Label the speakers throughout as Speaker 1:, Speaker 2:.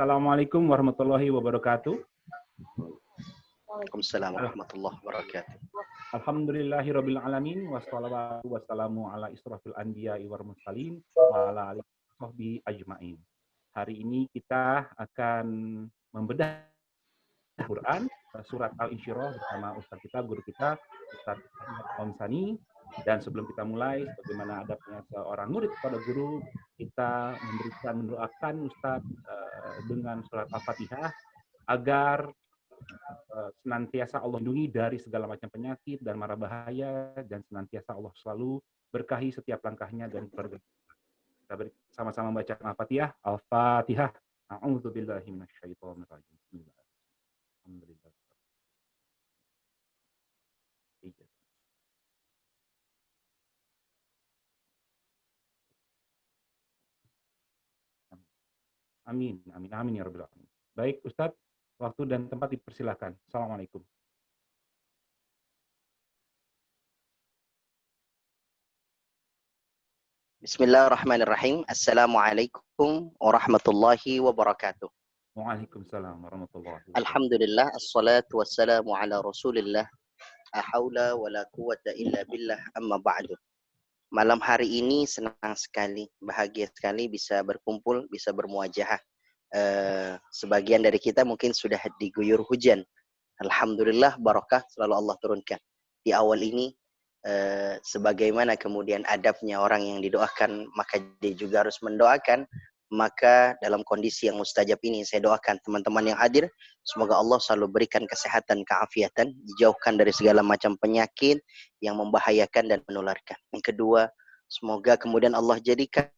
Speaker 1: Assalamualaikum warahmatullahi wabarakatuh.
Speaker 2: Waalaikumsalam warahmatullahi wabarakatuh.
Speaker 1: Alhamdulillahirabbil alamin wassalatu wassalamu ala isrofil anbiya'i wal mursalin wa ala alihi washabbihi ajmain. Hari ini kita akan membedah Al-Quran surat Al-Insyirah bersama Ustaz kita, guru kita, Ustaz Ahmad Omsani. Dan sebelum kita mulai, sebagaimana adabnya seorang murid kepada guru, kita mendoakan Ustaz dengan surat Al-Fatihah agar senantiasa Allah lindungi dari segala macam penyakit dan mara bahaya, dan senantiasa Allah selalu berkahi setiap langkahnya dan keluarga. Kita sama-sama membaca Al-Fatihah. Al-Fatihah. A'udzubillahi minasyaitonir rajim. Bismillah. Alhamdulillah. Amin, amin, amin ya rabbal alamin. Baik, Ustadz, waktu dan tempat dipersilakan. Assalamualaikum.
Speaker 2: Bismillahirrahmanirrahim. Assalamualaikum warahmatullahi wabarakatuh.
Speaker 1: Waalaikumsalam warahmatullahi wabarakatuh.
Speaker 2: Alhamdulillah, assalatu wassalamu ala rasulillah. La haula wa la quwwata illa billah, amma ba'du. Malam hari ini senang sekali, bahagia sekali bisa berkumpul, bisa bermuajahah. Sebagian dari kita mungkin sudah diguyur hujan. Alhamdulillah, barakah selalu Allah turunkan. Di awal ini, sebagaimana kemudian adabnya orang yang didoakan, maka dia juga harus mendoakan. Maka dalam kondisi yang mustajab ini, saya doakan teman-teman yang hadir, semoga Allah selalu berikan kesehatan, keafiatan, dijauhkan dari segala macam penyakit yang membahayakan dan menularkan. Yang kedua, semoga kemudian Allah jadikan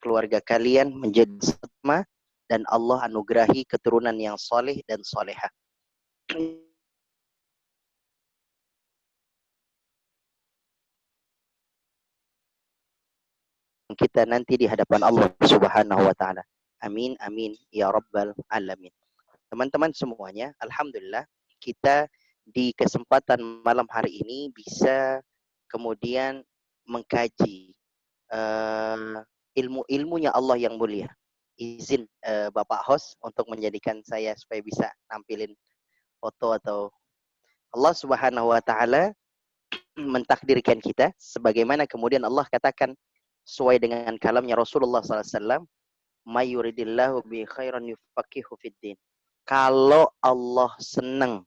Speaker 2: keluarga kalian menjadi sesama, dan Allah anugerahi keturunan yang soleh dan solehah. Kita nanti di hadapan Allah Subhanahu wa taala. Amin amin ya rabbal alamin. Teman-teman semuanya, alhamdulillah kita di kesempatan malam hari ini bisa kemudian mengkaji ilmu-ilmunya Allah yang mulia. Izin Bapak host untuk menjadikan saya supaya bisa nampilin foto atau Allah Subhanahu wa taala mentakdirkan kita sebagaimana kemudian Allah katakan sesuai dengan kalamnya Rasulullah SAW, mayuridillahu bi khairan yufaqihu fiddin. Kalau Allah senang,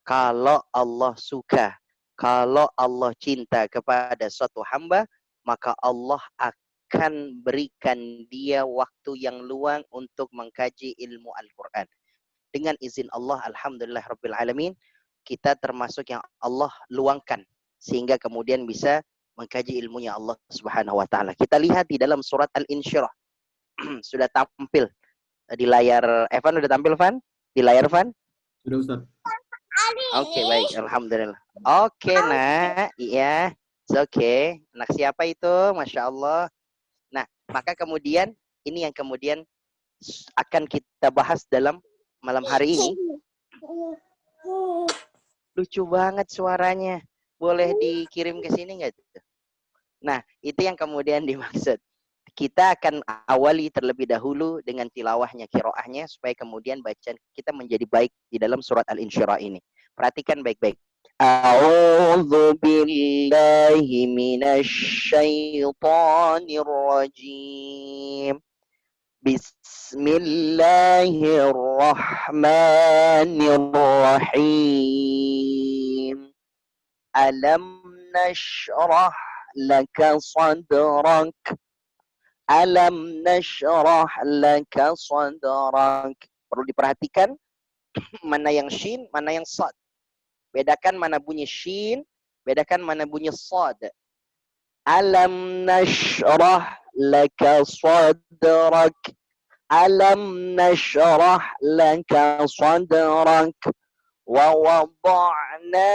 Speaker 2: kalau Allah suka, kalau Allah cinta kepada suatu hamba, maka Allah akan berikan dia waktu yang luang untuk mengkaji ilmu Al-Quran. Dengan izin Allah, alhamdulillah rabbil alamin, kita termasuk yang Allah luangkan sehingga kemudian bisa mengkaji ilmunya Allah Subhanahu wa taala. Kita lihat di dalam surat Al-Insyirah. Sudah tampil di layar Evan, udah tampil Van? Di layar Van?
Speaker 3: Sudah Ustaz.
Speaker 2: Oke, baik, alhamdulillah. Oke, Nak. Iya. Oke. Anak siapa itu? Masya Allah. Nah, maka kemudian ini yang kemudian akan kita bahas dalam malam hari ini. Lucu banget suaranya. Boleh dikirim ke sini nggak? Nah, itu yang kemudian dimaksud. Kita akan awali terlebih dahulu dengan tilawahnya, qiraahnya, supaya kemudian bacaan kita menjadi baik di dalam surat Al-Insyirah ini. Perhatikan baik-baik. A'udzu billahi minasyaitonir rajim. Bismillahirrahmanirrahim. Alam nashrah laka sadrak. Alam nashrah laka sadrak. Perlu diperhatikan mana yang shin, mana yang sad. Bedakan mana bunyi shin, bedakan mana bunyi sad. Alam nashrah laka sadrak. Alam nashrah laka sadrak. Wa wada'na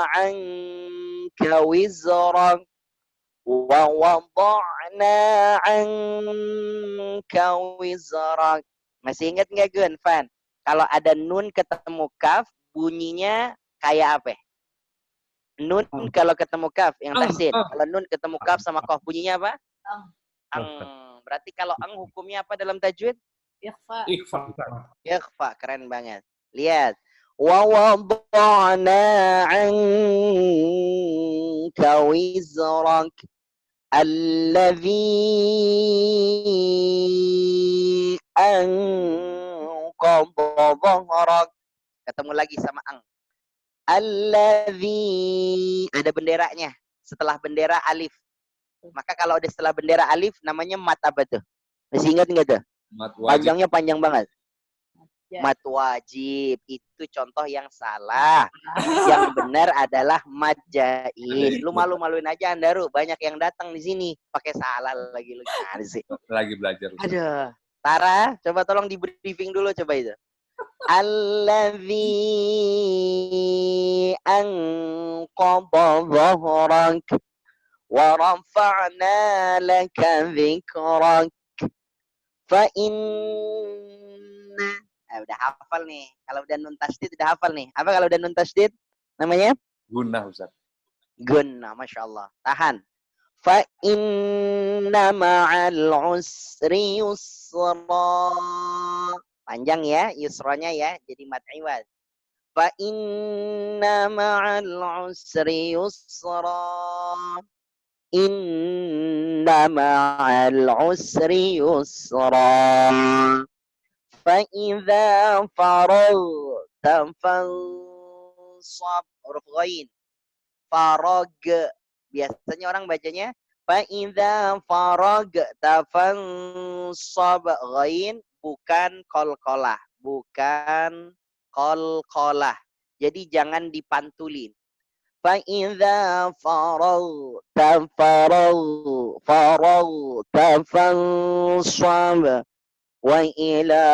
Speaker 2: 'anka wizrak. Wa wada'na 'anka wizrak. Masih ingat nggak Gun, Fan? Kalau ada nun ketemu kaf, bunyinya kayak apa? Nun kalau ketemu kaf yang tahsin. Kalau nun ketemu kaf sama kaf bunyinya apa? Berarti kalau ang hukumnya apa dalam tajwid?
Speaker 3: Ikhfa.
Speaker 2: Ikhfa, keren banget. Lihat. Wa wada'na 'anka wizrak alladzi anqadha dhahrak. Ketemu lagi sama ang. Alladzi, ada benderanya. Setelah bendera alif. Maka kalau ada setelah bendera alif namanya mat apa tuh? Masih ingat enggak tuh?
Speaker 4: Mat wajib.
Speaker 2: Panjangnya panjang banget.
Speaker 3: Ya.
Speaker 2: Mat wajib. Itu contoh yang salah. Yang benar adalah mat jaiz. Lu malu-maluin aja Andaru. Banyak yang datang di sini pakai salah lagi lu. Gimana sih?
Speaker 4: Lagi belajar.
Speaker 2: Aduh. Tara, coba tolong di briefing dulu coba itu. Alladzi anqadha dhahrak wa rafa'na laka dhikrak fa inna. Udah hafal nih. Kalau udah nun tasdid udah hafal nih. Apa kalau udah nun tasdid? Namanya?
Speaker 4: Gunnah, Ustaz.
Speaker 2: Gunnah, Masya Allah. Tahan. Fa inna ma'al usri yusra. Panjang ya, yusranya ya. Jadi mat iwad. Fa inna ma'al usri yusra. Inna ma'al usri yusra. Fa idza faragta fansab. Huruf ghain. Farag. Biasanya orang bacanya fa idza faragta fansab. Ghain bukan qalqalah, bukan qalqalah. Jadi jangan dipantulin. Fa idza faragta fansab wa ila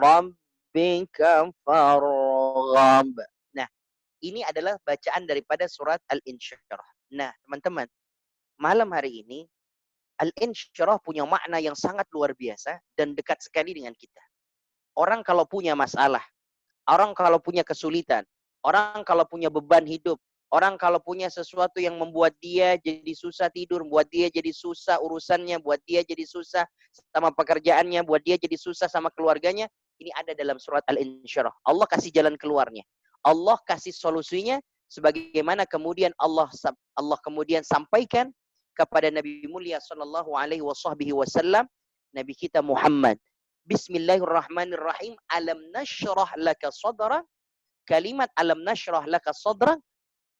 Speaker 2: rabbika farghab. Nah, ini adalah bacaan daripada surat Al-Insyirah. Nah, teman-teman, malam hari ini Al-Insyirah punya makna yang sangat luar biasa dan dekat sekali dengan kita. Orang kalau punya masalah, orang kalau punya kesulitan, orang kalau punya beban hidup, orang kalau punya sesuatu yang membuat dia jadi susah tidur, buat dia jadi susah urusannya, buat dia jadi susah sama pekerjaannya, buat dia jadi susah sama keluarganya, ini ada dalam surat Al-Insyirah. Allah kasih jalan keluarnya. Allah kasih solusinya sebagaimana kemudian Allah kemudian sampaikan kepada Nabi mulia sallallahu alaihi wasallam, Nabi kita Muhammad. Bismillahirrahmanirrahim. Alam nashrah laka sadrak. Kalimat alam nashrah laka sadrak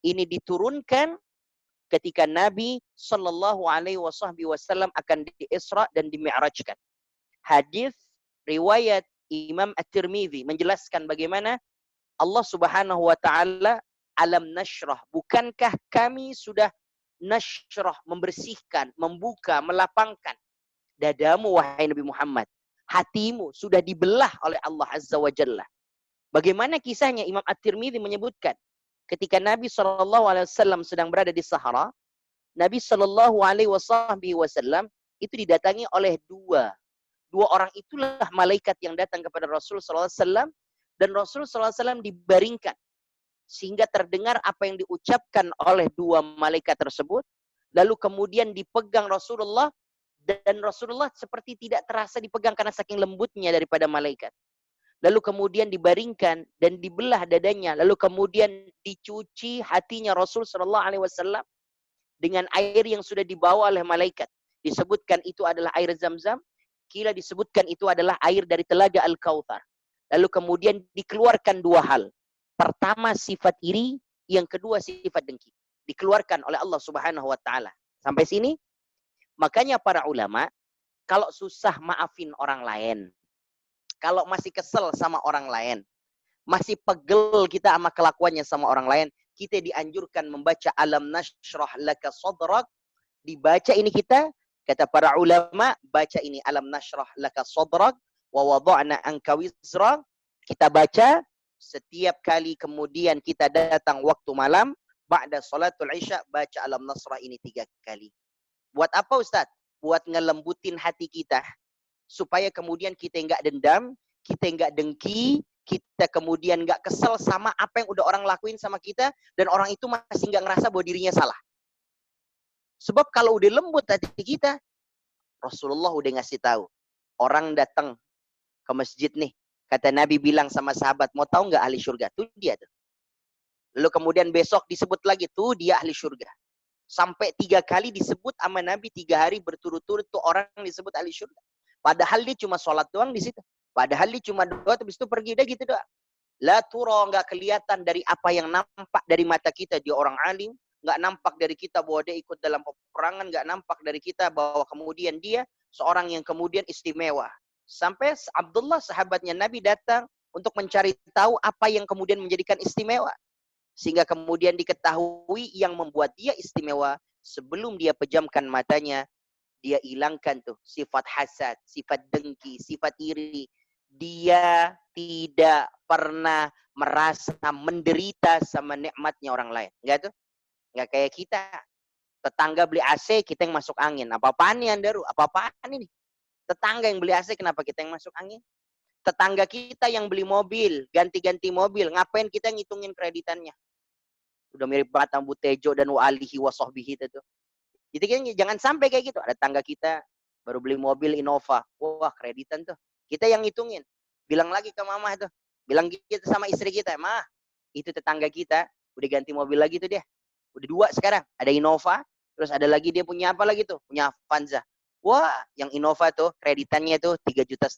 Speaker 2: ini diturunkan ketika Nabi sallallahu alaihi wasallam akan di-Isra dan di-Mi'rajkan. Hadis riwayat Imam At-Tirmidzi menjelaskan bagaimana Allah Subhanahu wa taala alam nashrah, bukankah kami sudah nashrah, membersihkan, membuka, melapangkan dadamu wahai Nabi Muhammad. Hatimu sudah dibelah oleh Allah Azza wa Jalla. Bagaimana kisahnya? Imam At-Tirmidzi menyebutkan ketika Nabi SAW sedang berada di Sahara, Nabi SAW itu didatangi oleh dua orang itulah malaikat yang datang kepada Rasul SAW, dan Rasul SAW dibaringkan sehingga terdengar apa yang diucapkan oleh dua malaikat tersebut. Lalu kemudian dipegang Rasulullah, dan Rasulullah seperti tidak terasa dipegang karena saking lembutnya daripada malaikat. Lalu kemudian dibaringkan dan dibelah dadanya. Lalu kemudian dicuci hatinya Rasul SAW dengan air yang sudah dibawa oleh malaikat. Disebutkan itu adalah air Zam-Zam. Kila disebutkan itu adalah air dari telaga Al-Kautsar. Lalu kemudian dikeluarkan dua hal. Pertama sifat iri, yang kedua sifat dengki. Dikeluarkan oleh Allah Subhanahu wa taala. Sampai sini, makanya para ulama kalau susah maafin orang lain, kalau masih kesel sama orang lain, masih pegel kita sama kelakuannya sama orang lain, kita dianjurkan membaca alam nashrah laka sadrak. Dibaca ini kita, kata para ulama, baca ini alam nashrah laka sadrak wa wada'na anka wizrak. Kita baca setiap kali kemudian kita datang waktu malam, ba'da salatul isya, baca alam nasrah ini 3 kali. Buat apa Ustaz? Buat ngelembutin hati kita. Supaya kemudian kita enggak dendam, kita enggak dengki, kita kemudian enggak kesel sama apa yang udah orang lakuin sama kita, dan orang itu masih enggak ngerasa bahwa dirinya salah. Sebab kalau udah lembut hati kita, Rasulullah udah ngasih tahu. Orang datang ke masjid nih. Kata Nabi bilang sama sahabat, mau tahu nggak ahli surga? Tuh dia tuh. Lalu kemudian besok disebut lagi, tuh dia ahli surga. Sampai 3 kali disebut sama Nabi 3 hari berturut-turut tuh orang disebut ahli surga. Padahal dia cuma sholat doang di situ. Padahal dia cuma doa, habis itu pergi udah gitu doang. La turo, nggak kelihatan dari apa yang nampak dari mata kita dia orang alim, nggak nampak dari kita bahwa dia ikut dalam peperangan, nggak nampak dari kita bahwa kemudian dia seorang yang kemudian istimewa. Sampai Abdullah sahabatnya Nabi datang untuk mencari tahu apa yang kemudian menjadikan istimewa. Sehingga kemudian diketahui yang membuat dia istimewa, sebelum dia pejamkan matanya, dia hilangkan tuh sifat hasad, sifat dengki, sifat iri. Dia tidak pernah merasa menderita sama nikmatnya orang lain. Enggak tuh? Enggak kayak kita. Tetangga beli AC, kita yang masuk angin. Apa-apaan nih Andaru? Apa-apaan ini? Tetangga yang beli AC, kenapa kita yang masuk angin? Tetangga kita yang beli mobil, ganti-ganti mobil, ngapain kita ngitungin kreditannya? Udah mirip banget sama Tejo dan wa alihi wa sahbihi itu. Jadi kan jangan sampai kayak gitu. Ada tangga kita baru beli mobil Innova. Wah, kreditan tuh. Kita yang ngitungin. Bilang lagi ke mama tuh. Bilang gitu sama istri kita, "Mah, itu tetangga kita udah ganti mobil lagi tuh dia. Udah 2 sekarang. Ada Innova, terus ada lagi dia punya apa lagi tuh? Punya Avanza. Wah, yang Innova tuh kreditannya tuh 3,5 juta.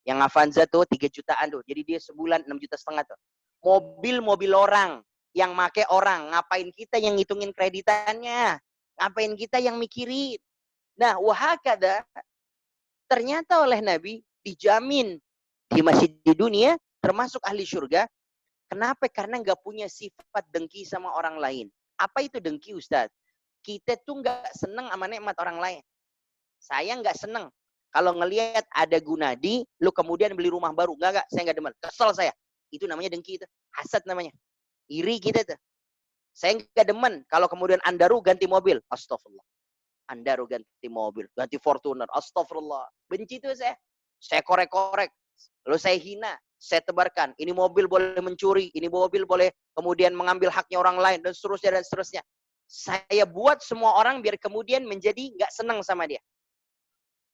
Speaker 2: Yang Avanza tuh 3 jutaan tuh. Jadi dia sebulan 6,5 juta tuh. Mobil-mobil orang yang make orang, ngapain kita yang ngitungin kreditannya? Ngapain kita yang mikirin? Nah, wahakada, ternyata oleh Nabi dijamin di masjid di dunia, termasuk ahli surga. Kenapa? Karena nggak punya sifat dengki sama orang lain. Apa itu dengki, Ustadz? Kita tuh nggak seneng sama nikmat orang lain. Saya nggak seneng kalau ngelihat ada Gunadi, lu kemudian beli rumah baru. Nggak, saya nggak demen. Kesel saya. Itu namanya dengki itu. Hasad namanya. Iri kita tuh. Saya nggak demen kalau kemudian Andaru ganti mobil. Astagfirullah. Andaru ganti mobil, ganti Fortuner. Astagfirullah. Benci itu saya. Saya korek-korek. Lalu saya hina. Saya tebarkan. Ini mobil boleh mencuri. Ini mobil boleh kemudian mengambil haknya orang lain. Dan seterusnya, dan seterusnya. Saya buat semua orang biar kemudian menjadi nggak senang sama dia.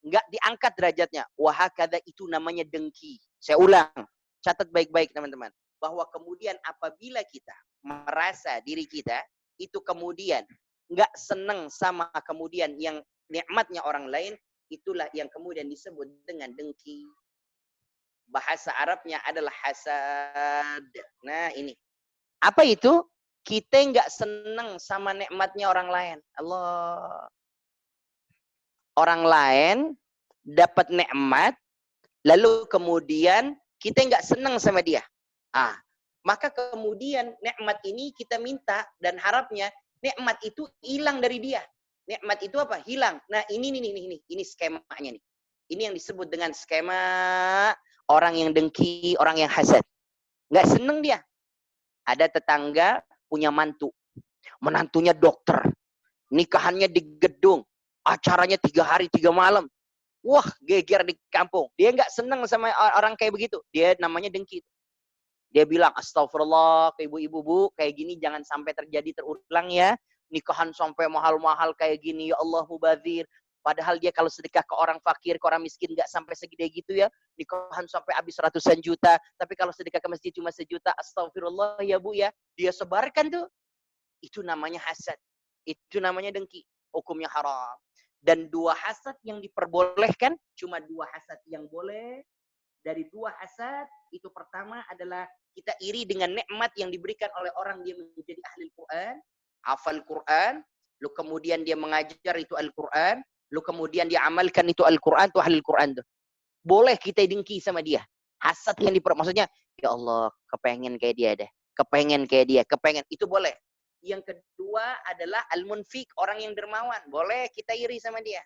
Speaker 2: Nggak diangkat derajatnya. Wahakada, itu namanya dengki. Saya ulang. Catat baik-baik teman-teman. Bahwa kemudian apabila kita merasa diri kita itu kemudian nggak seneng sama kemudian yang nikmatnya orang lain, itulah yang kemudian disebut dengan dengki. Bahasa Arabnya adalah hasad. Nah ini. Apa itu? Kita nggak seneng sama nikmatnya orang lain. Allah. Orang lain dapat nikmat, lalu kemudian kita nggak seneng sama dia. Maka kemudian nikmat ini kita minta dan harapnya nikmat itu hilang dari dia. Nikmat itu apa? Hilang. Nah, ini skemanya nih. Ini yang disebut dengan skema orang yang dengki, orang yang hasad. Nggak seneng dia. Ada tetangga punya mantu. Menantunya dokter. Nikahannya di gedung. Acaranya 3 hari 3 malam. Wah, geger di kampung. Dia nggak seneng sama orang kayak begitu. Dia namanya dengki. Dia bilang, astagfirullah ke ibu-ibu, Bu, kayak gini jangan sampai terjadi terulang ya. Nikahan sampai mahal-mahal kayak gini, ya Allah mubazir. Padahal dia kalau sedekah ke orang fakir, ke orang miskin, nggak sampai segede gitu ya. Nikahan sampai habis ratusan juta. Tapi kalau sedekah ke masjid cuma 1 juta, astagfirullah ya Bu ya. Dia sebarkan tuh. Itu namanya hasad. Itu namanya dengki. Hukumnya haram. Dan 2 hasad yang diperbolehkan, cuma 2 hasad yang boleh. Dari 2 hasad, itu pertama adalah kita iri dengan nikmat yang diberikan oleh orang dia menjadi ahli Al-Quran, hafal Quran, lalu kemudian dia mengajar itu Al-Quran, lalu kemudian dia amalkan itu Al-Quran, itu ahli Al-Quran tuh. Boleh kita dengki sama dia. Hasad yang maksudnya, ya Allah, kepengen kayak dia deh. Kepengen kayak dia, kepengen. Itu boleh. Yang kedua adalah al-munfik, orang yang dermawan. Boleh kita iri sama dia.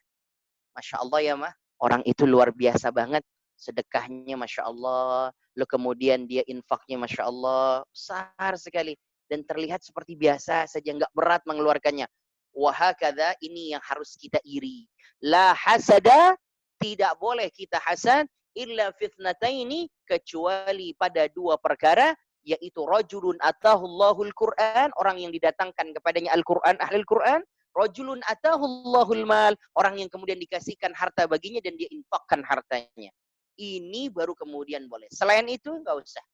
Speaker 2: Masya Allah ya, Mah. Orang itu luar biasa banget. Sedekahnya Masya Allah, lalu kemudian dia infaknya Masya Allah, besar sekali. Dan terlihat seperti biasa saja, nggak berat mengeluarkannya. Wahakadha, ini yang harus kita iri. La hasada, tidak boleh kita hasad, illa fitnataini, kecuali pada 2 perkara, yaitu rajulun atahullahul Qur'an, orang yang didatangkan kepadanya Al-Quran, ahli Al-Quran, Rajulun atahullahul mal, orang yang kemudian dikasihkan harta baginya dan dia infakkan hartanya. Ini baru kemudian boleh. Selain itu nggak usah.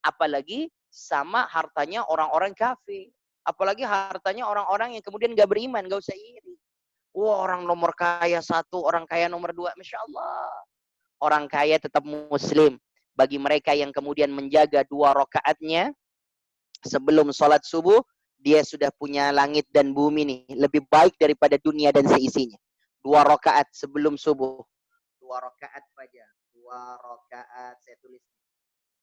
Speaker 2: Apalagi sama hartanya orang-orang kafir. Apalagi hartanya orang-orang yang kemudian nggak beriman, nggak usah iri. Wah, orang nomor kaya satu, orang kaya nomor dua, Masya Allah. Orang kaya tetap muslim. Bagi mereka yang kemudian menjaga 2 rakaatnya sebelum sholat subuh, dia sudah punya langit dan bumi nih. Lebih baik daripada dunia dan seisinya. 2 rakaat sebelum subuh. 2 rakaat saja. 2 rakaat, saya tulis.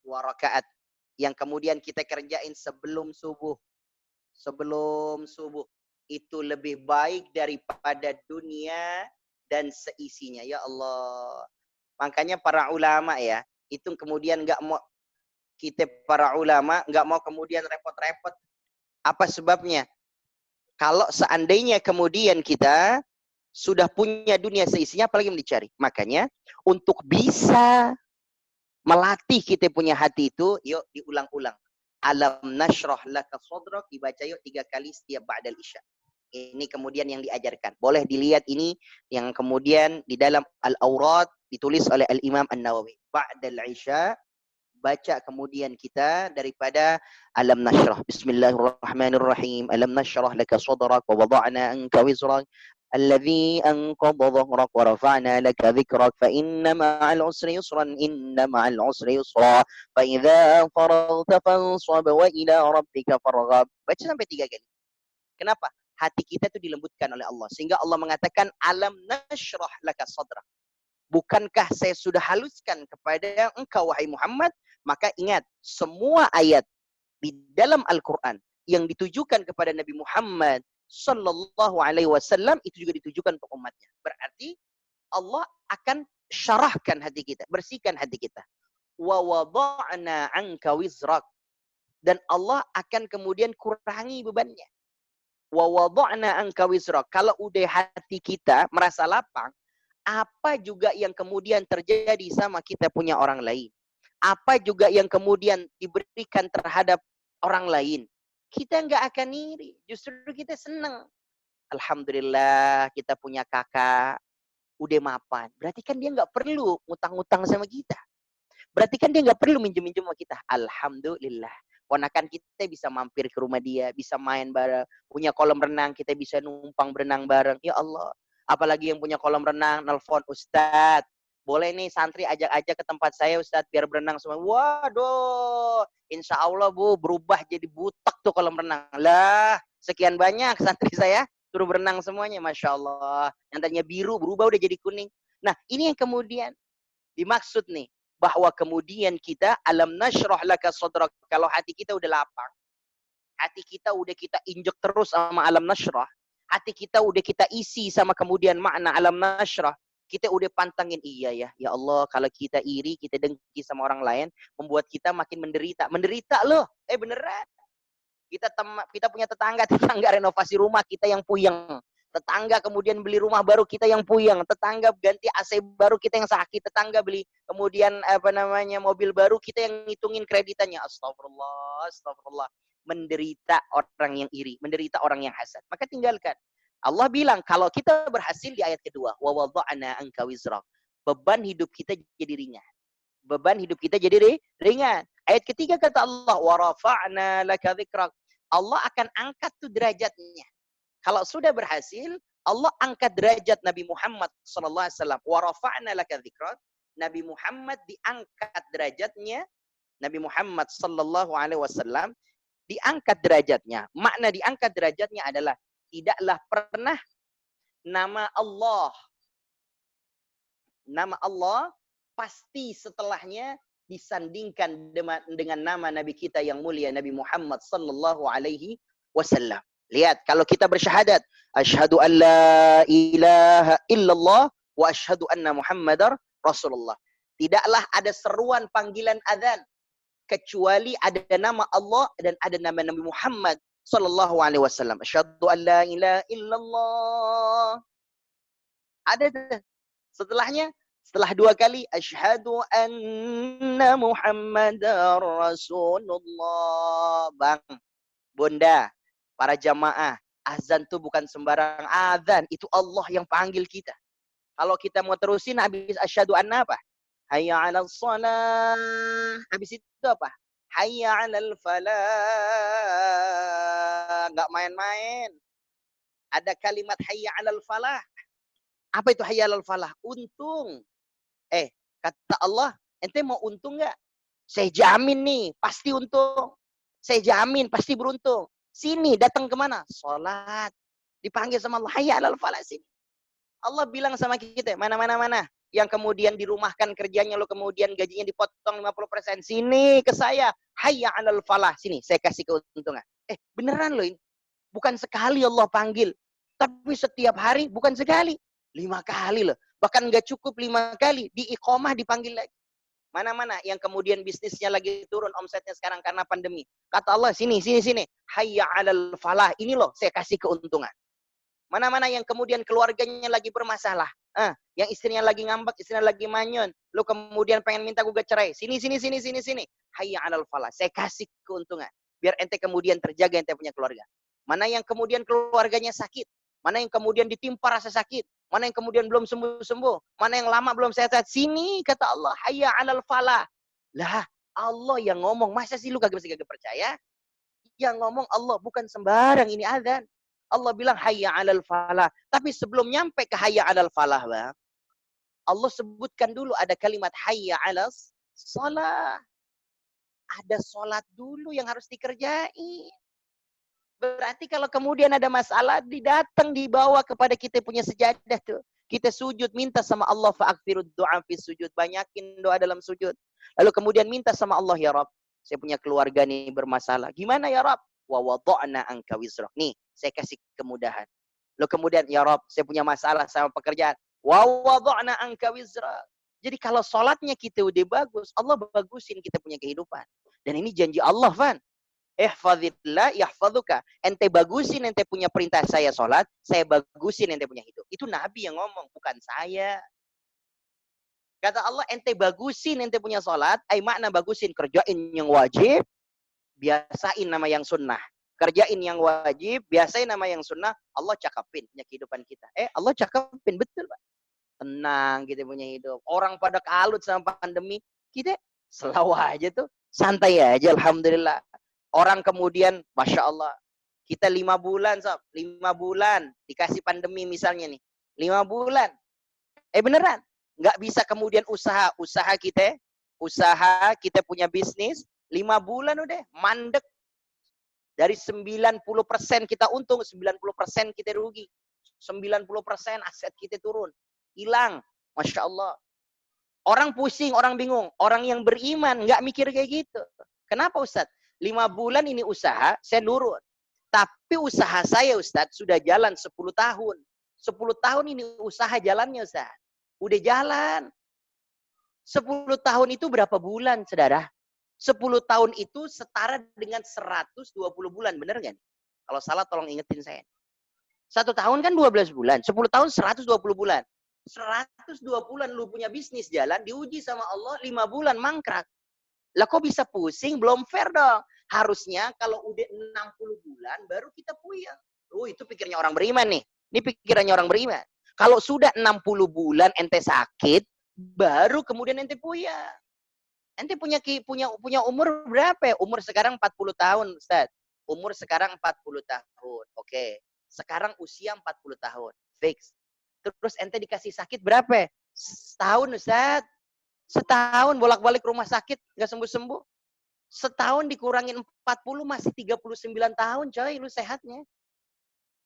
Speaker 2: 2 rakaat. Yang kemudian kita kerjain sebelum subuh. Sebelum subuh. Itu lebih baik daripada dunia dan seisinya. Ya Allah. Makanya para ulama ya, itu kemudian nggak mau, kita para ulama nggak mau kemudian repot-repot. Apa sebabnya? Kalau seandainya kemudian kita sudah punya dunia seisinya, apalagi yang dicari. Makanya untuk bisa melatih kita punya hati itu, yuk diulang-ulang. Alam nashrah laka sadrak, dibaca yuk 3 kali setiap ba'dal isya. Ini kemudian yang diajarkan. Boleh dilihat ini yang kemudian di dalam Al-Awrad ditulis oleh Al-Imam An-Nawawi. Ba'dal isya, baca kemudian kita daripada Alam Nashrah. Bismillahirrahmanirrahim. Alam nashrah laka sadrak wa wada'na anka wizrak alladhi anqadha dhahrak wa rafa'na laka dhikrak fa inna ma'al usri yusran inna ma'al usri yusra fa idza faragta fansab wa ila rabbika farghab. Baca sampai 3 kali. Kenapa? Hati kita itu dilembutkan oleh Allah. Sehingga Allah mengatakan, Alam nashrah laka sadrak. Bukankah saya sudah haluskan kepada engkau, wahai Muhammad? Maka ingat, semua ayat di dalam Al-Quran yang ditujukan kepada Nabi Muhammad Sallallahu Alaihi Wasallam itu juga ditujukan untuk umatnya. Berarti Allah akan syarahkan hati kita, bersihkan hati kita. Wa wada'na anka wizrak. Dan Allah akan kemudian kurangi bebannya. Wa wada'na anka wizrak. Kalau udah hati kita merasa lapang, apa juga yang kemudian terjadi sama kita punya orang lain, apa juga yang kemudian diberikan terhadap orang lain, kita nggak akan iri, justru kita senang. Alhamdulillah kita punya kakak, udah mapan. Berarti kan dia nggak perlu ngutang-ngutang sama kita. Berarti kan dia nggak perlu minjem-minjem sama kita. Alhamdulillah. Ponakan kita bisa mampir ke rumah dia, bisa main bareng. Punya kolam renang, kita bisa numpang berenang bareng. Ya Allah. Apalagi yang punya kolam renang, nelfon, Ustadz, boleh nih santri ajak-ajak ke tempat saya Ustadz, biar berenang semua. Waduh, insya Allah Bu, berubah jadi butek tuh kolam renang. Lah, sekian banyak santri saya, suruh berenang semuanya. Masya Allah. Yang tadinya biru, berubah udah jadi kuning. Nah, ini yang kemudian dimaksud nih. Bahwa kemudian kita, alam nashrah laka sadrak. Kalau hati kita udah lapang, hati kita udah kita injek terus sama alam nashrah, hati kita udah kita isi sama kemudian makna alam nashrah, kita udah pantangin, iya ya, ya Allah, kalau kita iri, kita dengki sama orang lain, membuat kita makin menderita. Menderita loh, beneran. Kita punya tetangga renovasi rumah, kita yang puyeng. Tetangga kemudian beli rumah baru, kita yang puyeng. Tetangga ganti AC baru, kita yang sakit. Tetangga beli kemudian mobil baru, kita yang ngitungin kreditannya. Astagfirullah, astagfirullah. Menderita orang yang iri, menderita orang yang hasad. Maka tinggalkan. Allah bilang kalau kita berhasil di ayat kedua, wa wada'na anka wizrak. Beban hidup kita jadi ringan. Beban hidup kita jadi ringan. Ayat ketiga kata Allah, wa rafa'na laka dzikrak. Allah akan angkat tuh derajatnya. Kalau sudah berhasil, Allah angkat derajat Nabi Muhammad sallallahu alaihi wasallam. Wa rafa'na laka dzikrak. Nabi Muhammad diangkat derajatnya. Nabi Muhammad sallallahu alaihi wasallam diangkat derajatnya. Makna diangkat derajatnya adalah tidaklah pernah nama Allah pasti setelahnya disandingkan dengan nama Nabi kita yang mulia Nabi Muhammad sallallahu alaihi wasallam. Lihat, kalau kita bersyahadat, asyhadu an la ilaha illallah wa asyhadu anna Muhammadar Rasulullah. Tidaklah ada seruan panggilan adzan kecuali ada nama Allah dan ada nama Nabi Muhammad sallallahu alaihi wasallam. Asyhadu an la ilaha illallah. Ada setelahnya, setelah 2 kali asyhadu anna Muhammadar Rasulullah. Bang, Bunda, para jamaah, Azan tuh bukan sembarang azan. Itu Allah yang panggil kita. Kalau kita mau terusin habis asyhadu anna apa? Hayya 'alal shalah. Habis itu apa? Hayya 'alal falah. Enggak main-main. Ada kalimat hayya 'alal falah. Apa itu hayya 'alal falah? Untung. Kata Allah, ente mau untung enggak? Saya jamin nih, pasti untung. Saya jamin pasti beruntung. Sini, datang kemana? Sholat. Dipanggil sama Allah, hayya 'alal falah, sini. Allah bilang sama kita, mana. Yang kemudian dirumahkan kerjanya, lo kemudian gajinya dipotong 50%. Sini ke saya, hayya 'alal falah. Sini, saya kasih keuntungan. Beneran loh ini. Bukan sekali Allah panggil. Tapi setiap hari, bukan sekali. 5 kali loh. Bahkan nggak cukup 5 kali. Di iqomah dipanggil lagi. Mana yang kemudian bisnisnya lagi turun omsetnya sekarang karena pandemi. Kata Allah, sini. Hayya 'alal falah. Ini loh, saya kasih keuntungan. Mana yang kemudian keluarganya lagi bermasalah. Yang istrinya lagi ngambek, istrinya lagi manyun. Lu kemudian pengen minta gugat cerai. Sini. Hayya 'alal falah. Saya kasih keuntungan. Biar ente kemudian terjaga ente punya keluarga. Mana yang kemudian keluarganya sakit. Mana yang kemudian ditimpa rasa sakit. Mana yang kemudian belum sembuh-sembuh. Mana yang lama belum sehat. Sini, kata Allah. Hayya 'alal falah. Lah, Allah yang ngomong. Masa sih lu kagak percaya? Yang ngomong Allah, bukan sembarang ini azan. Allah bilang hayya 'alal falah. Tapi sebelum nyampe ke hayya 'alal falah, Bang, Allah sebutkan dulu ada kalimat hayya 'alas shalah. Ada sholat dulu yang harus dikerjain. Berarti kalau kemudian ada masalah, dibawa kepada kita punya sejadah tuh. Kita sujud, minta sama Allah, fa'akfirud du'a fi sujud. Banyakin doa dalam sujud. Lalu kemudian minta sama Allah, ya Rabb, saya punya keluarga nih bermasalah. Gimana ya Rabb? Wa wada'na anka wizrak. Nih, saya kasih kemudahan. Lalu kemudian, ya Rabb, saya punya masalah sama pekerjaan. Wa wada'na anka wizrak. Jadi kalau sholatnya kita udah bagus, Allah bagusin kita punya kehidupan. Dan ini janji Allah, Van. Ihfazillah yahfazuka. Ente bagusin ente punya perintah saya sholat, saya bagusin ente punya hidup. Itu Nabi yang ngomong, bukan saya. Kata Allah, ente bagusin ente punya sholat, makna bagusin, kerjain yang wajib, biasain nama yang sunnah. Kerjain yang wajib, biasain nama yang sunnah, Allah cakepin punya kehidupan kita. Allah cakepin, betul Pak. Tenang kita punya hidup. Orang pada kalut sama pandemi, kita selalu aja tuh, santai aja, alhamdulillah. Orang kemudian, Masya Allah, kita 5 bulan, Sob. 5 bulan dikasih pandemi misalnya nih. 5 bulan. Beneran. Nggak bisa kemudian usaha kita punya bisnis, 5 bulan udah mandek. Dari 90% kita untung, 90% kita rugi. 90% aset kita turun. Hilang. Masya Allah. Orang pusing, orang bingung. Orang yang beriman nggak mikir kayak gitu. Kenapa Ustadz? 5 bulan ini usaha, saya nurut. Tapi usaha saya, Ustadz, sudah jalan 10 tahun. 10 tahun ini usaha jalannya, Ustadz. Udah jalan. 10 tahun itu berapa bulan, saudara? 10 tahun itu setara dengan 120 bulan. Benar nggak? Kalau salah, tolong ingetin saya. 1 tahun kan 12 bulan. 10 tahun 120 bulan. 120 bulan lu punya bisnis jalan, diuji sama Allah 5 bulan mangkrak. Lah kok bisa pusing? Belum fair dong. Harusnya kalau udah 60 bulan baru kita puyeng. Itu pikirnya orang beriman nih. Ini pikirannya orang beriman. Kalau sudah 60 bulan ente sakit, baru kemudian ente puyeng. Ente punya umur berapa ya? Umur sekarang 40 tahun, Ustaz. Umur sekarang 40 tahun. Oke. Sekarang usia 40 tahun. Fix. Terus ente dikasih sakit berapa? Setahun, Ustaz. Setahun bolak-balik rumah sakit, nggak sembuh-sembuh. Setahun dikurangin 40, masih 39 tahun, coy, lu sehatnya.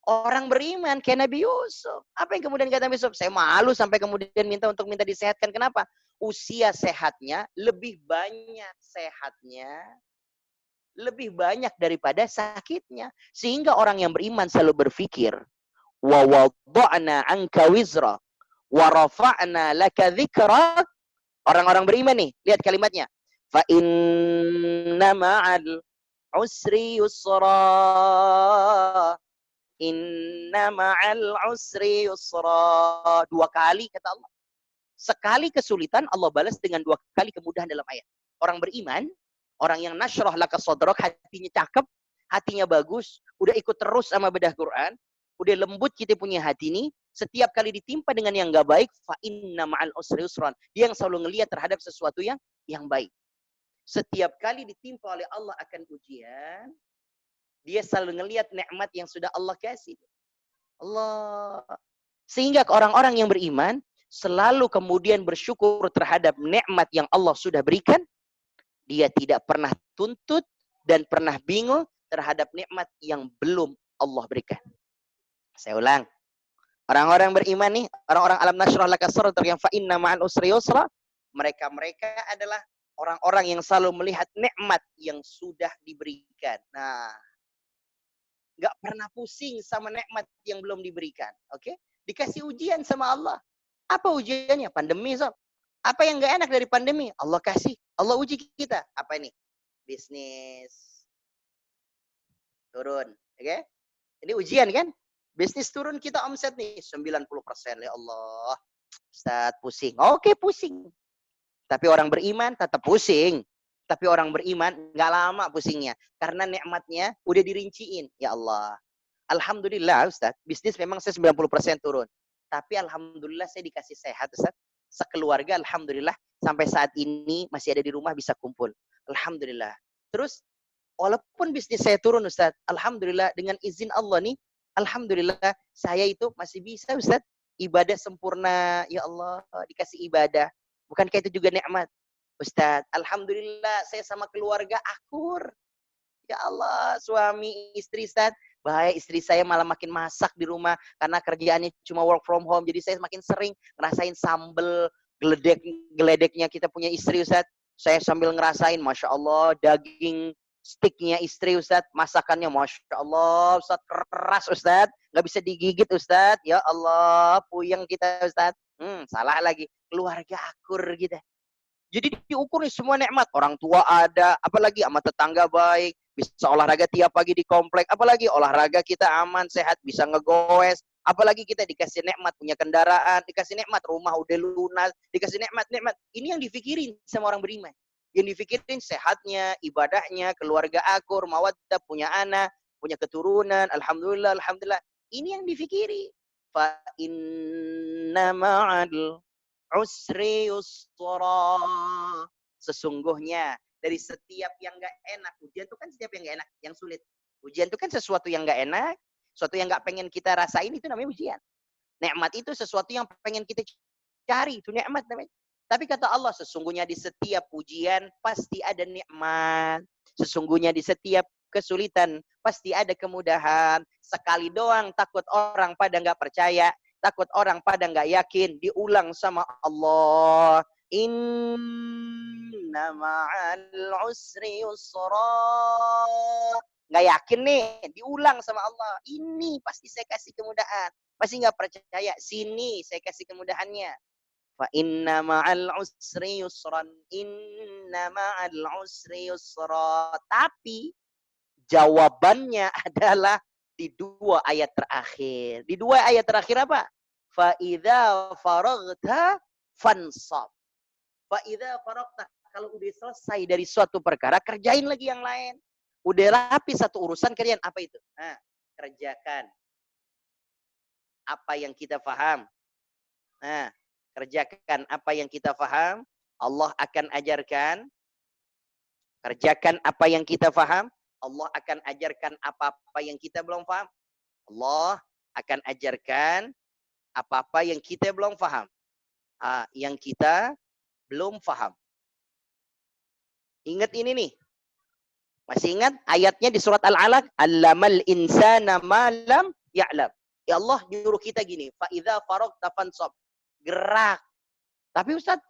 Speaker 2: Orang beriman, kayak Nabi Yusuf. Apa yang kemudian kata Nabi Yusuf? Saya malu sampai kemudian minta disehatkan. Kenapa? Usia sehatnya lebih banyak daripada sakitnya. Sehingga orang yang beriman selalu berpikir, wa wada'na anka wizra, wa rafa'na laka dzikrak. Orang-orang beriman nih, lihat kalimatnya. Fa inna ma'al usri yusra. Inna ma'al usri yusra. 2 kali kata Allah. Sekali kesulitan Allah balas dengan 2 kali kemudahan dalam ayat. Orang beriman, orang yang nasyrah laka sadrak, hatinya cakep, hatinya bagus, udah ikut terus sama bedah Quran, udah lembut kita punya hati ini, setiap kali ditimpa dengan yang nggak baik, fa inna ma'al usri yusran. Dia yang selalu ngelihat terhadap sesuatu yang baik. Setiap kali ditimpa oleh Allah akan ujian, dia selalu ngelihat nikmat yang sudah Allah kasih. Allah. Sehingga orang-orang yang beriman selalu kemudian bersyukur terhadap nikmat yang Allah sudah berikan. Dia tidak pernah tuntut dan pernah bingung terhadap nikmat yang belum Allah berikan. Saya ulang. Orang-orang beriman nih, orang-orang alam nasyrah laka sadrak yang fa inna ma'al usri yusra, mereka adalah orang-orang yang selalu melihat nikmat yang sudah diberikan. Nah, nggak pernah pusing sama nikmat yang belum diberikan. Oke? Dikasih ujian sama Allah. Apa ujiannya? Pandemi, Sob. Apa yang nggak enak dari pandemi? Allah kasih. Allah uji kita. Apa ini? Bisnis turun. Oke? Ini ujian kan? Bisnis turun, kita omset nih 90%. Ya Allah. Ustaz, pusing. Oke, pusing. Tapi orang beriman tetap pusing. Tapi orang beriman nggak lama pusingnya. Karena nikmatnya udah dirinciin. Ya Allah. Alhamdulillah, Ustaz. Bisnis memang saya 90% turun. Tapi Alhamdulillah saya dikasih sehat, Ustaz. Sekeluarga, Alhamdulillah. Sampai saat ini masih ada di rumah bisa kumpul. Alhamdulillah. Terus, walaupun bisnis saya turun, Ustaz. Alhamdulillah, dengan izin Allah nih. Alhamdulillah, saya itu masih bisa, Ustaz. Ibadah sempurna. Ya Allah, dikasih ibadah. Bukankah itu juga nikmat? Ustaz, Alhamdulillah saya sama keluarga akur. Ya Allah, suami, istri, Ustaz. Baik, istri saya malah makin masak di rumah. Karena kerjaannya cuma work from home. Jadi saya makin sering ngerasain sambel, geledeknya kita punya istri, Ustaz. Saya sambil ngerasain, Masya Allah, daging sticknya istri, Ustaz. Masakannya, Masya Allah, Ustaz, keras, Ustaz. Nggak bisa digigit, Ustaz. Ya Allah, puyeng kita, Ustaz. Salah lagi. Keluarga akur gitu. Jadi diukur nih semua nikmat. Orang tua ada, apalagi sama tetangga baik, bisa olahraga tiap pagi di komplek, apalagi olahraga kita aman, sehat, bisa ngegoes, apalagi kita dikasih nikmat punya kendaraan, dikasih nikmat rumah udah lunas, dikasih nikmat. Ini yang difikirin sama orang beriman. Yang difikirin sehatnya, ibadahnya, keluarga akur, mawaddah, punya anak, punya keturunan, alhamdulillah, alhamdulillah. Ini yang difikiri. Fa inna ma'al usri yusra. Sesungguhnya dari setiap yang nggak enak, ujian itu kan setiap yang nggak enak, yang sulit. Ujian itu kan sesuatu yang nggak enak, sesuatu yang nggak pengen kita rasain, itu namanya ujian. Nikmat itu sesuatu yang pengen kita cari, itu nikmat namanya. Tapi kata Allah, sesungguhnya di setiap ujian pasti ada nikmat. Sesungguhnya di setiap kesulitan pasti ada kemudahan. Sekali doang takut orang pada nggak percaya, takut orang pada nggak yakin, diulang sama Allah. Inna ma'al usri yusra. Nggak yakin nih, diulang sama Allah. Ini pasti saya kasih kemudahan. Pasti nggak percaya, sini saya kasih kemudahannya. Fa inna ma'al usri yusran. Inna ma'al usri yusra. Tapi jawabannya adalah di dua ayat terakhir. Di dua ayat terakhir apa? Fa idza faraghta fansab. Fa idza faraghta, kalau udah selesai dari suatu perkara, kerjain lagi yang lain. Udah rapi satu urusan, kerjain apa itu? Nah, kerjakan apa yang kita faham. Nah, kerjakan apa yang kita faham. Allah akan ajarkan. Kerjakan apa yang kita faham. Allah akan ajarkan apa-apa yang kita belum faham. Allah akan ajarkan apa-apa yang kita belum faham. Yang kita belum faham. Ingat ini nih. Masih ingat ayatnya di surat Al-Alaq? Allamal insana ma lam ya'lam. Ya Allah nyuruh kita gini. Fa idza faragta fansab. Gerak. Tapi Ustaz,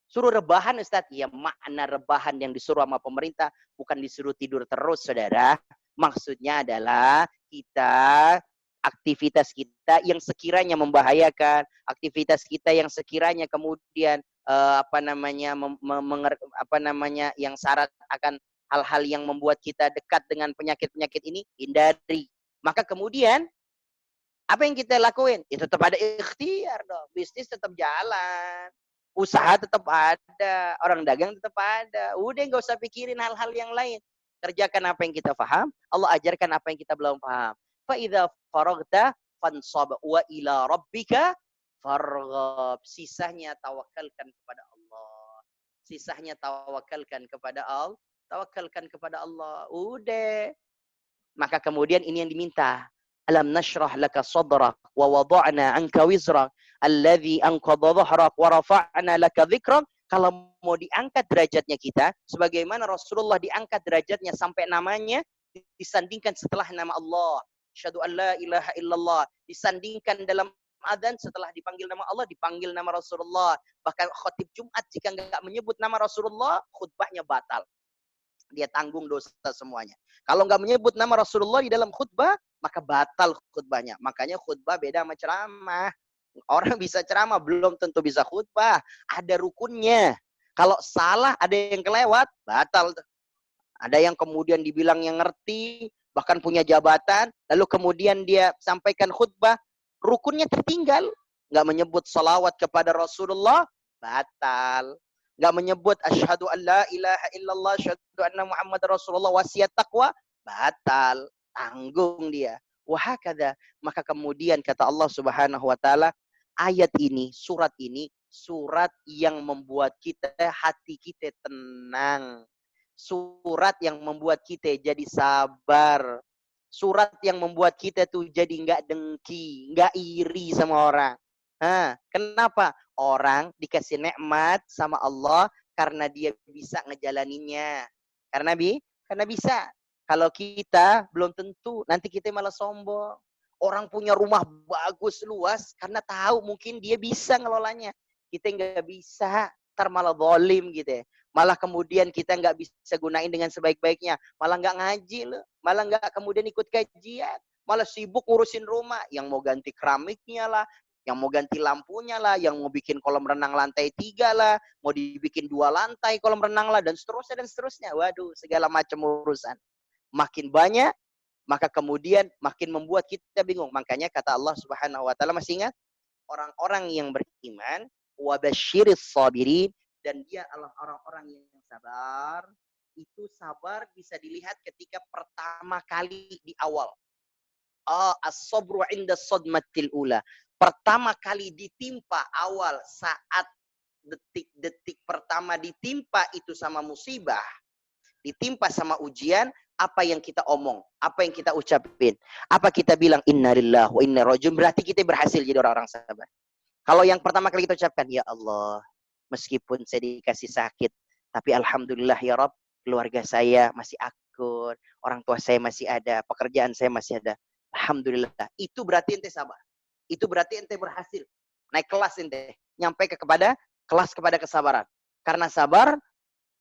Speaker 2: suruh rebahan, Ustaz. Ya, makna rebahan yang disuruh sama pemerintah bukan disuruh tidur terus, saudara. Maksudnya adalah kita, aktivitas kita yang sekiranya membahayakan, aktivitas kita yang sekiranya kemudian yang syarat akan hal-hal yang membuat kita dekat dengan penyakit-penyakit ini, hindari. Maka kemudian apa yang kita lakuin? Ya tetap ada ikhtiar dong. Bisnis tetap jalan. Usaha tetap ada. Orang dagang tetap ada. Udah nggak usah pikirin hal-hal yang lain. Kerjakan apa yang kita paham, Allah ajarkan apa yang kita belum paham. Fa idza faraghta fansab wa ila rabbika farghab. Sisanya tawakalkan kepada Allah. Sisanya tawakalkan kepada Allah. Tawakalkan kepada Allah. Udah. Maka kemudian ini yang diminta. Alam nashrah laka sadrak wa wada'na anka wizrak alladhi anqadha dhahrak wa rafa'na laka dhikrak. Kalau mau diangkat derajatnya kita, sebagaimana Rasulullah diangkat derajatnya sampai namanya disandingkan setelah nama Allah. Asyhadu an la ilaha illallah. Disandingkan dalam adzan setelah dipanggil nama Allah, dipanggil nama Rasulullah. Bahkan khatib Jumat jika enggak menyebut nama Rasulullah, khutbahnya batal. Dia tanggung dosa semuanya. Kalau enggak menyebut nama Rasulullah di dalam khutbah, maka batal khutbahnya. Makanya khutbah beda sama ceramah. Orang bisa ceramah, belum tentu bisa khutbah. Ada rukunnya. Kalau salah, ada yang kelewat, batal. Ada yang kemudian dibilang yang ngerti, bahkan punya jabatan, lalu kemudian dia sampaikan khutbah, rukunnya tertinggal. Nggak menyebut salawat kepada Rasulullah, batal. Nggak menyebut asyhadu an la ilaha illallah, asyhadu anna Muhammad Rasulullah, wasiat taqwa, batal. Tanggung dia. Wahakadha. Maka kemudian kata Allah Subhanahu wa taala, ayat ini, surat yang membuat kita, hati kita tenang. Surat yang membuat kita jadi sabar. Surat yang membuat kita tuh jadi nggak dengki, nggak iri sama orang. Kenapa? Orang dikasih nikmat sama Allah karena dia bisa ngejalaninnya. Karena bisa. Kalau kita belum tentu, nanti kita malah sombong. Orang punya rumah bagus, luas, karena tahu mungkin dia bisa ngelolanya. Kita nggak bisa, ntar malah zalim gitu ya. Malah kemudian kita nggak bisa gunain dengan sebaik-baiknya. Malah nggak ngaji loh. Malah nggak kemudian ikut kajian. Malah sibuk ngurusin rumah. Yang mau ganti keramiknya lah, yang mau ganti lampunya lah, yang mau bikin kolam renang lantai 3 lah, mau dibikin 2 lantai kolam renang lah, dan seterusnya. Waduh, segala macam urusan. Makin banyak, maka kemudian makin membuat kita bingung. Makanya kata Allah Subhanahu wa taala, masih ingat? Orang-orang yang beriman, wabasyiris sabirin, dan dia adalah orang-orang yang sabar. Itu sabar bisa dilihat ketika pertama kali di awal. As-sabru 'inda sadmatil ula. Pertama kali ditimpa awal, saat detik-detik pertama ditimpa itu sama musibah, ditimpa sama ujian, apa yang kita omong, apa yang kita ucapin, apa kita bilang innalillahi wa inna ilaihi raji'un, berarti kita berhasil jadi orang-orang sabar. Kalau yang pertama kali kita ucapkan, ya Allah, meskipun saya dikasih sakit, tapi alhamdulillah ya Rabb, keluarga saya masih akur, orang tua saya masih ada, pekerjaan saya masih ada, alhamdulillah. Itu berarti ente sabar. Itu berarti ente berhasil. Naik kelas ente, nyampe kepada kesabaran. Karena sabar,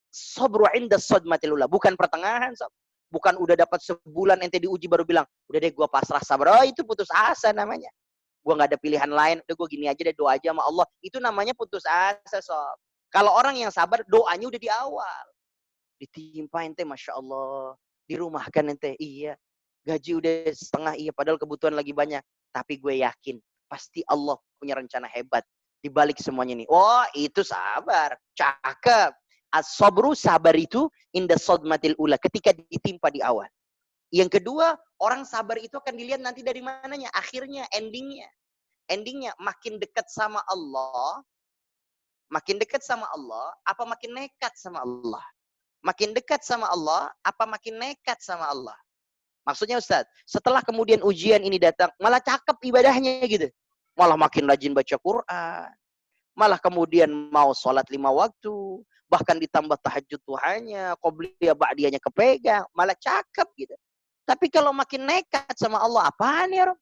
Speaker 2: sabru 'inda sadmatil ula, bukan pertengahan, sob. Bukan udah dapat sebulan ente diuji baru bilang, udah deh gua pasrah sabar. Oh, itu putus asa namanya. Gua nggak ada pilihan lain, udah gua gini aja deh, doa aja sama Allah. Itu namanya putus asa, sob. Kalau orang yang sabar, doanya udah di awal. Ditimpa ente, Masya Allah. Dirumahkan ente, iya. Gaji udah setengah, iya. Padahal kebutuhan lagi banyak. Tapi gue yakin, pasti Allah punya rencana hebat di balik semuanya ini. Oh, itu sabar. Cakep. As-sabru, sabar itu inda sadmatil ula, ketika ditimpa di awal. Yang kedua, orang sabar itu akan dilihat nanti dari mananya, akhirnya, endingnya. Endingnya makin dekat sama Allah, apa makin nekat sama Allah? Makin dekat sama Allah, apa makin nekat sama Allah? Maksudnya Ustaz, setelah kemudian ujian ini datang, malah cakep ibadahnya gitu. Malah makin rajin baca Quran. Malah kemudian mau sholat 5 waktu. Bahkan ditambah tahajud Tuhannya, qobliyah ba'diyahnya kepegang, malah cakep gitu. Tapi kalau makin nekat sama Allah, apaan ya Rob?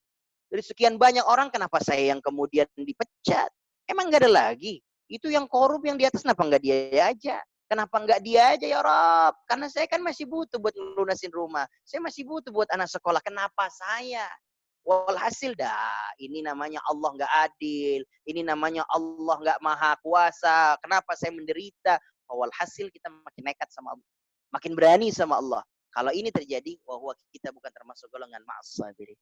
Speaker 2: Dari sekian banyak orang, kenapa saya yang kemudian dipecat? Emang nggak ada lagi? Itu yang korup yang di atas, kenapa nggak dia aja? Kenapa nggak dia aja ya Rob? Karena saya kan masih butuh buat lunasin rumah. Saya masih butuh buat anak sekolah. Kenapa saya? Walhasil dah, ini namanya Allah nggak adil. Ini namanya Allah nggak maha kuasa. Kenapa saya menderita? Walhasil kita makin nekat sama Allah, makin berani sama Allah. Kalau ini terjadi, bahwa kita bukan termasuk golongan ma'as-sabirin.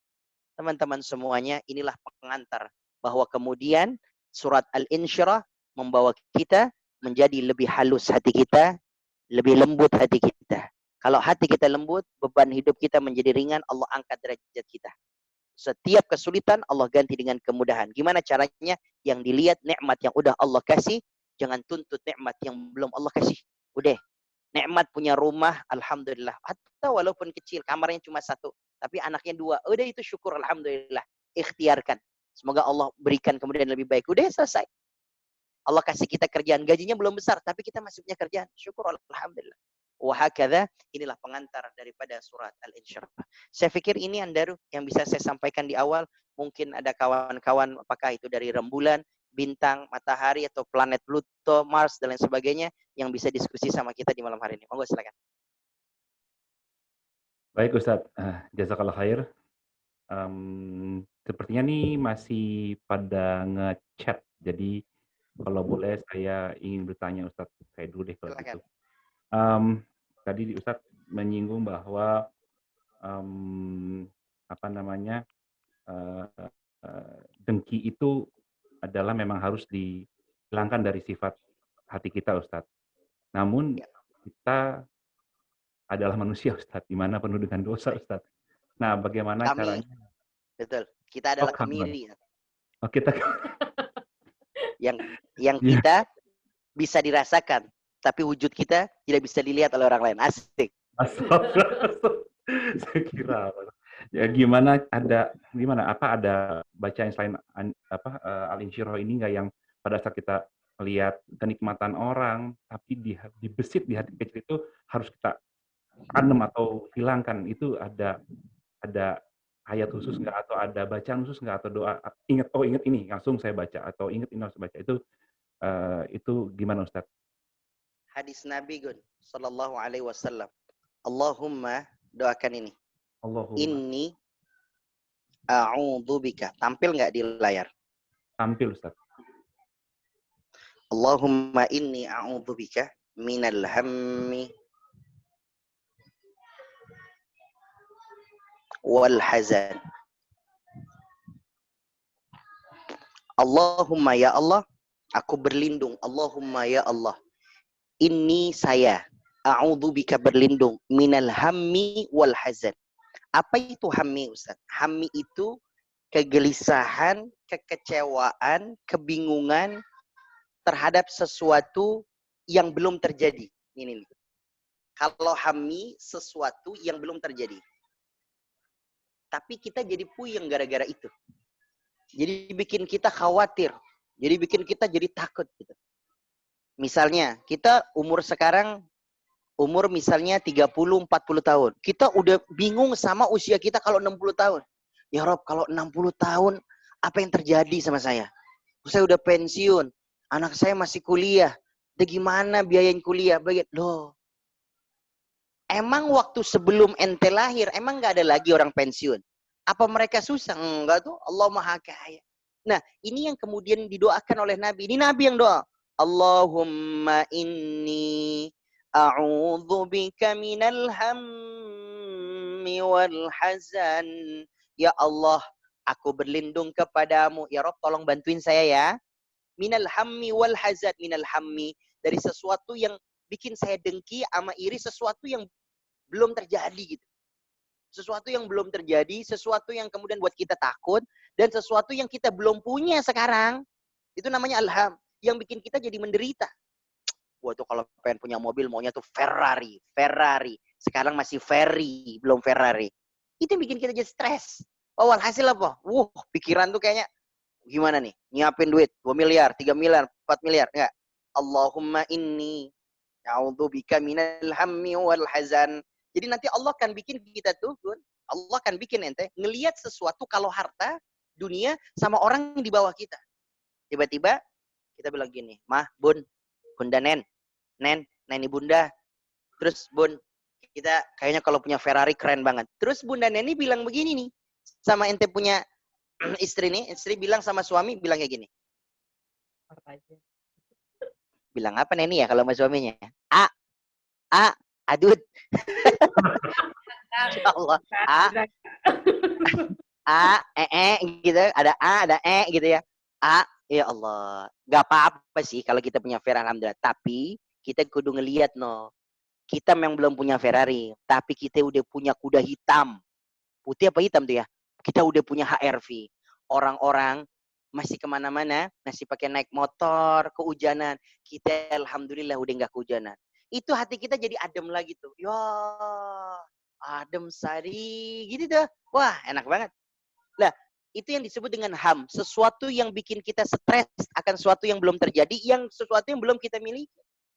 Speaker 2: Teman-teman semuanya, inilah pengantar bahwa kemudian surat Al-Insyirah membawa kita menjadi lebih halus hati kita, lebih lembut hati kita. Kalau hati kita lembut, beban hidup kita menjadi ringan, Allah angkat derajat kita. Setiap kesulitan Allah ganti dengan kemudahan. Gimana caranya? Yang dilihat nikmat yang udah Allah kasih, jangan tuntut nikmat yang belum Allah kasih. Udah, nikmat punya rumah, alhamdulillah. Atau walaupun kecil, kamarnya cuma satu, tapi anaknya dua. Udah itu syukur, alhamdulillah. Ikhtiarkan. Semoga Allah berikan kemudian lebih baik. Udah selesai. Allah kasih kita kerjaan, gajinya belum besar, tapi kita masih punya kerjaan. Syukur, alhamdulillah. Wahakadha, inilah pengantar daripada surat Al-Insyirah. Saya pikir ini Andaru yang bisa saya sampaikan di awal. Mungkin ada kawan-kawan, apakah itu dari rembulan, bintang, matahari, atau planet Pluto, Mars, dan lain sebagainya, yang bisa diskusi sama kita di malam hari ini. Monggo silakan.
Speaker 1: Baik Ustadz, jazakallah khair. Sepertinya nih masih pada ngechat, jadi kalau boleh saya ingin bertanya Ustadz, saya dulu deh kalau gitu. Tadi Ustadz menyinggung bahwa dengki itu adalah memang harus dihilangkan dari sifat hati kita Ustadz. Namun kita adalah manusia Ustadz, di mana penuh dengan dosa Ustadz. Nah, bagaimana caranya?
Speaker 2: Betul, kita adalah kemiri.
Speaker 1: Oh, kita
Speaker 2: yang kita bisa dirasakan, tapi wujud kita tidak bisa dilihat oleh orang lain. Asik.
Speaker 1: Saya kira ya gimana ada bacaan selain Al-Insyirah ini nggak yang pada saat kita lihat kenikmatan orang tapi dibesit di hati kecil itu harus kita tanam atau hilangkan, itu ada ayat khusus nggak atau ada bacaan khusus nggak atau doa ingat ini langsung saya baca atau ingat ini harus baca itu gimana Ustaz?
Speaker 2: Hadis Nabi Gun sallallahu alaihi wasallam. Allahumma, doakan ini. Allahumma inni a'udzubika. Tampil nggak di layar?
Speaker 1: Tampil Ustaz.
Speaker 2: Allahumma inni a'udzubika minal hammi wal hazan. Allahumma ya Allah, aku berlindung. Allahumma ya Allah, inni saya a'udzubika berlindung minal hammi wal hazan. Apa itu hammi Ustaz? Hammi itu kegelisahan, kekecewaan, kebingungan terhadap sesuatu yang belum terjadi. Ini. Kalau hammi, sesuatu yang belum terjadi. Tapi kita jadi puyeng gara-gara itu. Jadi bikin kita khawatir. Jadi bikin kita jadi takut. Gitu. Misalnya, kita umur misalnya 30-40 tahun. Kita udah bingung sama usia kita kalau 60 tahun. Ya Rob, kalau 60 tahun, apa yang terjadi sama saya? Saya udah pensiun. Anak saya masih kuliah. Udah gimana biayain kuliah? Loh, emang waktu sebelum ente lahir, emang nggak ada lagi orang pensiun? Apa mereka susah? Enggak tuh, Allah Maha Kaya. Nah, ini yang kemudian didoakan oleh Nabi. Ini Nabi yang doa. Allahumma inni a'udzubika minal hammi wal hazan. Ya Allah, aku berlindung kepadamu. Ya Rob, tolong bantuin saya ya. Minal hammi wal hazan. Minal hammi, dari sesuatu yang bikin saya dengki sama iri, sesuatu yang belum terjadi gitu. Sesuatu yang belum terjadi, sesuatu yang kemudian buat kita takut, dan sesuatu yang kita belum punya sekarang. Itu namanya alham, yang bikin kita jadi menderita. Wah tuh kalau pengen punya mobil, maunya tuh Ferrari. Sekarang masih Ferry, belum Ferrari. Itu yang bikin kita jadi stres. Oh, hasil apa? Pikiran tuh kayaknya, gimana nih? Nyiapin duit, 2 miliar, 3 miliar, 4 miliar. Enggak. Allahumma inni a'udzubika minal hammi wal hazan. Jadi nanti Allah akan bikin kita tuh, Allah akan bikin ente ngelihat sesuatu kalau harta dunia sama orang di bawah kita. Tiba-tiba kita bilang gini, Mah, Bun, Bunda Nen, Neni Bunda. Terus Bun, kita kayaknya kalau punya Ferrari keren banget. Terus Bunda Neni bilang begini nih, sama ente punya istri nih, istri bilang sama suami, bilang kayak gini. Bilang apa Neni ya kalau sama suaminya? Adut. Ya Allah. Gitu. Ada ada gitu ya. Ya Allah. Gak apa-apa sih kalau kita punya Ferrari, alhamdulillah. Tapi kita kudu ngeliat Kita memang belum punya Ferrari, tapi kita udah punya kuda hitam. Putih apa hitam tuh ya? Kita udah punya HR-V. Orang-orang masih kemana-mana, masih pakai naik motor, kehujanan. Kita alhamdulillah udah nggak kehujanan. Itu hati kita jadi adem lagi tuh. Ya, adem sari, gitu tuh. Wah, enak banget. Lah, itu yang disebut dengan ham. Sesuatu yang bikin kita stres akan sesuatu yang belum terjadi, yang sesuatu yang belum kita miliki.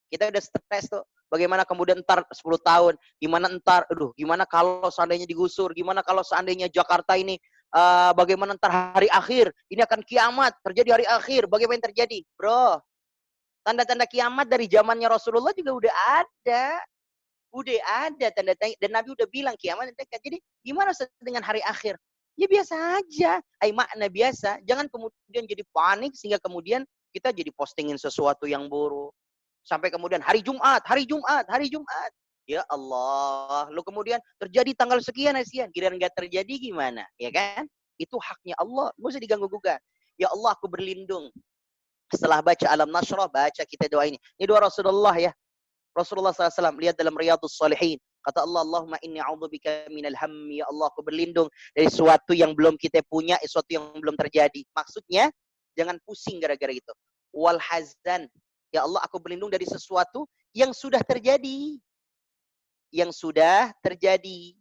Speaker 2: Kita udah stres tuh. Bagaimana kemudian ntar 10 tahun, gimana ntar, gimana kalau seandainya digusur, gimana kalau seandainya Jakarta ini, bagaimana ntar hari akhir, ini akan kiamat, terjadi hari akhir, bagaimana yang terjadi? Bro, tanda-tanda kiamat dari zamannya Rasulullah juga udah ada. Udah ada tanda-tanda, dan Nabi udah bilang kiamat dekat. Jadi gimana dengan hari akhir? Ya biasa aja, makna biasa. Jangan kemudian jadi panik sehingga kemudian kita jadi postingin sesuatu yang buruk. Sampai kemudian hari Jumat, hari Jumat, hari Jumat. Ya Allah, lu kemudian terjadi tanggal sekian, giliran nggak terjadi gimana? Ya kan? Itu haknya Allah, nggak usah diganggu-gugat. Ya Allah, aku berlindung. Setelah baca Alam Nashrah, baca kita doa ini. Ini doa Rasulullah ya. Rasulullah SAW lihat dalam Riyadhus Shalihin. Kata Allah, Allahumma inni a'udzubika minal hammi. Ya Allah, aku berlindung dari sesuatu yang belum kita punya, sesuatu yang belum terjadi. Maksudnya, jangan pusing gara-gara itu. Wal hazan. Ya Allah, aku berlindung dari sesuatu yang sudah terjadi. Yang sudah terjadi.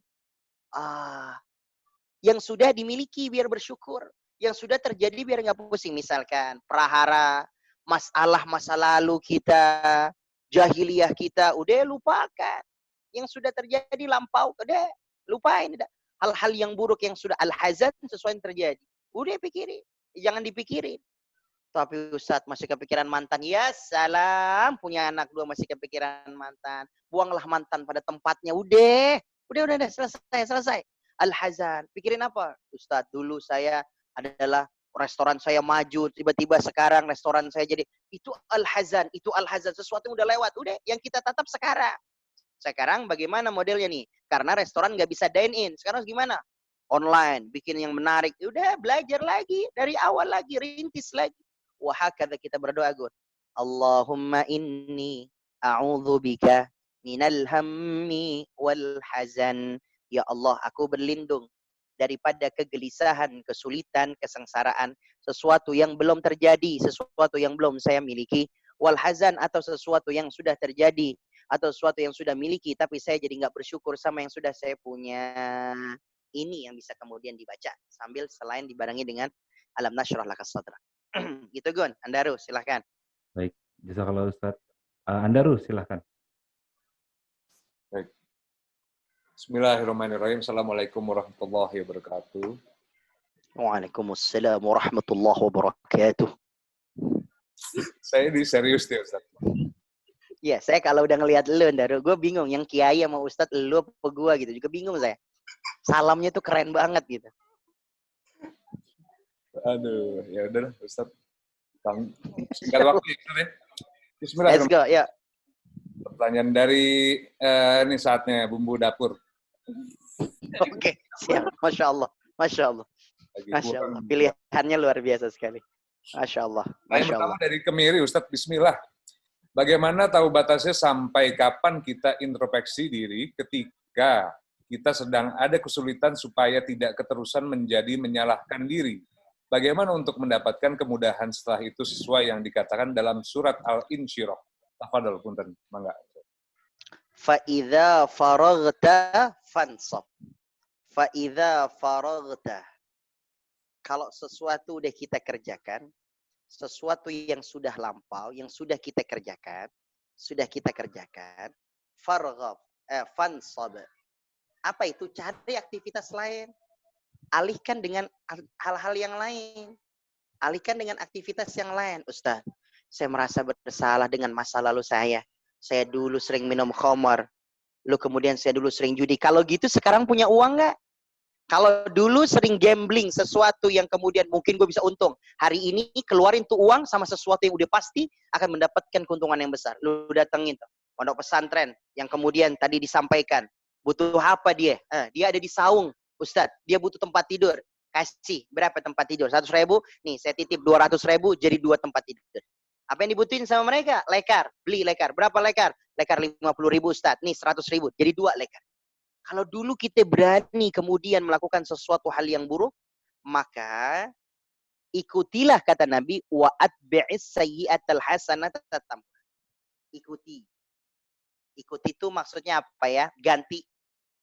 Speaker 2: Yang sudah dimiliki biar bersyukur. Yang sudah terjadi biar nggak pusing. Misalkan, prahara, masalah masa lalu kita, jahiliyah kita, udah lupakan. Yang sudah terjadi lampau, udah lupain. Udah. Hal-hal yang buruk yang sudah al-hazan sesuai yang terjadi. Udah pikirin, jangan dipikirin. Tapi Ustadz masih kepikiran mantan. Ya salam, punya anak 2 masih kepikiran mantan. Buanglah mantan pada tempatnya. Udah selesai. Al-hazan. Pikirin apa? Ustadz, dulu saya adalah restoran saya maju, tiba-tiba sekarang restoran saya jadi, itu al-hazan, sesuatu yang udah lewat, udah, yang kita tatap sekarang. Sekarang bagaimana modelnya nih? Karena restoran nggak bisa dine in, sekarang gimana? Online, bikin yang menarik, udah belajar lagi, dari awal lagi, rintis lagi. Wahakadha kita berdoa, Gun. Allahumma inni a'udzubika minal hammi wal hazan. Ya Allah, aku berlindung daripada kegelisahan, kesulitan, kesengsaraan, sesuatu yang belum terjadi, sesuatu yang belum saya miliki, wal hazan, atau sesuatu yang sudah terjadi, atau sesuatu yang sudah miliki, tapi saya jadi nggak bersyukur sama yang sudah saya punya. Ini yang bisa kemudian dibaca sambil selain dibarengi dengan Alam Nashrah Laka Sadrak. Gitu Gun, Andaru silahkan.
Speaker 1: Baik, jazakallah Ustaz. Andaru silahkan.
Speaker 3: Baik. Bismillahirrahmanirrahim. Assalamualaikum warahmatullahi wabarakatuh.
Speaker 2: Waalaikumsalam warahmatullahi wabarakatuh.
Speaker 3: Saya ini serius nih Ustaz.
Speaker 2: Ya, saya kalau udah ngelihat lu, Andaru, gue bingung. Yang kiai sama Ustadz, lu apa gue gitu. Juga bingung saya. Salamnya tuh keren banget gitu.
Speaker 3: Aduh, ya udah Ustaz. Singkat waktu ya. Bismillahirrahmanirrahim.
Speaker 2: Let's go, ya.
Speaker 3: Pertanyaan dari ini saatnya bumbu dapur.
Speaker 2: Oke, siap. Masya Allah. Masya Allah. Masya Allah. Pilihannya luar biasa sekali. Masya Allah. Masya Allah.
Speaker 3: Pertama dari Kemiri, Ustadz, bismillah. Bagaimana tahu batasnya sampai kapan kita introspeksi diri ketika kita sedang ada kesulitan supaya tidak keterusan menjadi menyalahkan diri? Bagaimana untuk mendapatkan kemudahan setelah itu sesuai yang dikatakan dalam surat Al-Insyirah? Tafadhol punten, mangga.
Speaker 2: Fa'idha faraghta fansab. Fa'idha faraghta. Kalau sesuatu udah kita kerjakan, sesuatu yang sudah lampau, yang sudah kita kerjakan, farghab, fansab. Apa itu? Cari aktivitas lain. Alihkan dengan hal-hal yang lain. Alihkan dengan aktivitas yang lain. Ustaz, saya merasa bersalah dengan masa lalu saya. Saya dulu sering minum khamar. Lalu kemudian saya dulu sering judi. Kalau gitu sekarang punya uang nggak? Kalau dulu sering gambling, sesuatu yang kemudian mungkin gue bisa untung. Hari ini keluarin tuh uang sama sesuatu yang udah pasti akan mendapatkan keuntungan yang besar. Lu datengin tuh pondok pesantren yang kemudian tadi disampaikan. Butuh apa dia? Dia ada di saung. Ustadz, dia butuh tempat tidur. Kasih, berapa tempat tidur? 100.000? Nih, saya titip 200.000 jadi 2 tempat tidur. Apa yang dibutuhin sama mereka? Lekar. Beli lekar. Berapa lekar? Lekar 50.000 Ustaz. Nih 100.000. Jadi 2 lekar. Kalau dulu kita berani kemudian melakukan sesuatu hal yang buruk, maka ikutilah kata Nabi, wa atbi'is sayyi'atal hasanata tamhuha. Ikuti. Ikuti itu maksudnya apa ya? Ganti,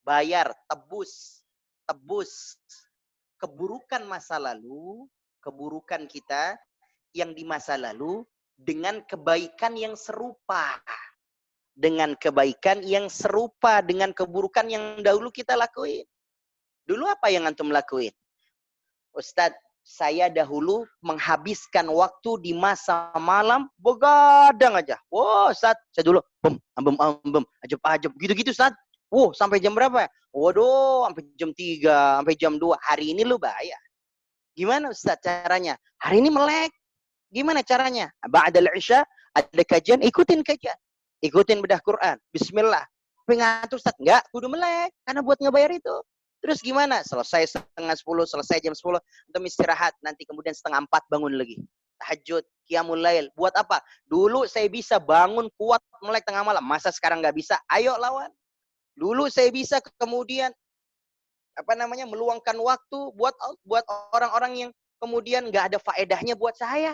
Speaker 2: bayar, tebus. Tebus keburukan masa lalu, keburukan kita yang di masa lalu dengan kebaikan yang serupa. Dengan kebaikan yang serupa dengan keburukan yang dahulu kita lakuin. Dulu apa yang antum lakuin? Ustadz, saya dahulu menghabiskan waktu di masa malam begadang aja. Wow, Ustadz, saya dulu ambem, ajep, gitu-gitu, Ustadz. Wow, sampai jam berapa? Waduh, sampai jam 3, sampai jam 2. Hari ini lu bayar. Gimana Ustadz caranya? Hari ini melek. Gimana caranya? Ba'dal Isya ada kajian, ikutin kajian. Ikutin bedah Quran. Bismillah. Pengantuk Ustaz? Enggak, kudu melek. Karena buat ngebayar itu. Terus gimana? Selesai setengah 10, selesai jam 10. Untuk istirahat. Nanti kemudian setengah 4 bangun lagi. Tahajud, qiyamul lail. Buat apa? Dulu saya bisa bangun kuat melek tengah malam. Masa sekarang nggak bisa? Ayo lawan. Dulu saya bisa kemudian meluangkan waktu buat orang-orang yang kemudian nggak ada faedahnya buat saya.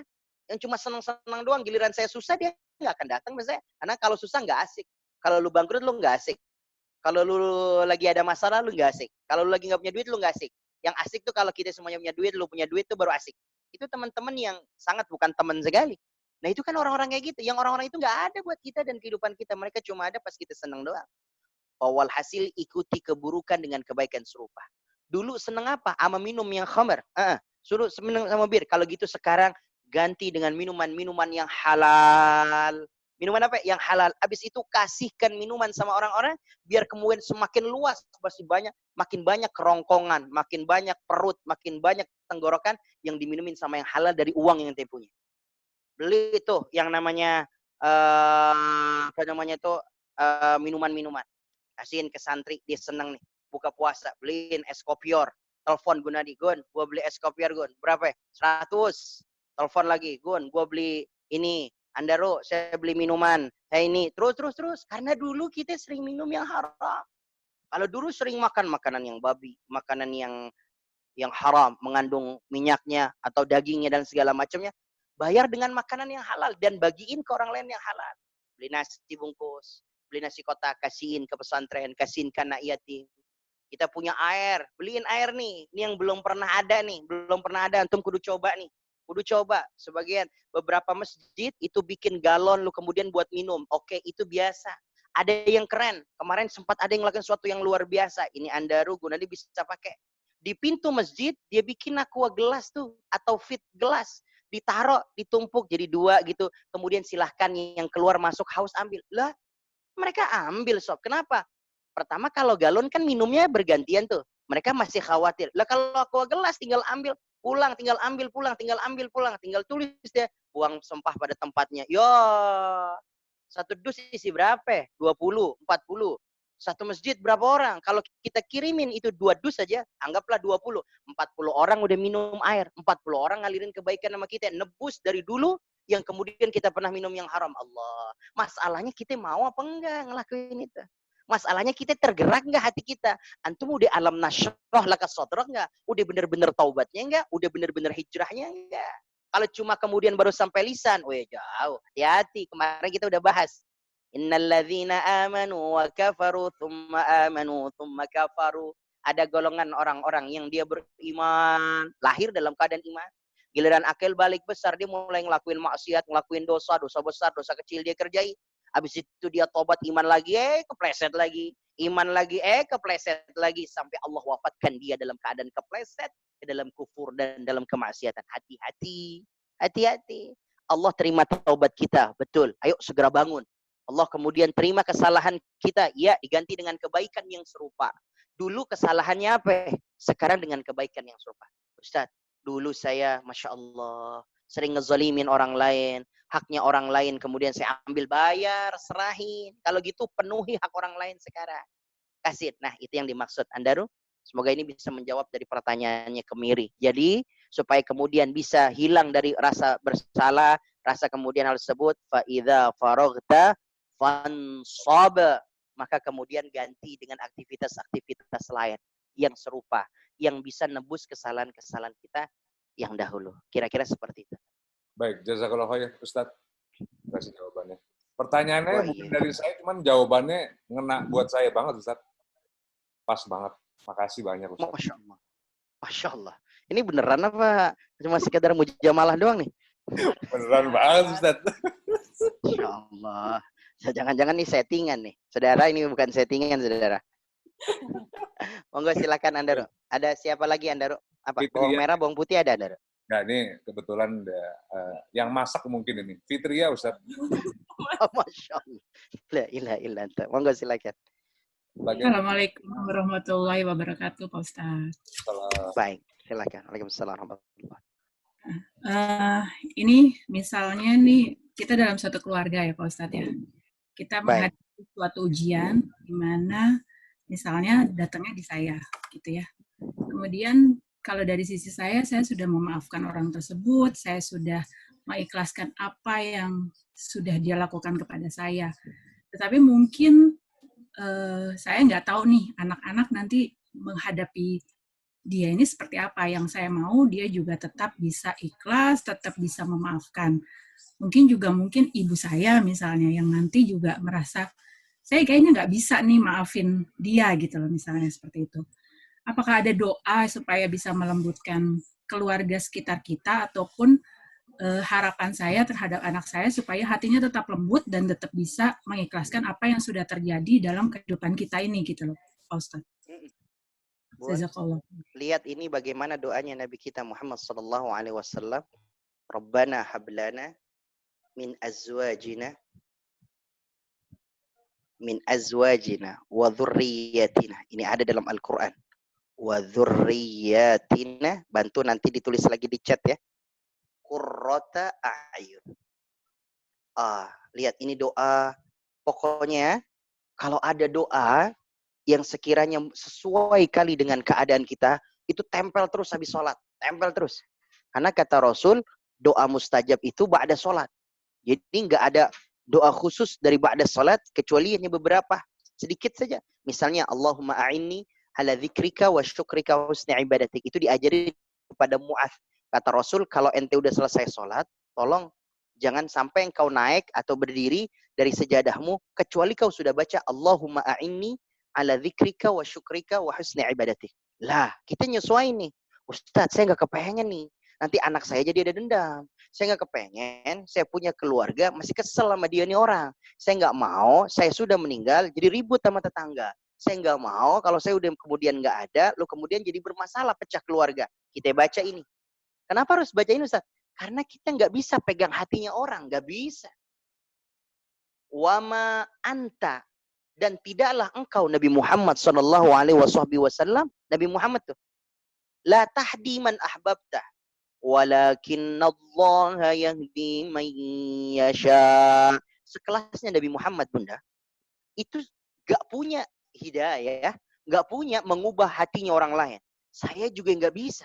Speaker 2: Yang cuma senang-senang doang, giliran saya susah dia nggak akan datang ke saya. Karena kalau susah nggak asik. Kalau lu bangkrut lu nggak asik. Kalau lu lagi ada masalah lu nggak asik. Kalau lu lagi nggak punya duit lu nggak asik. Yang asik tuh kalau kita semuanya punya duit, lu punya duit tuh baru asik. Itu teman-teman yang sangat bukan teman sekali. Nah itu kan orang-orang kayak gitu. Yang orang-orang itu nggak ada buat kita dan kehidupan kita. Mereka cuma ada pas kita senang doang. Awal hasil ikuti keburukan dengan kebaikan serupa. Dulu seneng apa? Sama minum yang khamar. Suruh seneng sama bir. Kalau gitu sekarang ganti dengan minuman-minuman yang halal. Minuman apa? Yang halal. Habis itu kasihkan minuman sama orang-orang biar kemudian semakin luas, masih banyak, makin banyak kerongkongan, makin banyak perut, makin banyak tenggorokan yang diminumin sama yang halal dari uang yang dia punya. Beli itu yang namanya minuman-minuman. Kasihin ke santri, dia seneng nih. Buka puasa, beliin es kopior. Telepon Gunadi, Gun, gua beli es kopior, Gun. Berapa? 100. Telepon lagi, Gun, gua beli ini. Andaro, saya beli minuman. Saya ini. Terus. Karena dulu kita sering minum yang haram. Kalau dulu sering makan makanan yang babi, makanan yang haram, mengandung minyaknya atau dagingnya dan segala macamnya, bayar dengan makanan yang halal dan bagiin ke orang lain yang halal. Beli nasi bungkus, beli nasi kotak, kasihin ke pesantren, kasihin ke anak yatim. Kita punya air, beliin air nih. Ini yang belum pernah ada nih, antum kudu coba nih. Kudu coba. Sebagian beberapa masjid itu bikin galon lu kemudian buat minum. Oke, itu biasa. Ada yang keren. Kemarin sempat ada yang melakukan sesuatu yang luar biasa. Ini Andaru, Gunadi bisa pakai. Di pintu masjid dia bikin aqua gelas tuh atau fit gelas. Ditaruh, ditumpuk jadi 2 gitu. Kemudian silahkan yang keluar masuk haus ambil. Lah, mereka ambil sob. Kenapa? Pertama kalau galon kan minumnya bergantian tuh. Mereka masih khawatir. Lah kalau aqua gelas tinggal ambil, pulang, tinggal ambil, pulang, tinggal ambil, pulang. Tinggal tulis dia. Buang sampah pada tempatnya. Yo, 1 dus isi berapa? 20, 40. Satu masjid berapa orang? Kalau kita kirimin itu 2 dus saja, anggaplah 20. 40 orang udah minum air. 40 orang ngalirin kebaikan sama kita. Nebus dari dulu yang kemudian kita pernah minum yang haram. Allah. Masalahnya kita mau apa enggak ngelakuin itu? Masalahnya kita tergerak enggak hati kita? Antum udah alam nasyrah laka sadrak enggak? Udah bener-bener taubatnya enggak? Udah bener-bener hijrahnya enggak? Kalau cuma kemudian baru sampai lisan, oh ya jauh. Hati-hati, kemarin kita udah bahas. Innalladzina amanu wa kafaru thumma amanu thumma kafaru. Ada golongan orang-orang yang dia beriman, lahir dalam keadaan iman. Giliran akil balik besar, dia mulai ngelakuin maksiat, ngelakuin dosa besar, dosa kecil dia kerjai. Habis itu dia tobat, iman lagi, kepleset lagi. Iman lagi, kepleset lagi. Sampai Allah wafatkan dia dalam keadaan kepleset, dalam kufur dan dalam kemaksiatan. Hati-hati. Hati-hati. Allah terima taubat kita, betul. Ayo segera bangun. Allah kemudian terima kesalahan kita, ya diganti dengan kebaikan yang serupa. Dulu kesalahannya apa? Sekarang dengan kebaikan yang serupa. Ustaz, dulu saya, Masya Allah, sering ngezalimin orang lain, haknya orang lain, kemudian saya ambil, bayar, serahin. Kalau gitu penuhi hak orang lain sekarang. Kasih. Nah, itu yang dimaksud. Andaru, semoga ini bisa menjawab dari pertanyaannya Kemiri. Jadi, supaya kemudian bisa hilang dari rasa bersalah, rasa kemudian hal tersebut, fa idza faraghta fansab, maka kemudian ganti dengan aktivitas-aktivitas lain yang serupa, yang bisa nebus kesalahan-kesalahan kita yang dahulu. Kira-kira seperti itu.
Speaker 3: Baik, jazakallah khair Ustadz. Kasih jawabannya. Pertanyaannya
Speaker 2: Wah,
Speaker 3: bukan
Speaker 2: iya.
Speaker 3: dari saya, cuman jawabannya ngena buat saya banget Ustadz. Pas banget. Makasih banyak Ustadz.
Speaker 2: Masya Allah. Masya Allah. Ini beneran apa cuma sekedar mujamalah doang nih?
Speaker 3: Beneran banget Ustadz.
Speaker 2: Masya Allah. Jangan-jangan nih settingan nih. Saudara, ini bukan settingan, saudara. Monggo silakan Andaro. Ada siapa lagi Andaro? Apa? Bawang merah, bawang putih ada Andaro?
Speaker 3: Nah ini kebetulan yang masak mungkin ini. Fitria Ustadz.
Speaker 2: Oh, Masya Allah. La ilaha illallah. Monggo silakan.
Speaker 4: Assalamualaikum warahmatullahi wabarakatuh, Pak Ustaz.
Speaker 2: Baik, silakan. Waalaikumsalam warahmatullahi.
Speaker 4: Ini misalnya nih kita dalam satu keluarga ya Pak Ustaz ya. Kita menghadapi suatu ujian di mana misalnya datangnya di saya gitu ya. Kemudian kalau dari sisi saya sudah memaafkan orang tersebut, saya sudah mengikhlaskan apa yang sudah dia lakukan kepada saya. Tetapi mungkin saya nggak tahu nih anak-anak nanti menghadapi dia ini seperti apa. Yang saya mau dia juga tetap bisa ikhlas, tetap bisa memaafkan. Mungkin ibu saya misalnya yang nanti juga merasa saya kayaknya nggak bisa nih maafin dia gitu loh, misalnya seperti itu. Apakah ada doa supaya bisa melembutkan keluarga sekitar kita ataupun harapan saya terhadap anak saya supaya hatinya tetap lembut dan tetap bisa mengikhlaskan apa yang sudah terjadi dalam kehidupan kita ini gitu loh, Pak Ustaz.
Speaker 2: Lihat ini bagaimana doanya Nabi kita Muhammad sallallahu alaihi wasallam. Rabbana hablana min azwajina wa dzurriyyatina. Ini ada dalam Al-Qur'an. Wa dzurriyyatina, bantu nanti ditulis lagi di chat ya. Qurrata a'yun. Lihat ini doa. Pokoknya kalau ada doa yang sekiranya sesuai kali dengan keadaan kita, itu tempel terus habis sholat. Tempel terus. Karena kata Rasul, doa mustajab itu ba'da sholat. Jadi nggak ada doa khusus dari ba'da sholat, kecuali hanya beberapa. Sedikit saja. Misalnya, Allahumma a'inni ala dzikrika wa syukrika wa husni ibadatik. Itu diajari kepada Mu'adz. Kata Rasul, kalau ente udah selesai sholat, tolong jangan sampai engkau naik atau berdiri dari sejadahmu, kecuali kau sudah baca Allahumma a'inni ala dzikrika wa syukrika wa husni ibadatik. Lah, kita nyesuaiin nih. Ustadz, saya nggak kepengen nih. Nanti anak saya jadi ada dendam. Saya nggak kepengen, saya punya keluarga, masih kesel sama dia nih orang. Saya nggak mau, saya sudah meninggal, jadi ribut sama tetangga. Saya nggak mau, kalau saya udah kemudian nggak ada, lo kemudian jadi bermasalah, pecah keluarga. Kita baca ini. Kenapa harus baca ini, Ustaz? Karena kita nggak bisa pegang hatinya orang, nggak bisa. Wama anta, dan tidaklah engkau Nabi Muhammad sallallahu alaihi wasallam, Nabi Muhammad tuh, la tahdi man ahbabta, walakinallaha yahdi man yasha. Sekelasnya Nabi Muhammad, Bunda, itu nggak punya hidayah, nggak punya mengubah hatinya orang lain. Saya juga nggak bisa.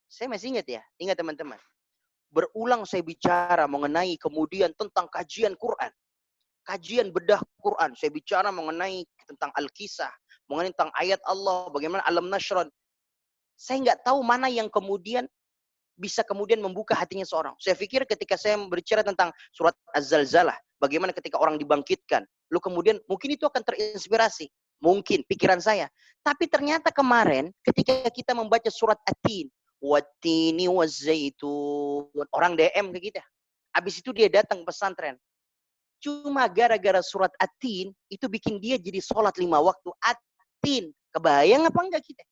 Speaker 2: Saya masih ingat teman-teman. Berulang saya bicara mengenai kemudian tentang kajian Quran. Kajian bedah Quran. Saya bicara mengenai tentang Al-Kisah. Mengenai tentang ayat Allah. Bagaimana Alam Nashrah. Saya nggak tahu mana yang kemudian bisa kemudian membuka hatinya seorang. Saya pikir ketika saya berbicara tentang surat Az-Zalzalah. Bagaimana ketika orang dibangkitkan. Lalu kemudian mungkin itu akan terinspirasi. Mungkin pikiran saya. Tapi ternyata kemarin ketika kita membaca surat At-Tin. Wattini wazzaitun. Orang DM ke kita. Habis itu dia datang pesantren. Cuma gara-gara surat At-Tin itu bikin dia jadi sholat 5 waktu. At-Tin. Kebayang apa enggak kita?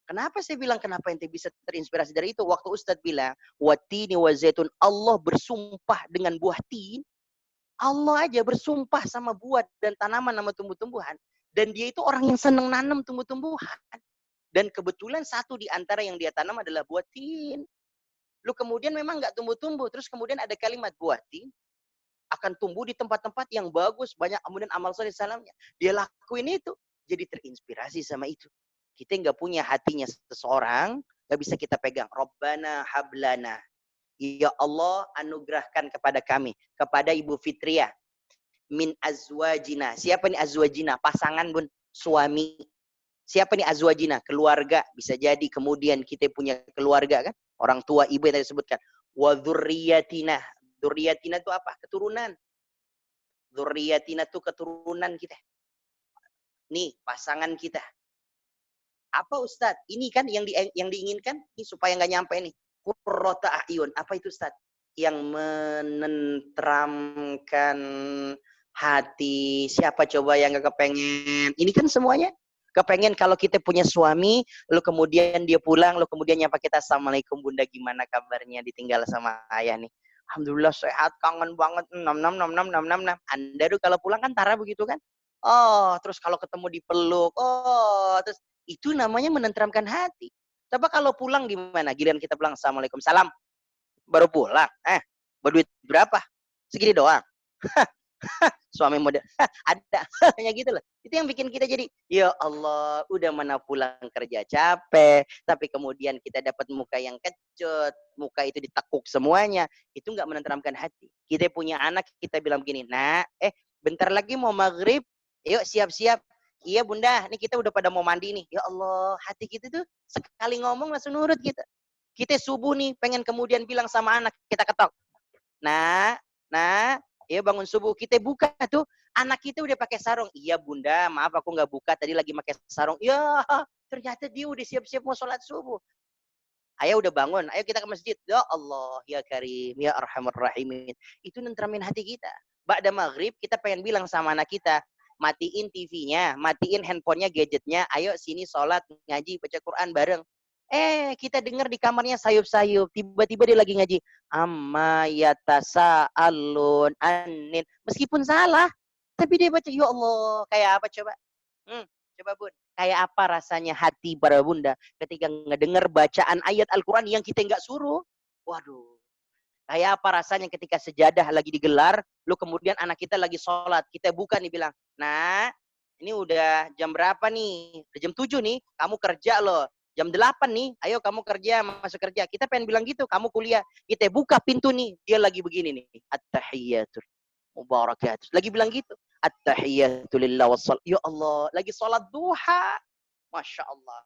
Speaker 2: Kenapa saya bilang kenapa ente bisa terinspirasi dari itu? Waktu Ustadz bilang wattini wazzaitun, Allah bersumpah dengan buah tin. Allah aja bersumpah sama buah dan tanaman sama tumbuh-tumbuhan. Dan dia itu orang yang senang nanam tumbuh-tumbuhan. Dan kebetulan satu di antara yang dia tanam adalah buah tin. Lu kemudian memang nggak tumbuh-tumbuh. Terus kemudian ada kalimat buah tin akan tumbuh di tempat-tempat yang bagus. Banyak kemudian amal soleh salamnya. Dia lakuin itu. Jadi terinspirasi sama itu. Kita nggak punya hatinya seseorang. Nggak bisa kita pegang. Rabbana hablana Ya Allah, anugerahkan kepada kami, kepada Ibu Fitriah, min azwajina. Siapa nih azwajina? Pasangan, Bun, suami. Siapa nih azwajina? Keluarga. Bisa jadi kemudian kita punya keluarga kan? Orang tua, ibu yang tadi disebutkan. Wa dzurriyyatina. Dzurriyyatina itu apa? Keturunan. Dzurriyyatina itu keturunan kita. Nih, pasangan kita. Apa Ustadz? Ini kan yang diinginkan, ini supaya nggak nyampe nih. Qurrata a'yun. Apa itu Ustadz? Yang menenteramkan hati. Siapa coba yang nggak kepengen? Ini kan semuanya kepengen kalau kita punya suami, lalu kemudian dia pulang, lalu kemudian nyapa kita, Assalamualaikum Bunda, gimana kabarnya? Ditinggal sama ayah nih. Alhamdulillah sehat, kangen banget. Nam. Anda tuh kalau pulang kan Tara begitu kan? Oh, terus kalau ketemu dipeluk. Oh, terus itu namanya menenteramkan hati. Coba kalau pulang gimana? Giliran kita pulang, Assalamualaikum, salam. Baru pulang. Berduit berapa? Segini doang. Suami muda. Ada. Hanya gitu loh. Itu yang bikin kita jadi, ya Allah, udah mana pulang kerja capek. Tapi kemudian kita dapat muka yang kecut. Muka itu ditekuk semuanya. Itu nggak menenteramkan hati. Kita punya anak, kita bilang begini, nah, bentar lagi mau maghrib. Yuk siap-siap. Iya Bunda, ini kita udah pada mau mandi nih. Ya Allah, hati kita tuh sekali ngomong langsung nurut kita. Kita subuh nih, pengen kemudian bilang sama anak, kita ketok. Nah, ya bangun subuh, kita buka tuh, anak kita udah pakai sarung. Iya Bunda, maaf aku nggak buka, tadi lagi pakai sarung. Ya, ternyata dia udah siap-siap mau sholat subuh. Ayo udah bangun, ayo kita ke masjid. Ya Allah, ya Karim, ya Arhamar Rahimin. Itu nenteramin hati kita. Ba'da maghrib, kita pengen bilang sama anak kita, matiin TV-nya, matiin handphonenya, gadgetnya, ayo sini sholat, ngaji, baca Quran bareng. Kita dengar di kamarnya sayup-sayup, tiba-tiba dia lagi ngaji. Amma yatasa'alun anin. Meskipun salah, tapi dia baca, ya Allah, kayak apa coba? Coba Bun, kayak apa rasanya hati para bunda ketika ngedengar bacaan ayat Al-Quran yang kita nggak suruh? Waduh. Kayak apa rasanya ketika sejadah lagi digelar, lu kemudian anak kita lagi sholat, kita buka nih bilang, nah ini udah jam berapa nih? Udah jam 7 nih, kamu kerja loh. Jam 8 nih, ayo kamu kerja, masuk kerja. Kita pengen bilang gitu, kamu kuliah. Kita buka pintu nih, dia lagi begini nih. At-tahiyyatul mubarakatuh. Lagi bilang gitu. At-tahiyyatul lillah wassalam. Ya Allah, lagi sholat duha. Masya Allah.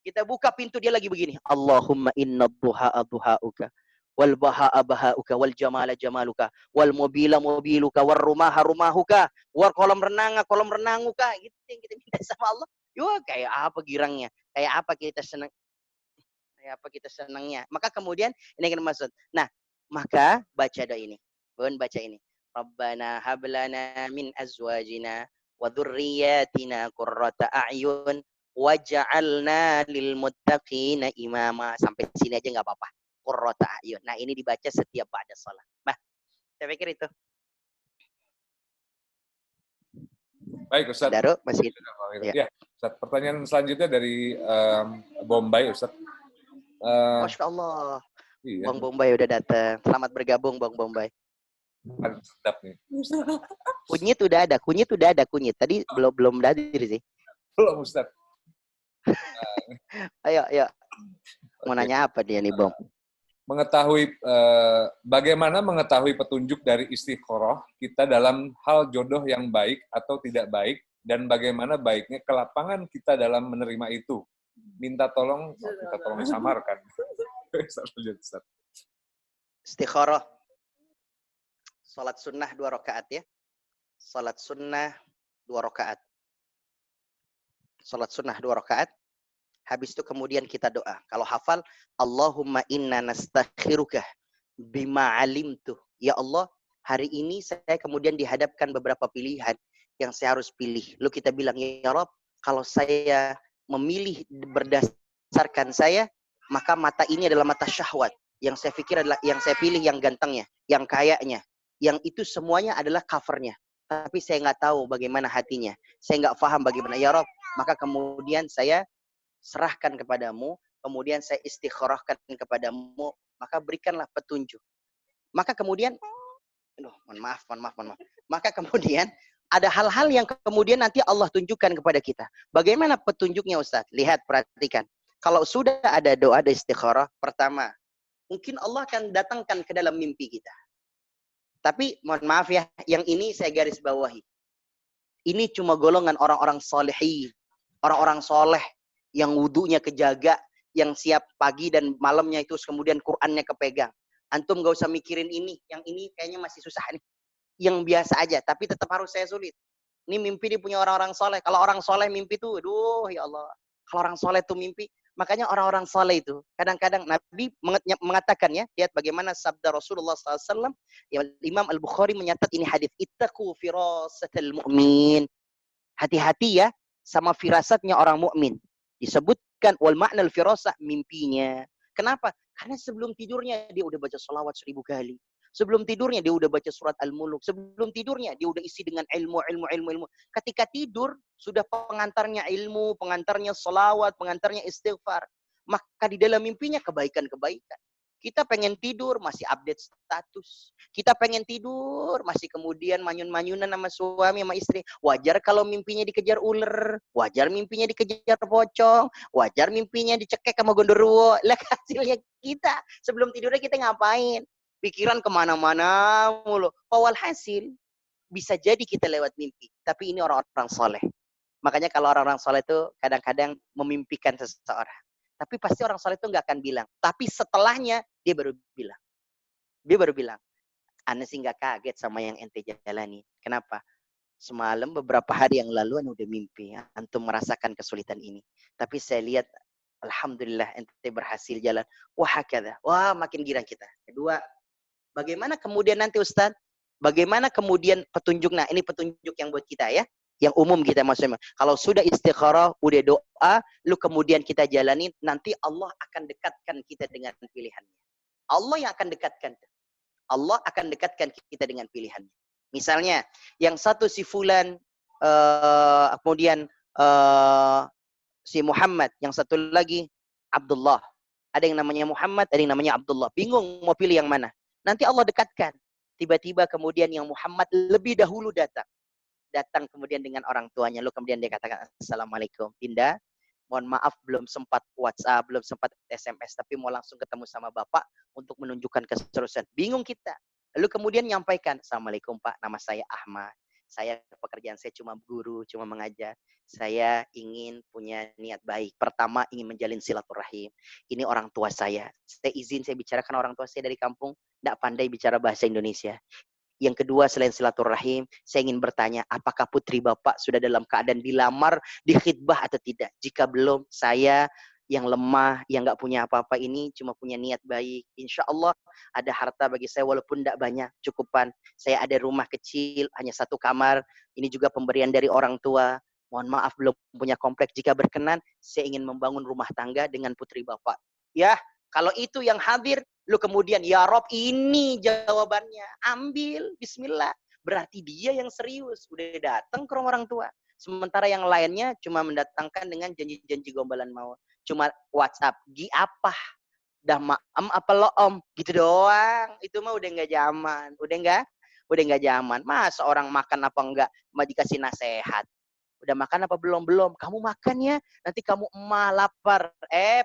Speaker 2: Kita buka pintu, dia lagi begini. Allahumma inna duha duha'uka. Wal baha'a baha'uka, wal jamala jamaluka, wal mobila mobiluka, wal rumaha rumahuka, wal kolam renanguka. Gitu yang kita minta sama Allah. Yo, kayak apa girangnya? Kayak apa kita senang? Kayak apa kita senangnya? Maka kemudian ini yang maksud. Nah, maka baca doa ini. Bun baca ini. Rabbana hablana min azwajina wa dzurriyyatina qurrata a'yun waj'alna lil muttaqina imama. Sampai sini aja enggak apa-apa. Qurrata a'yun. Nah, ini dibaca setiap ba'da shalah. Bah, saya pikir itu.
Speaker 3: Baik, Ustaz.
Speaker 2: Daru, masih.
Speaker 3: Ya, Ustaz. Pertanyaan selanjutnya dari Bombay, Ustaz.
Speaker 2: Masya Allah.
Speaker 3: Iya.
Speaker 2: Bang Bombay udah datang. Selamat bergabung, Bang Bombay.
Speaker 3: Sedap nih.
Speaker 2: Kunyit udah ada. Tadi belum hadir sih.
Speaker 3: Belum, Ustaz.
Speaker 2: Ayo. Mau nanya apa dia nih, Bang?
Speaker 3: Bagaimana mengetahui petunjuk dari istikharah kita dalam hal jodoh yang baik atau tidak baik, dan bagaimana baiknya kelapangan kita dalam menerima itu. Minta tolong disamarkan.
Speaker 2: Istikharah. Salat sunnah 2 rakaat ya. Salat sunnah 2 rakaat. Salat sunnah 2 rakaat. Habis itu kemudian kita doa. Kalau hafal, Allahumma inna nastakhiruka bima alimtu. Ya Allah, hari ini saya kemudian dihadapkan beberapa pilihan yang saya harus pilih. Lalu kita bilang, ya Rabb, kalau saya memilih berdasarkan saya, maka mata ini adalah mata syahwat. Yang saya pikir adalah, yang saya pilih yang gantengnya, yang kayanya. Yang itu semuanya adalah covernya. Tapi saya nggak tahu bagaimana hatinya. Saya nggak paham bagaimana. Ya Rabb, maka kemudian saya serahkan kepadamu, kemudian saya istikharahkan kepadamu, maka berikanlah petunjuk. Maka kemudian, mohon maaf. Maka kemudian ada hal-hal yang kemudian nanti Allah tunjukkan kepada kita. Bagaimana petunjuknya Ustaz? Lihat, perhatikan. Kalau sudah ada doa, ada istikharah, pertama, mungkin Allah akan datangkan ke dalam mimpi kita. Tapi mohon maaf ya, yang ini saya garis bawahi. Ini cuma golongan orang-orang solehi, orang-orang soleh yang wudunya kejaga, yang siap pagi dan malamnya itu kemudian Qur'annya kepegang. Antum gak usah mikirin ini, yang ini kayaknya masih susah nih. Yang biasa aja, tapi tetap harus saya sulit. Ini mimpi dia punya orang-orang soleh. Kalau orang soleh mimpi tuh, aduh ya Allah. Kalau orang soleh tuh mimpi, makanya orang-orang soleh itu kadang-kadang Nabi mengatakan ya, lihat bagaimana sabda Rasulullah SAW. Ya, Imam Al-Bukhari menyatat ini hadis. Ittaqu firasatal mu'min. Hati-hati ya sama firasatnya orang mukmin. Disebutkan wal ma'nal firasah, mimpinya. Kenapa? Karena sebelum tidurnya dia udah baca sholawat 1000 kali. Sebelum tidurnya dia udah baca surat Al-Muluk. Sebelum tidurnya dia udah isi dengan ilmu. Ketika tidur sudah pengantarnya ilmu, pengantarnya sholawat, pengantarnya istighfar. Maka di dalam mimpinya kebaikan-kebaikan. Kita pengen tidur masih update status. Kita pengen tidur masih kemudian manyun-manyunan sama suami sama istri. Wajar kalau mimpinya dikejar ular, wajar mimpinya dikejar pocong, wajar mimpinya dicekek sama gondoruo. Lah hasilnya kita sebelum tidurnya kita ngapain? Pikiran kemana-mana mulu. Walhasil bisa jadi kita lewat mimpi. Tapi ini orang-orang soleh. Makanya kalau orang-orang soleh itu kadang-kadang memimpikan seseorang. Tapi pasti orang soleh itu nggak akan bilang. Tapi setelahnya dia baru bilang. Dia baru bilang, Anda sih nggak kaget sama yang ente jalani. Kenapa? Semalam beberapa hari yang lalu Anda udah mimpi. Ya. Antum merasakan kesulitan ini. Tapi saya lihat, alhamdulillah ente berhasil jalan. Wah, hakada. Wah, makin girang kita. Kedua, bagaimana kemudian nanti Ustaz? Bagaimana kemudian petunjuk? Nah, ini petunjuk yang buat kita ya. Yang umum kita maksudnya. Kalau sudah istikharah, udah doa, lu kemudian kita jalani, nanti Allah akan dekatkan kita dengan pilihannya. Allah yang akan dekatkan. Allah akan dekatkan kita dengan pilihannya. Misalnya, yang satu si Fulan, kemudian si Muhammad, yang satu lagi Abdullah. Ada yang namanya Muhammad, ada yang namanya Abdullah. Bingung mau pilih yang mana. Nanti Allah dekatkan. Tiba-tiba kemudian yang Muhammad lebih dahulu datang. Datang kemudian dengan orang tuanya. Lalu kemudian dia katakan, Assalamualaikum. Dinda, mohon maaf belum sempat WhatsApp, belum sempat SMS. Tapi mau langsung ketemu sama Bapak untuk menunjukkan keseriusan. Bingung kita. Lalu kemudian nyampaikan, Assalamualaikum Pak, nama saya Ahmad. Saya pekerjaan saya cuma guru, cuma mengajar. Saya ingin punya niat baik. Pertama, ingin menjalin silaturahim. Ini orang tua saya. Saya izin saya bicarakan orang tua saya dari kampung. Tidak pandai bicara bahasa Indonesia. Yang kedua, selain silaturahim, saya ingin bertanya, apakah putri Bapak sudah dalam keadaan dilamar, dikhidbah atau tidak? Jika belum, saya yang lemah, yang nggak punya apa-apa ini, cuma punya niat baik. Insya Allah ada harta bagi saya, walaupun tidak banyak, cukupan. Saya ada rumah kecil, hanya 1 kamar. Ini juga pemberian dari orang tua. Mohon maaf, belum punya kompleks. Jika berkenan, saya ingin membangun rumah tangga dengan putri Bapak. Ya, kalau itu yang hadir, lu kemudian, ya Rob, ini jawabannya. Ambil, bismillah. Berarti dia yang serius. Udah datang ke rumah orang tua. Sementara yang lainnya cuma mendatangkan dengan janji-janji gombalan mau. Cuma WhatsApp. Gi apa? Dah maem apa lo om? Gitu doang. Itu mah udah nggak zaman. Udah nggak zaman. Masa orang makan apa enggak? Mau dikasih nasihat. Udah makan apa belum? Belum. Kamu makan ya. Nanti kamu emah lapar.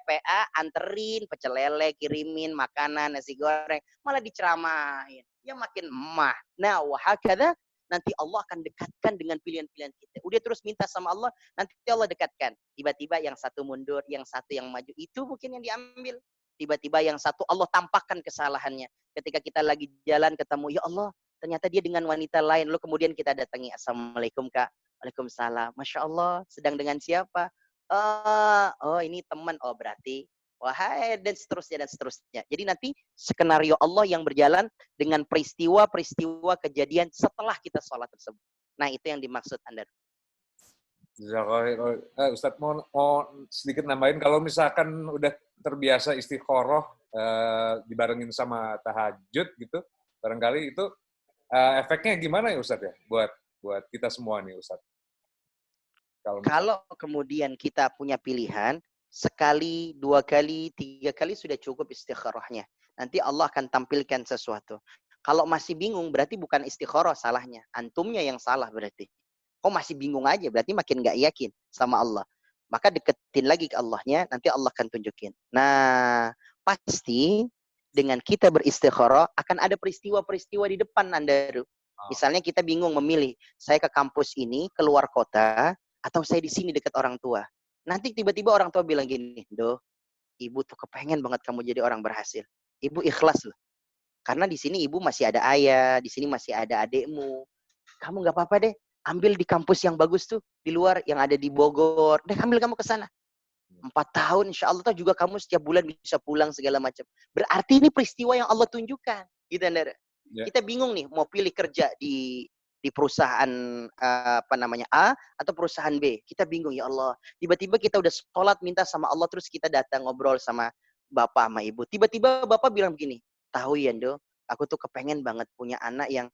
Speaker 2: PA anterin pecel lele, kirimin makanan, nasi goreng. Malah diceramahin. Ya makin emah. Nah, wahakadha. Nanti Allah akan dekatkan dengan pilihan-pilihan kita. Udah terus minta sama Allah. Nanti Allah dekatkan. Tiba-tiba yang satu mundur, yang satu yang maju. Itu mungkin yang diambil. Tiba-tiba yang satu Allah tampakkan kesalahannya. Ketika kita lagi jalan ketemu. Ya Allah, ternyata dia dengan wanita lain. Lalu kemudian kita datangi. Assalamualaikum Kak. Waalaikumsalam. Masya Allah, sedang dengan siapa? Oh ini teman. Oh berarti, wahai dan seterusnya dan seterusnya. Jadi nanti skenario Allah yang berjalan dengan peristiwa-peristiwa kejadian setelah kita sholat tersebut. Nah itu yang dimaksud Anda.
Speaker 3: Ustadz mau sedikit nambahin, kalau misalkan udah terbiasa istikharah dibarengin sama tahajud gitu, barangkali itu efeknya gimana ya Ustadz ya buat kita semua nih Ustadz? Kalau
Speaker 2: kemudian kita punya pilihan, sekali, 2 kali, 3 kali sudah cukup istikharahnya. Nanti Allah akan tampilkan sesuatu. Kalau masih bingung, berarti bukan istikharah salahnya. Antumnya yang salah berarti. Kok masih bingung aja, berarti makin nggak yakin sama Allah. Maka deketin lagi ke Allahnya, nanti Allah akan tunjukin. Nah, pasti dengan kita beristikharah akan ada peristiwa-peristiwa di depan Anda. Misalnya kita bingung memilih, saya ke kampus ini, keluar kota, atau saya di sini dekat orang tua. Nanti tiba-tiba orang tua bilang gini, "Do, ibu tuh kepengen banget kamu jadi orang berhasil. Ibu ikhlas loh. Karena di sini ibu masih ada ayah, di sini masih ada adekmu. Kamu nggak apa-apa deh, ambil di kampus yang bagus tuh, di luar yang ada di Bogor. Deh, ambil kamu ke sana. 4 tahun, insya Allah juga kamu setiap bulan bisa pulang segala macam. Berarti ini peristiwa yang Allah tunjukkan. Gitu, Anda.
Speaker 3: Ya.
Speaker 2: Kita bingung nih, mau pilih kerja di perusahaan apa namanya A atau perusahaan B. Kita bingung, ya Allah. Tiba-tiba kita udah sholat minta sama Allah, terus kita datang ngobrol sama bapak sama ibu. Tiba-tiba bapak bilang begini, tahu ya Do, aku tuh kepengen banget punya anak yang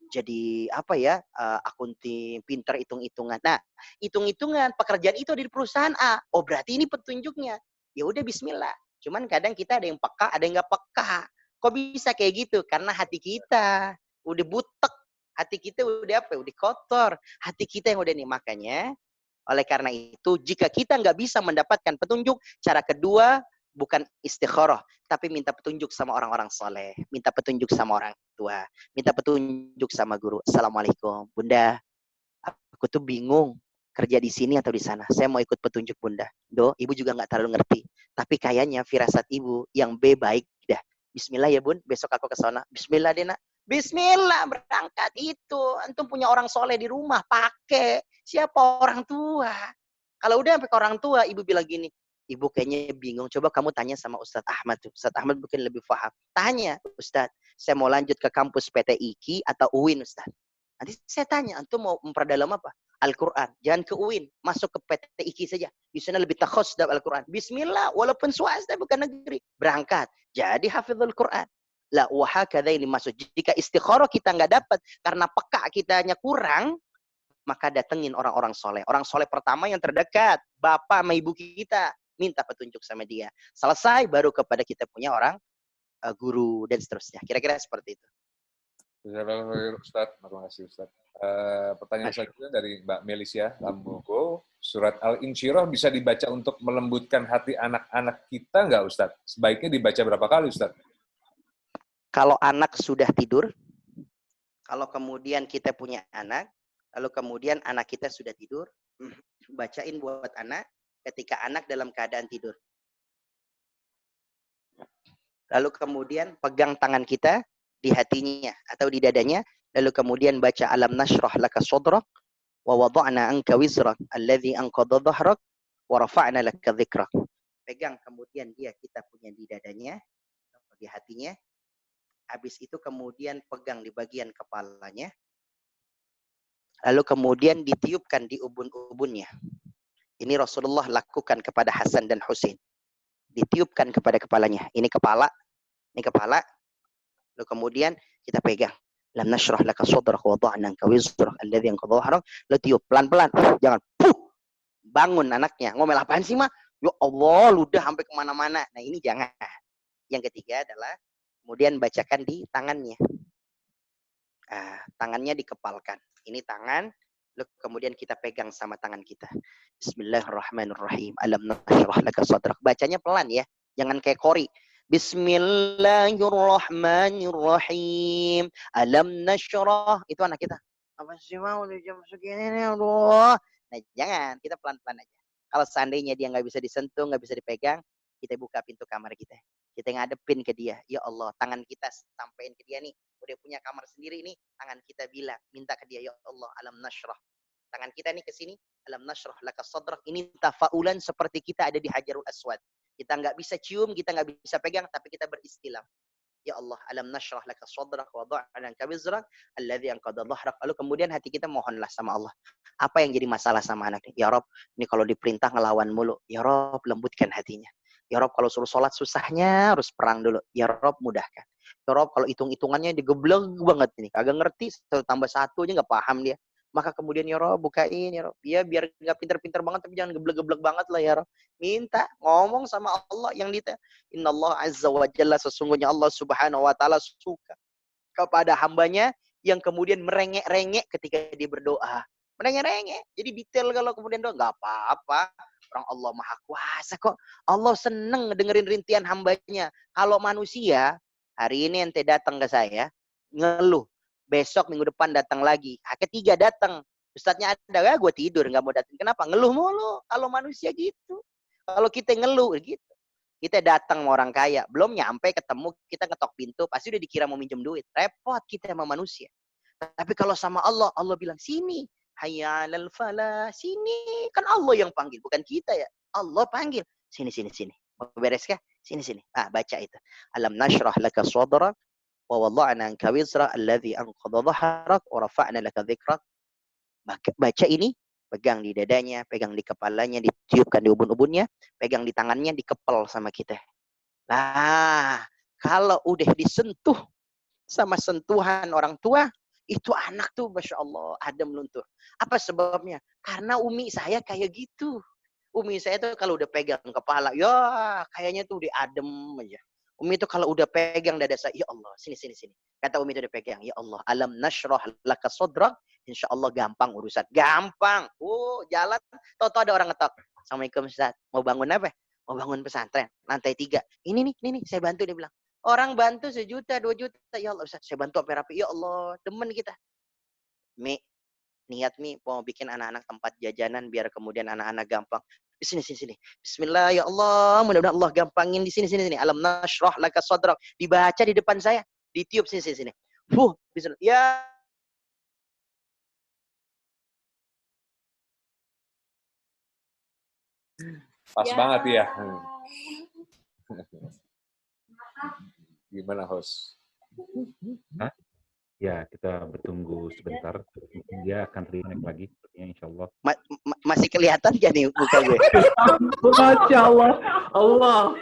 Speaker 2: jadi apa ya, akunting, pinter hitung-hitungan. Nah, hitung-hitungan pekerjaan itu ada di perusahaan A. Oh, berarti ini petunjuknya. Ya udah bismillah. Cuman kadang kita ada yang peka, ada yang nggak peka. Kok bisa kayak gitu? Karena hati kita udah butek. Hati kita udah apa? Udah kotor. Hati kita yang udah nih. Makanya, oleh karena itu, jika kita nggak bisa mendapatkan petunjuk, cara kedua, bukan istikharah, tapi minta petunjuk sama orang-orang soleh. Minta petunjuk sama orang tua. Minta petunjuk sama guru. Assalamualaikum. Bunda, aku tuh bingung kerja di sini atau di sana. Saya mau ikut petunjuk Bunda. Do, ibu juga nggak terlalu ngerti. Tapi kayaknya firasat ibu yang B baik dah. Bismillah ya Bun, besok aku ke sana. Bismillah deh nak. Bismillah, berangkat itu. Antum punya orang soleh di rumah, pakai. Siapa orang tua? Kalau udah sampai ke orang tua, ibu bilang gini, ibu kayaknya bingung. Coba kamu tanya sama Ustadz Ahmad. Ustadz Ahmad mungkin lebih paham. Tanya, Ustadz, saya mau lanjut ke kampus PT IKI atau UIN, Ustadz. Nanti saya tanya, antum mau memperdalam apa? Al-Quran. Jangan ke UIN, masuk ke PT IKI saja. Di sana lebih takhos dalam Al-Quran. Bismillah, walaupun swasta bukan negeri. Berangkat. Jadi hafizul Quran. La wahakadha ini masuk. Jika istikharah kita nggak dapat, karena peka kitanya kurang, maka datengin orang-orang soleh. Orang soleh pertama yang terdekat, bapak sama ibu kita. Minta petunjuk sama dia. Selesai, baru kepada kita punya orang guru dan seterusnya. Kira-kira seperti itu.
Speaker 3: Ustaz, terima kasih Ustaz. Pertanyaan selanjutnya dari Mbak Melisia Lambogo. Surat Al-Insyirah bisa dibaca untuk melembutkan hati anak-anak kita nggak Ustaz? Sebaiknya dibaca berapa kali Ustaz?
Speaker 2: Kalau anak sudah tidur, kalau kemudian kita punya anak, lalu kemudian anak kita sudah tidur, bacain buat anak ketika anak dalam keadaan tidur. Lalu kemudian pegang tangan kita di hatinya atau di dadanya, lalu kemudian baca alam nashrah laka sadrak wa wada'na anka wizrak alladhi anqadha dhahrak wa rafa'na laka dhikrak. Pegang kemudian dia kita punya di dadanya, di hatinya. Habis itu kemudian pegang di bagian kepalanya. Lalu kemudian ditiupkan di ubun-ubunnya. Ini Rasulullah lakukan kepada Hasan dan Husain. Ditiupkan kepada kepalanya. Ini kepala. Lalu kemudian kita pegang. Lam nashrah laka sadrak wa wada'na anka wizrak alladhi anqadha dhahrak. Lalu tiup pelan-pelan. Jangan. Bangun anaknya. Ngomel apaan sih, Ma? Ya Allah, ludah sampai kemana-mana. Nah, ini jangan. Yang ketiga adalah kemudian bacakan di tangannya. Tangannya dikepalkan. Ini tangan. Lalu kemudian kita pegang sama tangan kita. Bismillahirrahmanirrahim. Alam nashrah laka sadrak. Bacanya pelan ya. Jangan kayak kori. Bismillahirrahmanirrahim. Alam nashrah. Itu anak kita. Apa sih mau di jam segini nih? Aduh. Nah, jangan. Kita pelan-pelan aja. Kalau seandainya dia nggak bisa disentuh, nggak bisa dipegang, kita buka pintu kamar kita. Kita ngadepin ke dia. Ya Allah, tangan kita sampein ke dia nih. Udah punya kamar sendiri nih. Tangan kita bilang. Minta ke dia. Ya Allah, alam nashrah. Tangan kita nih ke sini. Alam nashrah laka sadrak. Ini tafaulan seperti kita ada di Hajarul Aswad. Kita nggak bisa cium, kita nggak bisa pegang, tapi kita beristilam. Ya Allah, alam nashrah laka sadrak wa wada'na anka wizrak alladzi anqadha dhahrak. Lalu kemudian hati kita mohonlah sama Allah. Apa yang jadi masalah sama anak ini? Ya Rob, ini kalau diperintah ngelawan mulu. Ya Rob, lembutkan hatinya. Ya Rob, kalau suruh sholat susahnya harus perang dulu. Ya Rob, mudahkan. Ya Rob, kalau hitung-hitungannya digebleg banget ini. Kagak ngerti, 1 tambah 1 aja nggak paham dia. Maka kemudian ya Rob, bukain ya Rob. Ya biar nggak pinter-pinter banget, tapi jangan geblek-geblek banget lah ya Rob. Minta, ngomong sama Allah yang dita. Innallah azza wa jalla, sesungguhnya Allah subhanahu wa ta'ala suka kepada hambanya yang kemudian merengek-rengek ketika dia berdoa. Merengek-rengek. Jadi detail kalau kemudian doa. Nggak apa-apa. Orang Allah Maha Kuasa kok. Allah seneng dengerin rintian hambanya. Kalau manusia, hari ini ente datang ke saya, ngeluh. Besok minggu depan datang lagi. Ketiga datang. Ustadznya ada, ya gue tidur, nggak mau datang. Kenapa? Ngeluh mulu. Kalau manusia gitu. Kalau kita ngeluh gitu. Kita datang sama orang kaya. Belum nyampe ketemu, kita ngetok pintu. Pasti udah dikira mau minjem duit. Repot kita sama manusia. Tapi kalau sama Allah, Allah bilang, sini. Hayya 'alal falah, sini. Kan Allah yang panggil, bukan kita ya. Allah panggil. Sini, sini, sini. Mau beres kah? Sini, sini. Baca itu. Alam nashrah laka sadrak wa wada'na anka wizra alladhi anqadha dhahrak wa rafa'na laka dhikrak. Baca ini, pegang di dadanya, pegang di kepalanya, ditiupkan di ubun-ubunnya, pegang di tangannya, dikepel sama kita. Nah, kalau udah disentuh sama sentuhan orang tua, itu anak tuh Masya Allah adem luntur. Apa sebabnya? Karena umi saya kayak gitu. Umi saya tuh kalau udah pegang kepala, ya kayaknya tuh udah adem aja. Umi itu kalau udah pegang dada saya, ya Allah, sini, sini, sini. Kata Umi itu udah pegang, ya Allah, alam nashrah laka sadrak, insya Allah gampang urusan. Gampang. Jalan, tau-tau ada orang ngetok. Assalamualaikum Ustaz, mau bangun apa? Mau bangun pesantren, lantai 3. Ini nih, saya bantu, dia bilang. Orang bantu 1 juta, 2 juta. Ya Allah, Ustaz, saya bantu apa rapi. Ya Allah, demen kita. Niat mau bikin anak-anak tempat jajanan biar kemudian anak-anak gampang. Di sini. Bismillah, ya Allah, mudah-mudahan Allah gampangin di sini. Alam nashrah laka sadrak. Dibaca di depan saya, ditiup sini. Bismillah. Ya.
Speaker 3: Pas banget ya. Gimana, host?
Speaker 1: Hah? Ya, kita bertunggu sebentar. Dia akan reconnect lagi, sepertinya insya Allah.
Speaker 2: Masih kelihatan gak nih muka gue?
Speaker 1: Masya Allah. Allah.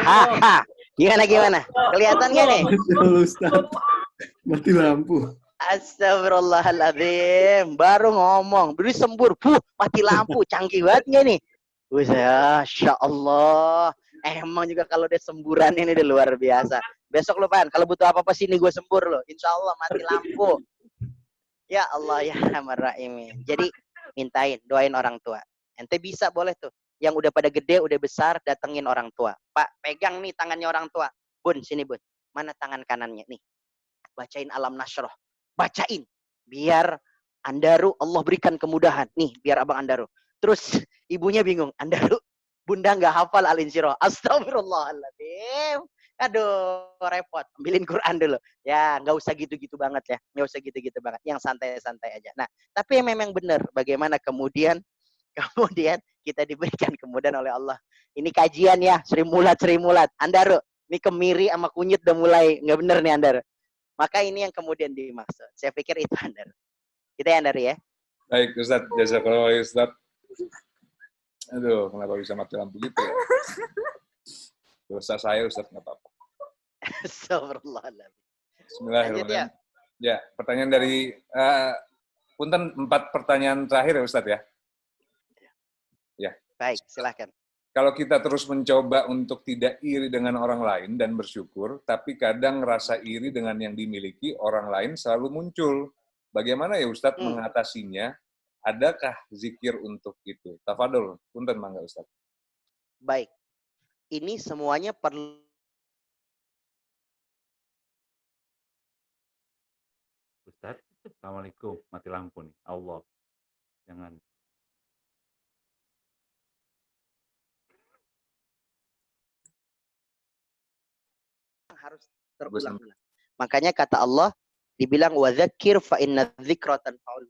Speaker 2: Haha. Gimana? Kelihatan gak nih?
Speaker 5: Ustaz. Mati lampu.
Speaker 2: Astagfirullahaladzim. Baru ngomong. Beri sembur. Mati lampu. Canggih banget gak nih? Masya Allah. Emang juga kalau dia semburan ini udah luar biasa. Besok lo Pan, kalau butuh apa-apa sini gue sembur lo. Insya Allah mati lampu. Ya Allah ya Rahman Rahim. Jadi mintain, doain orang tua. Ente bisa boleh tuh. Yang udah pada gede, udah besar, datengin orang tua. Pak, pegang nih tangannya orang tua. Bun, sini Bun. Mana tangan kanannya? Nih. Bacain alam nasroh. Bacain. Biar Andaru Allah berikan kemudahan. Nih, biar abang Andaru. Terus ibunya bingung. Andaru, bunda nggak hafal Al-Insyirah. Astagfirullahaladzim. Aduh, repot. Ambilin Quran dulu. Ya, nggak usah gitu-gitu banget ya. Nggak usah gitu-gitu banget. Yang santai-santai aja. Nah, tapi memang benar. Bagaimana kemudian kita diberikan kemudahan oleh Allah. Ini kajian ya. Sri Mulat. Andaru, ini kemiri sama kunyit udah mulai. Nggak bener nih Andaru. Maka ini yang kemudian dimaksud. Saya pikir itu Andaru. Kita ya Andaru ya.
Speaker 3: Baik, Ustaz. Jazakallah, Ustaz. Aduh, kenapa bisa mati lampu gitu ya? Dosa saya, Ustaz, nggak apa-apa.
Speaker 2: Astagfirullahaladzim.
Speaker 3: Bismillahirrahmanirrahim. Ya, pertanyaan dari punten 4 pertanyaan terakhir ya, Ustaz ya. Ya.
Speaker 2: Baik, silakan.
Speaker 3: Kalau kita terus mencoba untuk tidak iri dengan orang lain dan bersyukur, tapi kadang rasa iri dengan yang dimiliki orang lain selalu muncul. Bagaimana ya Ustaz mengatasinya? Adakah zikir untuk itu? Tafadhol, punten mangga Ustaz.
Speaker 2: Baik. Ini semuanya perlu
Speaker 1: Ustaz, Assalamualaikum. Mati lampu nih. Allah. Jangan.
Speaker 2: harus terulang-ulang. Makanya kata Allah dibilang wadzakir fa inna dzikra tanfa'ul.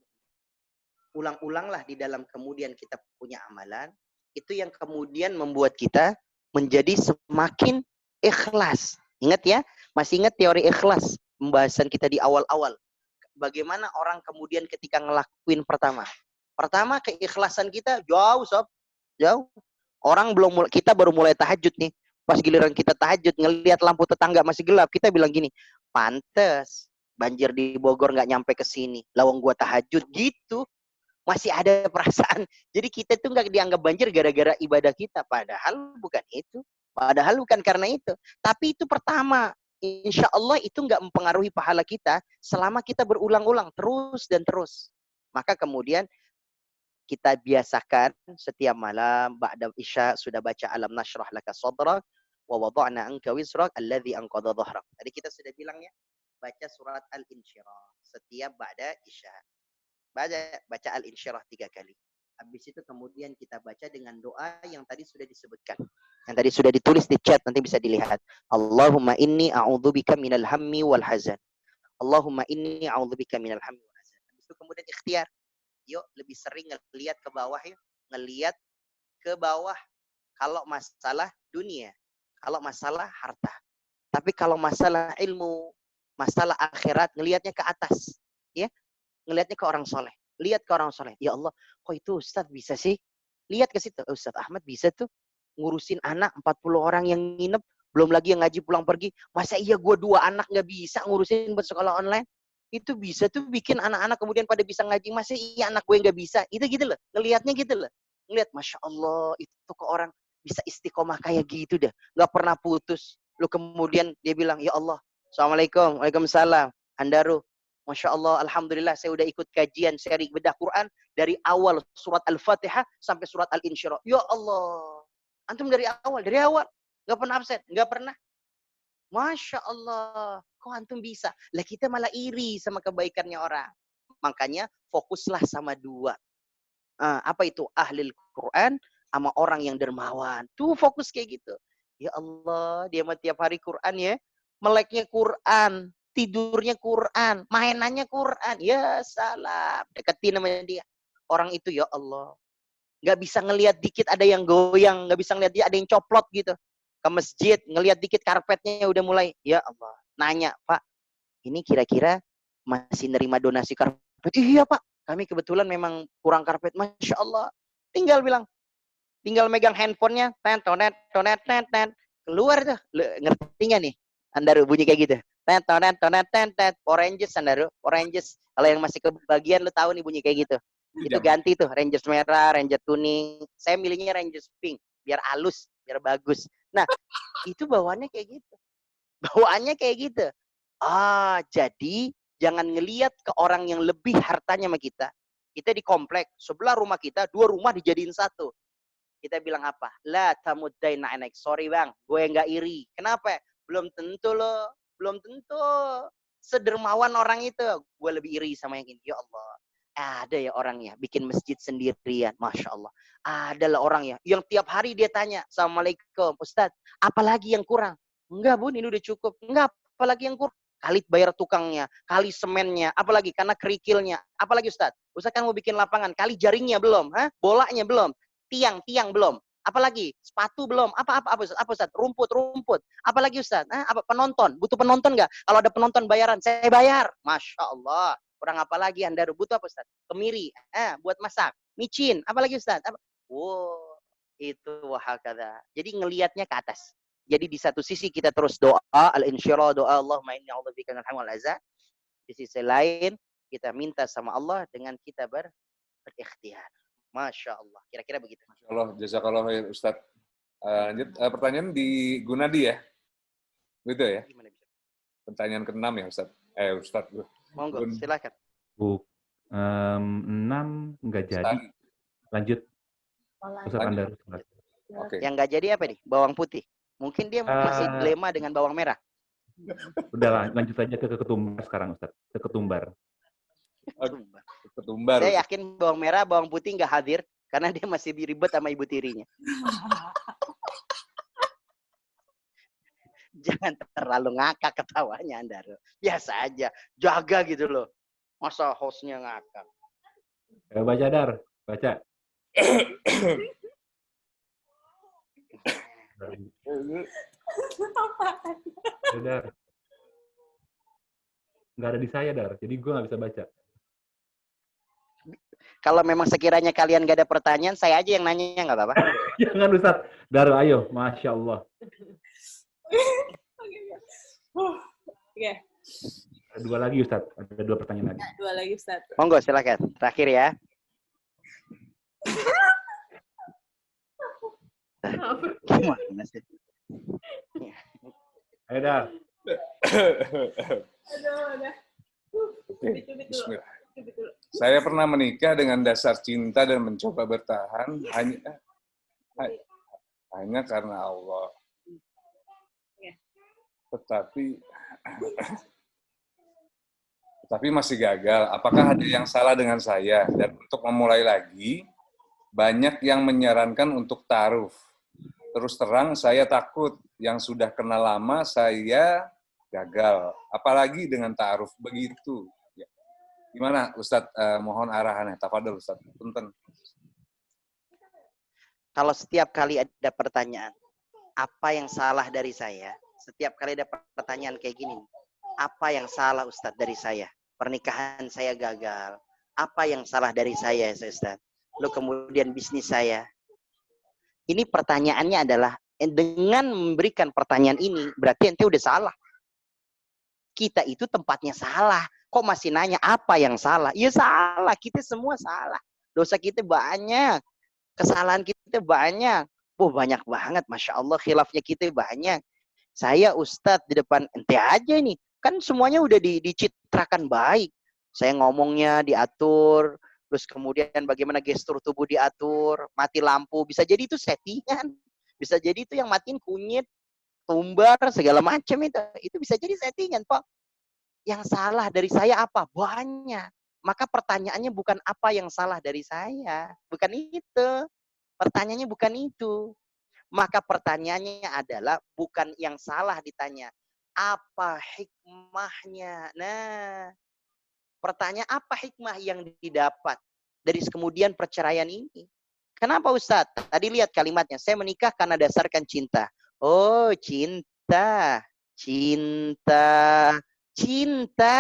Speaker 2: Ulang-ulanglah di dalam kemudian kita punya amalan, itu yang kemudian membuat kita menjadi semakin ikhlas. Ingat ya, masih ingat teori ikhlas pembahasan kita di awal-awal. Bagaimana orang kemudian ketika ngelakuin pertama keikhlasan kita jauh sob, jauh. Orang kita baru mulai tahajud nih. Pas giliran kita tahajud, ngelihat lampu tetangga masih gelap, kita bilang gini, pantes banjir di Bogor nggak nyampe ke sini, lawang gua tahajud gitu. Masih ada perasaan. Jadi kita tuh nggak dianggap banjir gara-gara ibadah kita. Padahal bukan itu. Padahal bukan karena itu. Tapi itu pertama. Insya Allah itu nggak mempengaruhi pahala kita selama kita berulang-ulang terus dan terus. Maka kemudian kita biasakan setiap malam ba'da isya sudah baca alam nashrah laka sadrak wa wada'na anka wizrak alladhi anqadha dhahrak. Tadi kita sudah bilang ya, baca surat Al-Insyirah setiap ba'da isya. Baca Al-Insyirah 3 kali. Habis itu kemudian kita baca dengan doa yang tadi sudah disebutkan. Yang tadi sudah ditulis di chat, nanti bisa dilihat. Allahumma inni a'udzubika minal hammi wal hazan. Allahumma inni a'udzubika minal hammi wal hazan. Habis itu kemudian ikhtiar. Yuk lebih sering ngelihat ke bawah ya. Ngelihat ke bawah kalau masalah dunia. Kalau masalah harta. Tapi kalau masalah ilmu, masalah akhirat, ngelihatnya ke atas. Ya, ngelihatnya ke orang soleh. Lihat ke orang soleh. Ya Allah, kok itu Ustadz bisa sih? Lihat ke situ. Ustadz Ahmad bisa tuh ngurusin anak 40 orang yang nginep. Belum lagi yang ngaji pulang pergi. Masa iya gue 2 anak nggak bisa ngurusin buat sekolah online? Itu bisa tuh bikin anak-anak kemudian pada bisa ngaji. Masa iya anak gue nggak bisa? Itu gitu loh. Ngelihatnya gitu loh. Ngelihat, Masya Allah, itu ke orang bisa istiqomah kayak gitu dah. Nggak pernah putus. Lu kemudian dia bilang, ya Allah, Assalamualaikum, Waalaikumsalam. Andaru, Masya Allah, Alhamdulillah saya udah ikut kajian seri bedah Quran dari awal surat Al-Fatihah sampai surat Al-Insyirah. Ya Allah. Antum dari awal. Nggak pernah absen. Nggak pernah. Masya Allah. Kok antum bisa? Lah kita malah iri sama kebaikannya orang. Makanya fokuslah sama 2. Apa itu? Ahlil Quran sama orang yang dermawan. Tuh fokus kayak gitu. Ya Allah, dia mah tiap hari Quran ya. Meleknya Quran. Tidurnya Quran. Mainannya Quran. Ya salam. Deketin sama dia. Orang itu ya Allah. Nggak bisa ngelihat dikit ada yang goyang. Nggak bisa ngelihat dia ada yang coplot gitu. Ke masjid, ngelihat dikit karpetnya udah mulai. Ya Allah. Nanya, Pak, ini kira-kira masih nerima donasi karpet? Iya Pak, kami kebetulan memang kurang karpet. Masya Allah. Tinggal megang handphonenya, tonet. Keluar tuh. Ngerti nggak nih? Andaru bunyi kayak gitu. Tonet. Oranges, Andaru. Oranges. Kalau yang masih kebagian, lu tahu nih bunyi kayak gitu. Itu ganti tuh. Rangers merah, Ranger kuning. Saya milihnya Rangers pink. Biar halus, biar bagus. Nah, itu bawaannya kayak gitu. Jadi jangan ngelihat ke orang yang lebih hartanya sama kita. Kita di komplek, sebelah rumah kita, 2 rumah dijadiin 1. Kita bilang apa? La tamuddaina anak. Sorry bang, gue nggak iri. Kenapa? Belum tentu loh. Belum tentu. Sedermawan orang itu. Gue lebih iri sama yang ini. Ya Allah. Ada ya orangnya. Bikin masjid sendirian. Masya Allah. Adalah orangnya. Yang tiap hari dia tanya. Assalamualaikum. Ustadz, apalagi yang kurang? Enggak bun, ini udah cukup. Enggak, apalagi yang kurang? Kali bayar tukangnya, kali semennya, apalagi karena kerikilnya, apalagi Ustadz? Ustadz kan mau bikin lapangan, kali jaringnya belum, bolanya belum, tiang belum, apalagi sepatu belum, apa Ustadz? Rumput, apalagi Ustadz? Apa penonton? Butuh penonton nggak? Kalau ada penonton bayaran, saya bayar. Masya Allah, kurang apa lagi Anda butuh apa Ustadz? Kemiri, buat masak, micin, apalagi Ustadz? Wow, itu wahakadha. Jadi ngelihatnya ke atas. Jadi di satu sisi kita terus doa, al-insyirah, doa Allahumma inni a'udzubika minal hammi wal hazan. Di sisi lain, kita minta sama Allah dengan kita berikhtiar. Masya Allah. Kira-kira begitu.
Speaker 3: Masya Allah. Jazakallah khair Ustaz. Lanjut, pertanyaan di Gunadi ya? Gitu ya? Pertanyaan ke-6 ya Ustaz? Ustaz.
Speaker 2: Monggo, silakan.
Speaker 1: 6 nggak jadi. Lanjut. Ustaz Andar.
Speaker 2: Okay. Yang nggak jadi apa nih? Bawang putih. Mungkin dia masih dilema dengan bawang merah.
Speaker 1: Udah lanjut aja ke ketumbar sekarang Ustaz. Ke ketumbar.
Speaker 3: Ketumbar.
Speaker 2: Saya yakin bawang merah, bawang putih nggak hadir karena dia masih diribet sama ibu tirinya. Jangan terlalu ngakak ketawanya Anda. Biasa aja. Jaga gitu loh. Masa hostnya ngakak.
Speaker 1: Baca Dar. Baca. Dar. Nggak ada di saya, Dar. Jadi gue nggak bisa baca.
Speaker 2: Kalau memang sekiranya kalian nggak ada pertanyaan, saya aja yang nanya, nggak apa-apa.
Speaker 1: Jangan, Ustaz. Dar, ayo. Masya Allah.
Speaker 6: Oke.
Speaker 1: Ada 2 lagi, Ustaz. Ada 2 pertanyaan lagi.
Speaker 6: 2 lagi, Ustaz.
Speaker 2: Monggo, silakan. Terakhir ya. Gimana sih?
Speaker 1: Ayo, Dar.
Speaker 6: Aduh, udah.
Speaker 3: Bismillah. Saya pernah menikah dengan dasar cinta dan mencoba bertahan hanya karena Allah. Tetapi masih gagal. Apakah ada yang salah dengan saya? Dan untuk memulai lagi, banyak yang menyarankan untuk ta'aruf. Terus terang, saya takut. Yang sudah kenal lama, saya gagal. Apalagi dengan ta'aruf. Begitu. Ya. Gimana, Ustadz? Mohon arahannya. Tafadhol, Ustadz. Punten.
Speaker 2: Kalau setiap kali ada pertanyaan, apa yang salah dari saya? Setiap kali ada pertanyaan kayak gini, apa yang salah Ustadz dari saya? Pernikahan saya gagal. Apa yang salah dari saya, Ustadz? Lalu kemudian bisnis saya. Ini pertanyaannya adalah, dengan memberikan pertanyaan ini, berarti ente udah salah. Kita itu tempatnya salah. Kok masih nanya apa yang salah? Ya salah, kita semua salah. Dosa kita banyak. Kesalahan kita banyak. Banyak banget. Masya Allah, khilafnya kita banyak. Saya Ustadz di depan ente aja nih. Kan semuanya udah dicitrakan baik. Saya ngomongnya diatur. Terus kemudian bagaimana gestur tubuh diatur. Mati lampu. Bisa jadi itu settingan. Bisa jadi itu yang matiin kunyit. Tumbar, segala macam itu. Itu bisa jadi settingan, Pak. Yang salah dari saya apa? Banyak. Maka pertanyaannya bukan apa yang salah dari saya. Bukan itu. Pertanyaannya bukan itu. Maka pertanyaannya adalah bukan yang salah ditanya. Apa hikmahnya? Nah, pertanyaan apa hikmah yang didapat dari kemudian perceraian ini? Kenapa Ustadz? Tadi lihat kalimatnya. Saya menikah karena dasarkan cinta. Oh, cinta. Cinta. Cinta.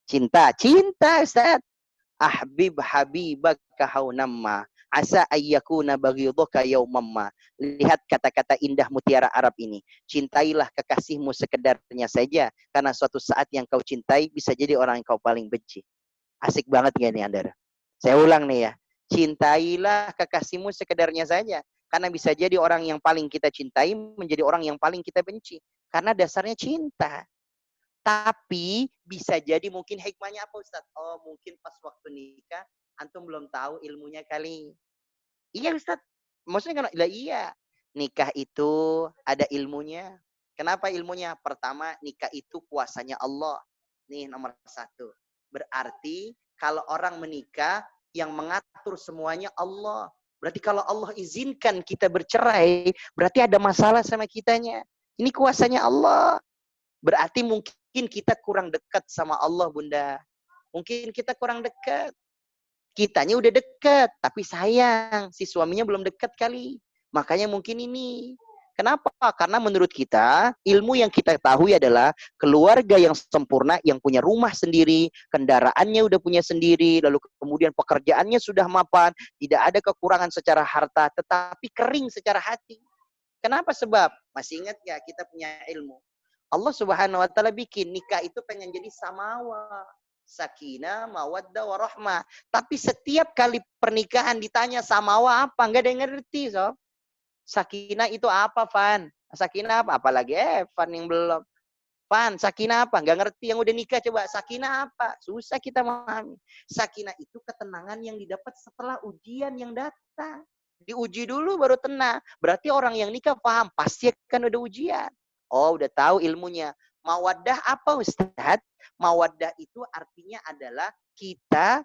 Speaker 2: Cinta. Cinta Ustadz. Ahbib habibaka haunamma. Asa ayyakuna baghidhuka yaumamma. Lihat kata-kata indah mutiara Arab ini. Cintailah kekasihmu sekedarnya saja. Karena suatu saat yang kau cintai bisa jadi orang yang kau paling benci. Asik banget gak nih Anda? Saya ulang nih ya. Cintailah kekasihmu sekedarnya saja. Karena bisa jadi orang yang paling kita cintai menjadi orang yang paling kita benci. Karena dasarnya cinta. Tapi bisa jadi mungkin hikmahnya apa Ustaz? Oh mungkin pas waktu nikah antum belum tahu ilmunya kali. Iya Ustaz. Maksudnya kan iya. Nikah itu ada ilmunya. Kenapa ilmunya? Pertama, nikah itu kuasanya Allah. Nih nomor 1. Berarti kalau orang menikah yang mengatur semuanya Allah. Berarti kalau Allah izinkan kita bercerai, berarti ada masalah sama kitanya. Ini kuasanya Allah. Berarti mungkin kita kurang dekat sama Allah, Bunda. Mungkin kita kurang dekat. Kitanya udah dekat, tapi sayang, si suaminya belum dekat kali. Makanya mungkin ini. Kenapa? Karena menurut kita, ilmu yang kita ketahui adalah keluarga yang sempurna, yang punya rumah sendiri, kendaraannya udah punya sendiri, lalu kemudian pekerjaannya sudah mapan, tidak ada kekurangan secara harta, tetapi kering secara hati. Kenapa sebab? Masih ingat ya kita punya ilmu. Allah Subhanahu wa taala bikin nikah itu pengen jadi samawa. Sakinah, mawaddah, warahmah. Tapi setiap kali pernikahan ditanya samawa apa? Enggak ada yang ngerti, sob. Sakinah itu apa, Van? Sakinah apa? Apalagi Van yang belum. Van, sakinah apa? Enggak ngerti yang udah nikah coba. Sakinah apa? Susah kita memahami. Sakinah itu ketenangan yang didapat setelah ujian yang datang. Diuji dulu baru tenang. Berarti orang yang nikah paham, pasti akan ada ujian. Oh, udah tahu ilmunya. Mawaddah apa, Ustadz? Mawaddah itu artinya adalah kita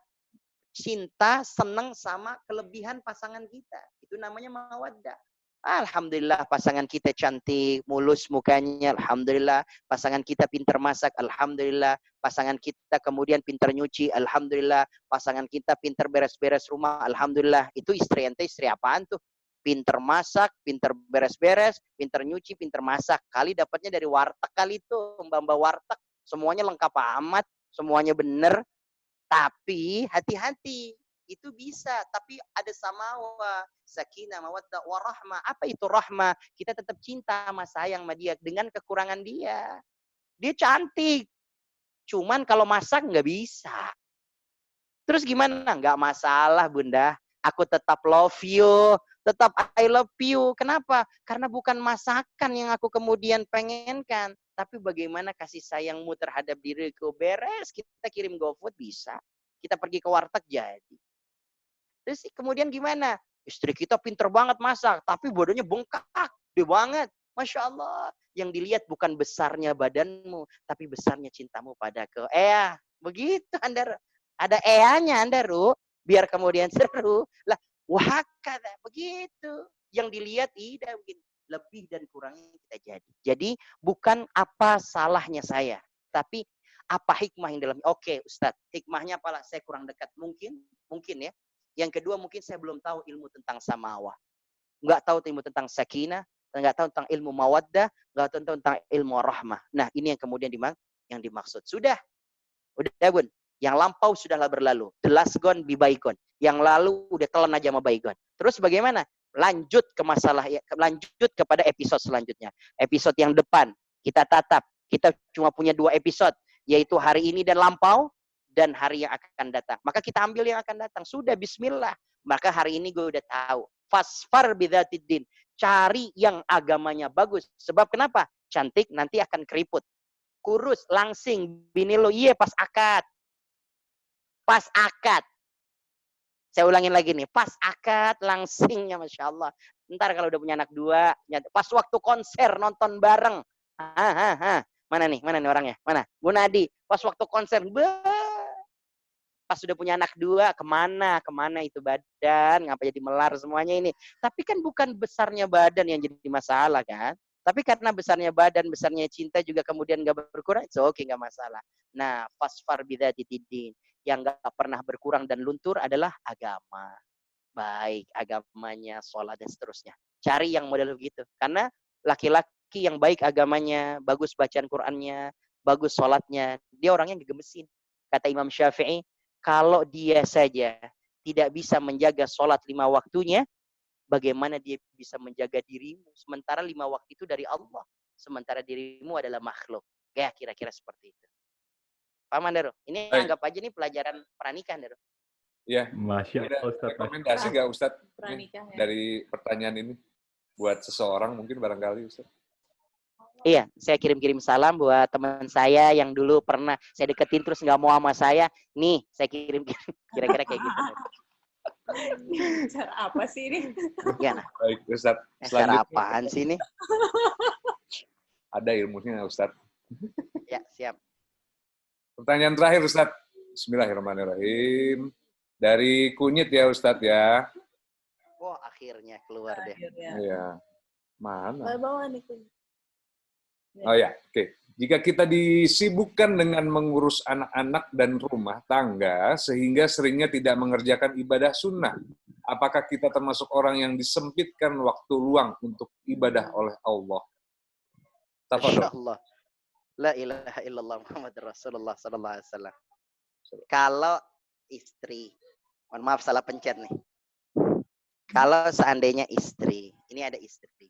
Speaker 2: cinta, senang sama kelebihan pasangan kita. Itu namanya mawaddah. Alhamdulillah pasangan kita cantik, mulus mukanya, alhamdulillah. Pasangan kita pintar masak, alhamdulillah. Pasangan kita kemudian pintar nyuci, alhamdulillah. Pasangan kita pintar beres-beres rumah, alhamdulillah. Itu istri ente, istri apaan tuh? Pintar masak, pintar beres-beres, pintar nyuci, pintar masak. Kali dapatnya dari warteg kali itu, mbak-mbak warteg. Semuanya lengkap amat, semuanya benar. Tapi hati-hati. Itu bisa, tapi ada samawa, sakinah, mawaddah, warahmah. Apa itu rahmah? Kita tetap cinta sama sayang sama dia dengan kekurangan dia. Dia cantik. Cuman kalau masak nggak bisa. Terus gimana? Nggak masalah, Bunda. Aku tetap love you. Tetap I love you. Kenapa? Karena bukan masakan yang aku kemudian pengenkan. Tapi bagaimana kasih sayangmu terhadap diriku. Beres, kita kirim GoFood bisa. Kita pergi ke warteg jadi. Terus kemudian gimana? Istri kita pinter banget masak, tapi badannya bengkak, gede banget. Masya Allah. Yang dilihat bukan besarnya badanmu, tapi besarnya cintamu pada begitu Anda. Ada Anda, Ru. Biar kemudian seru. Lah, wahakata. Begitu. Yang dilihat tidak mungkin. Lebih dan kurangnya kita jadi. Jadi, bukan apa salahnya saya. Tapi, apa hikmah yang dalam. Oke, Ustadz. Hikmahnya apalah? Saya kurang dekat. Mungkin ya. Yang kedua, mungkin saya belum tahu ilmu tentang samawah. Nggak tahu ilmu tentang sakinah, nggak tahu tentang ilmu mawaddah, nggak tahu tentang ilmu rahmah. Nah, ini yang kemudian yang dimaksud. Udah Bun. Yang lampau sudahlah berlalu. The last gone be bygone. Yang lalu udah telan aja sama bygone. Terus bagaimana? Lanjut ke lanjut kepada episode selanjutnya. Episode yang depan kita tatap. Kita cuma punya 2 episode, yaitu hari ini dan lampau, dan hari yang akan datang. Maka kita ambil yang akan datang. Sudah, bismillah. Maka hari ini gue udah tahu. Fasfar bidzatiddin. Cari yang agamanya bagus. Sebab kenapa? Cantik nanti akan keriput. Kurus, langsing, bini lo, iya pas akad. Pas akad. Saya ulangin lagi nih. Pas akad, langsingnya Masya Allah. Ntar kalau udah punya anak 2, pas waktu konser, nonton bareng. Mana nih orangnya? Mana? Bu Nadi. Pas waktu konser, pas sudah punya anak 2, kemana itu badan, ngapa jadi melar semuanya ini. Tapi kan bukan besarnya badan yang jadi masalah kan. Tapi karena besarnya badan, besarnya cinta juga kemudian gak berkurang, oke, gak masalah. Nah, fasfar bidzatiddin. Yang gak pernah berkurang dan luntur adalah agama. Baik agamanya, sholat dan seterusnya. Cari yang model begitu. Karena laki-laki yang baik agamanya, bagus bacaan Qur'annya, bagus sholatnya, dia orangnya gemesin. Kata Imam Syafi'i, kalau dia saja tidak bisa menjaga sholat 5 waktunya, bagaimana dia bisa menjaga dirimu? Sementara 5 waktu itu dari Allah. Sementara dirimu adalah makhluk. Ya, kira-kira seperti itu. Paham, Daro? Ini
Speaker 3: Baik.
Speaker 2: anggap aja nih pelajaran pernikahan, Daro.
Speaker 3: Ya.
Speaker 1: Masya
Speaker 3: Ada
Speaker 1: Allah, Ustaz.
Speaker 3: rekomendasi nggak Ustadz
Speaker 6: Pernikahan.
Speaker 3: dari pertanyaan ini buat seseorang mungkin barangkali Ustadz?
Speaker 2: Iya, saya kirim-kirim salam buat teman saya yang dulu pernah saya deketin terus nggak mau sama saya. Nih, saya kirim-kirim. Kira-kira kayak gitu.
Speaker 6: Cara apa sih ini?
Speaker 2: Ya, nah.
Speaker 3: Baik, Ustadz.
Speaker 2: Cara apaan sih ini?
Speaker 3: Ada ilmunya, Ustadz.
Speaker 2: Ya, siap.
Speaker 3: Pertanyaan terakhir, Ustadz. Bismillahirrahmanirrahim. Dari Kunyit ya, Ustadz ya.
Speaker 2: Oh, akhirnya keluar deh.
Speaker 3: Iya. Mana?
Speaker 6: Bawa nih.
Speaker 3: Oh ya, oke. Jika kita disibukkan dengan mengurus anak-anak dan rumah tangga, sehingga seringnya tidak mengerjakan ibadah sunnah, apakah kita termasuk orang yang disempitkan waktu luang untuk ibadah oleh Allah?
Speaker 2: Masya Allah. La ilaha illallah Muhammad Rasulullah sallallahu alaihi wasallam. Kalau istri, mohon maaf salah pencet nih. Kalau seandainya istri, ini ada istri.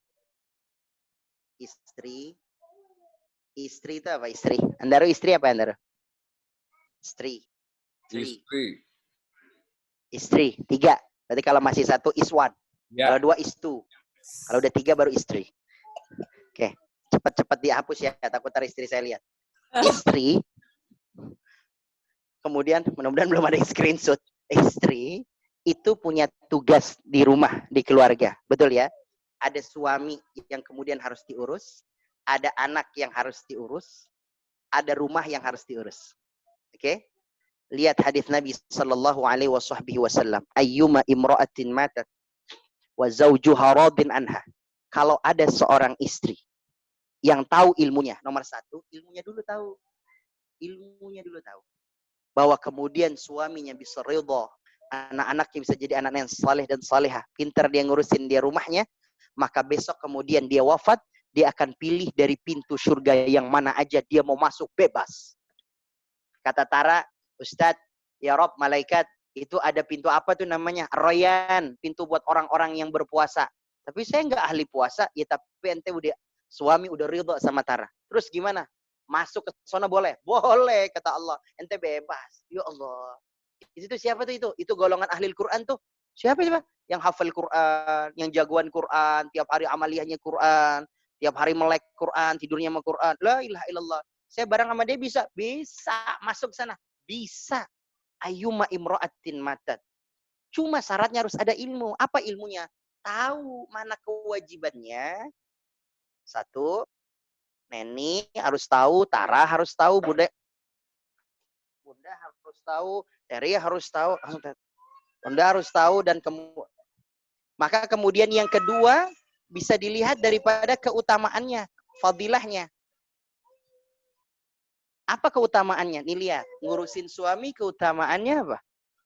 Speaker 2: Istri itu apa istri? Andaro istri apa Andaro? Istri. Istri. 3. Berarti kalau masih 1 is 1. Ya. Kalau 2 is 2. Kalau udah 3 baru istri. Oke. Cepat-cepat dihapus ya. Takut ntar istri saya lihat. Istri. Kemudian mudah-mudahan belum ada yang screenshot. Istri itu punya tugas di rumah, di keluarga. Betul ya? Ada suami yang kemudian harus diurus. Ada anak yang harus diurus, ada rumah yang harus diurus. Oke? Lihat hadis Nabi sallallahu alaihi wasallam, ayyuma imra'atin matat wa zawjuha radin anha. Kalau ada seorang istri yang tahu ilmunya, nomor 1, ilmunya dulu tahu. Bahwa kemudian suaminya bisa ridha, anak-anaknya bisa jadi anak yang saleh dan salehah, pintar dia ngurusin dia rumahnya, maka besok kemudian dia wafat, dia akan pilih dari pintu surga yang mana aja dia mau masuk bebas. Kata Tara, Ustadz, ya Rob, malaikat, itu ada pintu apa tuh namanya? Royan, pintu buat orang-orang yang berpuasa. Tapi saya nggak ahli puasa, ya tapi ente udah, suami udah ridho sama Tara. Terus gimana? Masuk ke sana boleh? Boleh, kata Allah. Ente bebas. Ya Allah. Itu siapa tuh itu? Itu golongan ahli Quran tuh. Siapa? Yang hafal Quran, yang jagoan Quran, tiap hari amaliyahnya Quran, tiap hari melek Quran, tidurnya sama Quran. La ilaha illallah. Saya bareng sama dia bisa masuk sana. Bisa. Ayyuma imra'atin matat. Cuma syaratnya harus ada ilmu. Apa ilmunya? Tahu mana kewajibannya. Satu, Neni harus tahu, Tara harus tahu, Bunda harus tahu, Teri harus tahu, Bunda harus tahu, dan maka kemudian yang kedua bisa dilihat daripada keutamaannya, fadilahnya. Apa keutamaannya? Nih lihat, ngurusin suami keutamaannya apa?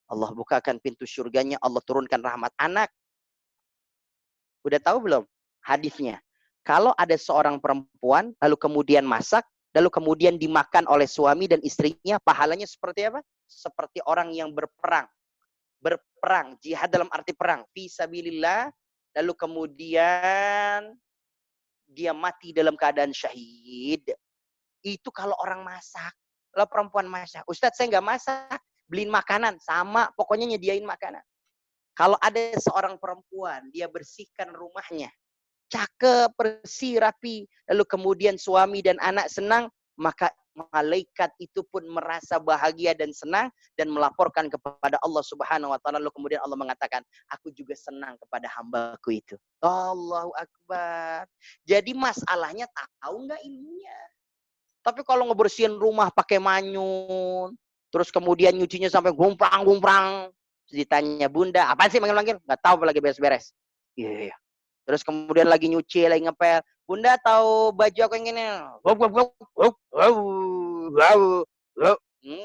Speaker 2: Allah bukakan pintu surganya, Allah turunkan rahmat anak. Udah tahu belum hadisnya? Kalau ada seorang perempuan, lalu kemudian masak, lalu kemudian dimakan oleh suami dan istrinya, pahalanya seperti apa? Seperti orang yang berperang. Berperang, jihad dalam arti perang. Fisabilillah, lalu kemudian dia mati dalam keadaan syahid. Itu kalau orang masak. Kalau perempuan masak. Ustadz, saya nggak masak. Beliin makanan. Sama, pokoknya nyediain makanan. Kalau ada seorang perempuan, dia bersihkan rumahnya. Cakep, bersih, rapi. Lalu kemudian suami dan anak senang, maka malaikat itu pun merasa bahagia dan senang dan melaporkan kepada Allah Subhanahu wa taala. Lalu kemudian Allah mengatakan, aku juga senang kepada hambaku itu. Allahu Akbar. Jadi masalahnya tahu nggak ilmunya. Tapi kalau ngebersihin rumah pakai manyun, terus kemudian nyucinya sampai gumprang-gumprang, ditanya Bunda, apaan sih manggil-manggil? Nggak tahu lagi beres-beres. Iya. Terus kemudian lagi nyuci, lagi ngepel. Bunda tahu baju aku yang gini.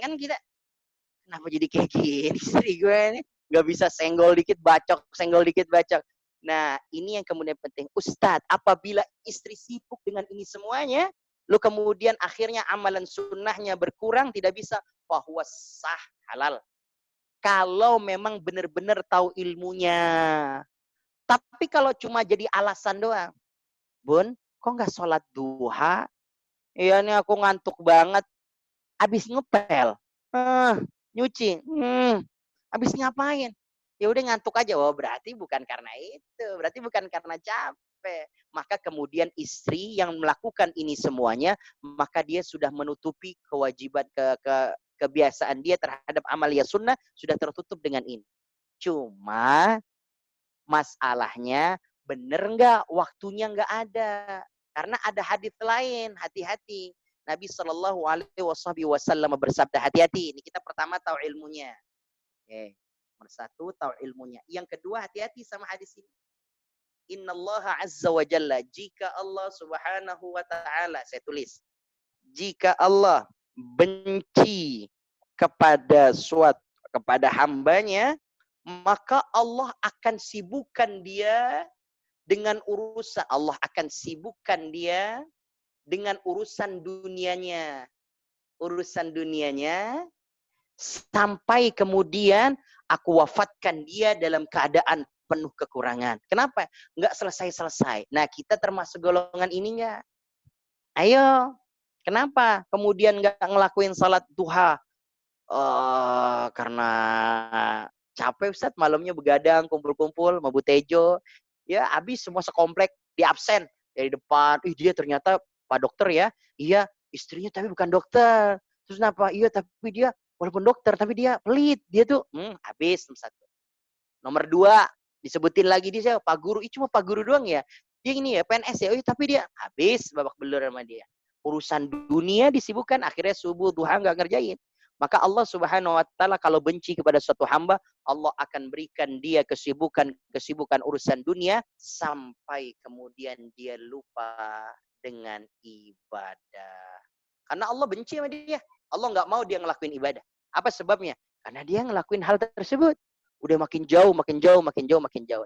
Speaker 2: Kan kita, kenapa jadi kayak gini istri gue ini? Nggak bisa senggol dikit bacok, senggol dikit bacok. Nah, ini yang kemudian penting. Ustadz, apabila istri sibuk dengan ini semuanya, lu kemudian akhirnya amalan sunnahnya berkurang, tidak bisa. Bahwa sah, halal. Kalau memang benar-benar tahu ilmunya. Tapi kalau cuma jadi alasan doang. Bun, kok nggak sholat duha? Iya nih aku ngantuk banget. Abis ngepel. Nyuci. Abis ngapain? Ya udah ngantuk aja. Oh, berarti bukan karena itu. Berarti bukan karena capek. Maka kemudian istri yang melakukan ini semuanya, maka dia sudah menutupi kewajiban kebiasaan dia terhadap amalia sunnah, sudah tertutup dengan ini. Cuma masalahnya bener nggak waktunya nggak ada, karena ada hadis lain. Hati-hati, Nabi Shallallahu Alaihi Wasallam bersabda, hati-hati. Ini kita pertama tahu ilmunya. Nomor satu tahu ilmunya. Yang kedua hati-hati sama hadis ini. Innallaha azza wa jalla, jika Allah subhanahu wa ta'ala, saya tulis, jika Allah benci kepada hambanya, maka Allah akan sibukkan dia dengan urusan. Allah akan sibukkan dia dengan urusan dunianya. Urusan dunianya sampai kemudian aku wafatkan dia dalam keadaan penuh kekurangan. Kenapa? Nggak selesai-selesai. Nah, kita termasuk golongan ini nggak? Ayo. Kenapa? Kemudian nggak ngelakuin salat duha? Karena capek Ustaz, malamnya begadang, kumpul-kumpul, mabuk tejo. Ya, habis semua sekomplek di absen dari depan. Dia ternyata Pak Dokter ya. Iya, istrinya tapi bukan dokter. Terus kenapa? Iya, tapi dia walaupun dokter, tapi dia pelit. Dia tuh, habis. Nomor satu. Nomor dua, disebutin lagi dia, Pak Guru. Cuma Pak Guru doang ya. Dia ini ya, PNS ya. Tapi dia habis babak belur sama dia. Urusan dunia disibukkan, akhirnya subuh, duha nggak ngerjain. Maka Allah Subhanahu wa ta'ala kalau benci kepada suatu hamba, Allah akan berikan dia kesibukan urusan dunia sampai kemudian dia lupa dengan ibadah. Karena Allah benci sama dia. Allah nggak mau dia ngelakuin ibadah. Apa sebabnya? Karena dia ngelakuin hal tersebut. Udah makin jauh.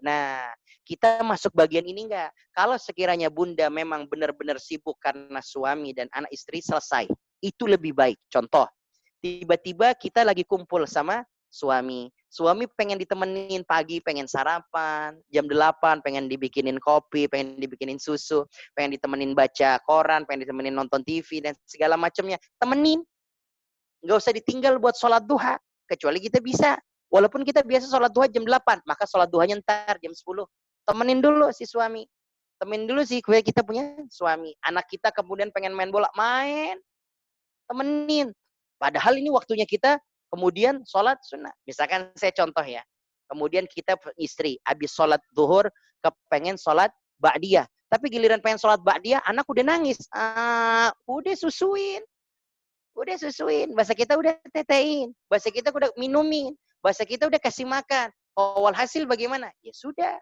Speaker 2: Nah, kita masuk bagian ini enggak? Kalau sekiranya Bunda memang benar-benar sibuk karena suami dan anak istri, selesai. Itu lebih baik. Contoh, tiba-tiba kita lagi kumpul sama suami. Suami pengen ditemenin pagi, pengen sarapan. Jam 8 pengen dibikinin kopi, pengen dibikinin susu, pengen ditemenin baca koran, pengen ditemenin nonton TV, dan segala macamnya. Temenin. Nggak usah ditinggal buat sholat duha. Kecuali kita bisa. Walaupun kita biasa sholat duha jam 8, maka sholat duhanya ntar jam 10. Temenin dulu si suami. Temenin dulu sih, kita punya suami. Anak kita kemudian pengen main bola, main. Temenin. Padahal ini waktunya kita kemudian sholat sunnah. Misalkan saya contoh ya, kemudian kita istri habis sholat zuhur kepengen sholat ba'diyah, tapi giliran pengen sholat ba'diyah anak udah nangis, udah susuin, bahasa kita udah tetein, bahasa kita udah minumin, bahasa kita udah kasih makan. Walhasil bagaimana? Ya sudah,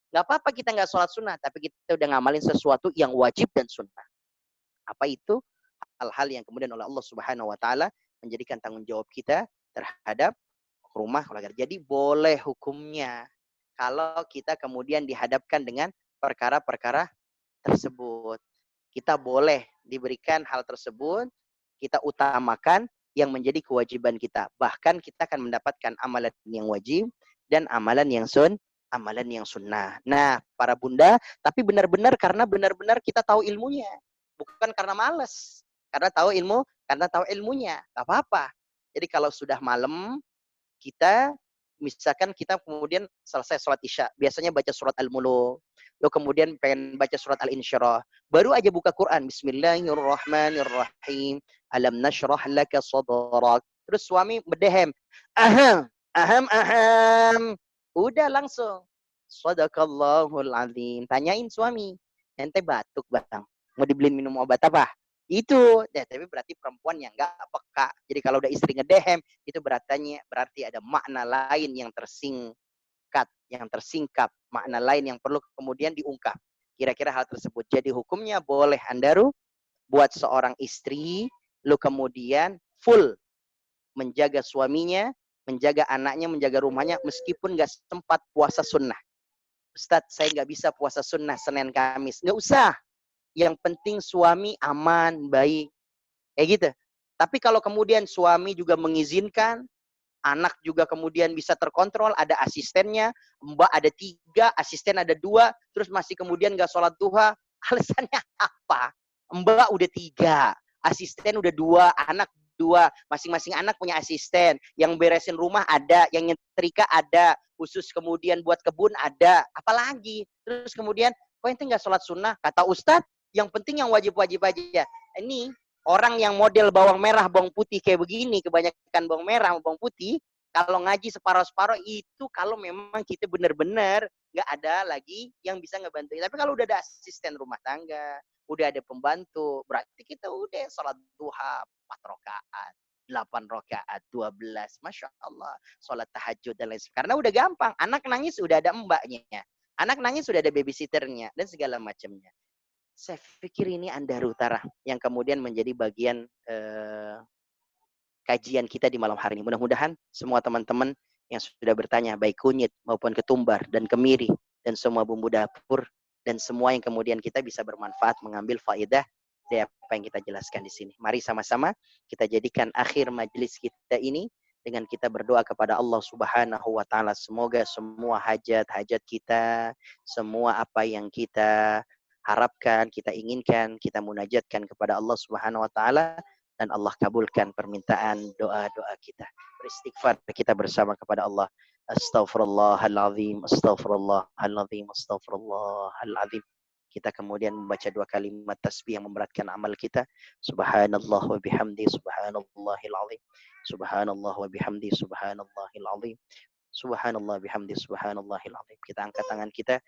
Speaker 2: nggak apa-apa kita nggak sholat sunnah, tapi kita udah ngamalin sesuatu yang wajib dan sunnah. Apa itu? Hal-hal yang kemudian oleh Allah Subhanahu wa taala menjadikan tanggung jawab kita terhadap rumah keluarga. Jadi boleh hukumnya kalau kita kemudian dihadapkan dengan perkara-perkara tersebut. Kita boleh diberikan hal tersebut, kita utamakan yang menjadi kewajiban kita. Bahkan kita akan mendapatkan amalan yang wajib dan amalan yang sunnah. Nah, para bunda, tapi benar-benar karena benar-benar kita tahu ilmunya. Bukan karena malas. Karena tahu ilmunya. Gak apa-apa. Jadi kalau sudah malam, kita misalkan kita kemudian selesai sholat isya, biasanya baca surat Al-Muluk, lo kemudian pengen baca surat Al-Insyirah, baru aja buka Quran, Bismillahirrahmanirrahim, alam nashrah laka sadrak, terus suami bedehem, aham, udah langsung, sadaqallahul azim, tanyain suami, ente batuk bang, mau dibeliin minum obat apa? Itu, tapi berarti perempuan yang nggak peka. Jadi kalau udah istri ngedehem, itu berarti ada makna lain yang tersingkap, makna lain yang perlu kemudian diungkap. Kira-kira hal tersebut. Jadi hukumnya boleh Andaru buat seorang istri, lu kemudian full menjaga suaminya, menjaga anaknya, menjaga rumahnya, meskipun nggak sempat puasa sunnah. Ustadz, saya nggak bisa puasa sunnah Senin Kamis. Nggak usah. Yang penting suami aman, baik. Kayak gitu. Tapi kalau kemudian suami juga mengizinkan, anak juga kemudian bisa terkontrol, ada asistennya, mbak ada 3, asisten ada 2, terus masih kemudian nggak sholat duha, alasannya apa? Mbak udah 3, asisten udah 2, anak 2, masing-masing anak punya asisten, yang beresin rumah ada, yang nyetrika ada, khusus kemudian buat kebun ada, apalagi? Terus kemudian, kok ente nggak sholat sunnah? Kata Ustadz, yang penting yang wajib-wajib aja. Ini orang yang model bawang merah, bawang putih kayak begini, kebanyakan bawang merah, bawang putih, kalau ngaji separuh-separuh itu kalau memang kita benar-benar nggak ada lagi yang bisa ngebantu. Tapi kalau udah ada asisten rumah tangga, udah ada pembantu, berarti kita udah sholat duha 4 rakaat, 8 rakaat, 12, Masya Allah. Sholat tahajud dan lain sebagainya. Karena udah gampang, anak nangis udah ada mbaknya, anak nangis sudah ada babysitternya, dan segala macamnya. Saya pikir ini Andaru Utara yang kemudian menjadi bagian kajian kita di malam hari ini. Mudah-mudahan semua teman-teman yang sudah bertanya, baik kunyit maupun ketumbar dan kemiri dan semua bumbu dapur dan semua yang kemudian kita bisa bermanfaat mengambil faedah dari apa yang kita jelaskan di sini. Mari sama-sama kita jadikan akhir majelis kita ini dengan kita berdoa kepada Allah Subhanahu wa taala. Semoga semua hajat-hajat kita, semua apa yang kita harapkan, kita inginkan, kita munajatkan kepada Allah Subhanahu wa taala, dan Allah kabulkan permintaan doa-doa kita. Beristighfar kita bersama kepada Allah. Astaghfirullahalazim, astaghfirullahalazim, astaghfirullahalazim. Kita kemudian membaca 2 kalimat tasbih yang memberatkan amal kita. Subhanallah wa bihamdi, subhanallahil azim. Subhanallah wa bihamdi, subhanallahil azim. Subhanallah bihamdi, subhanallahil azim. Kita angkat tangan kita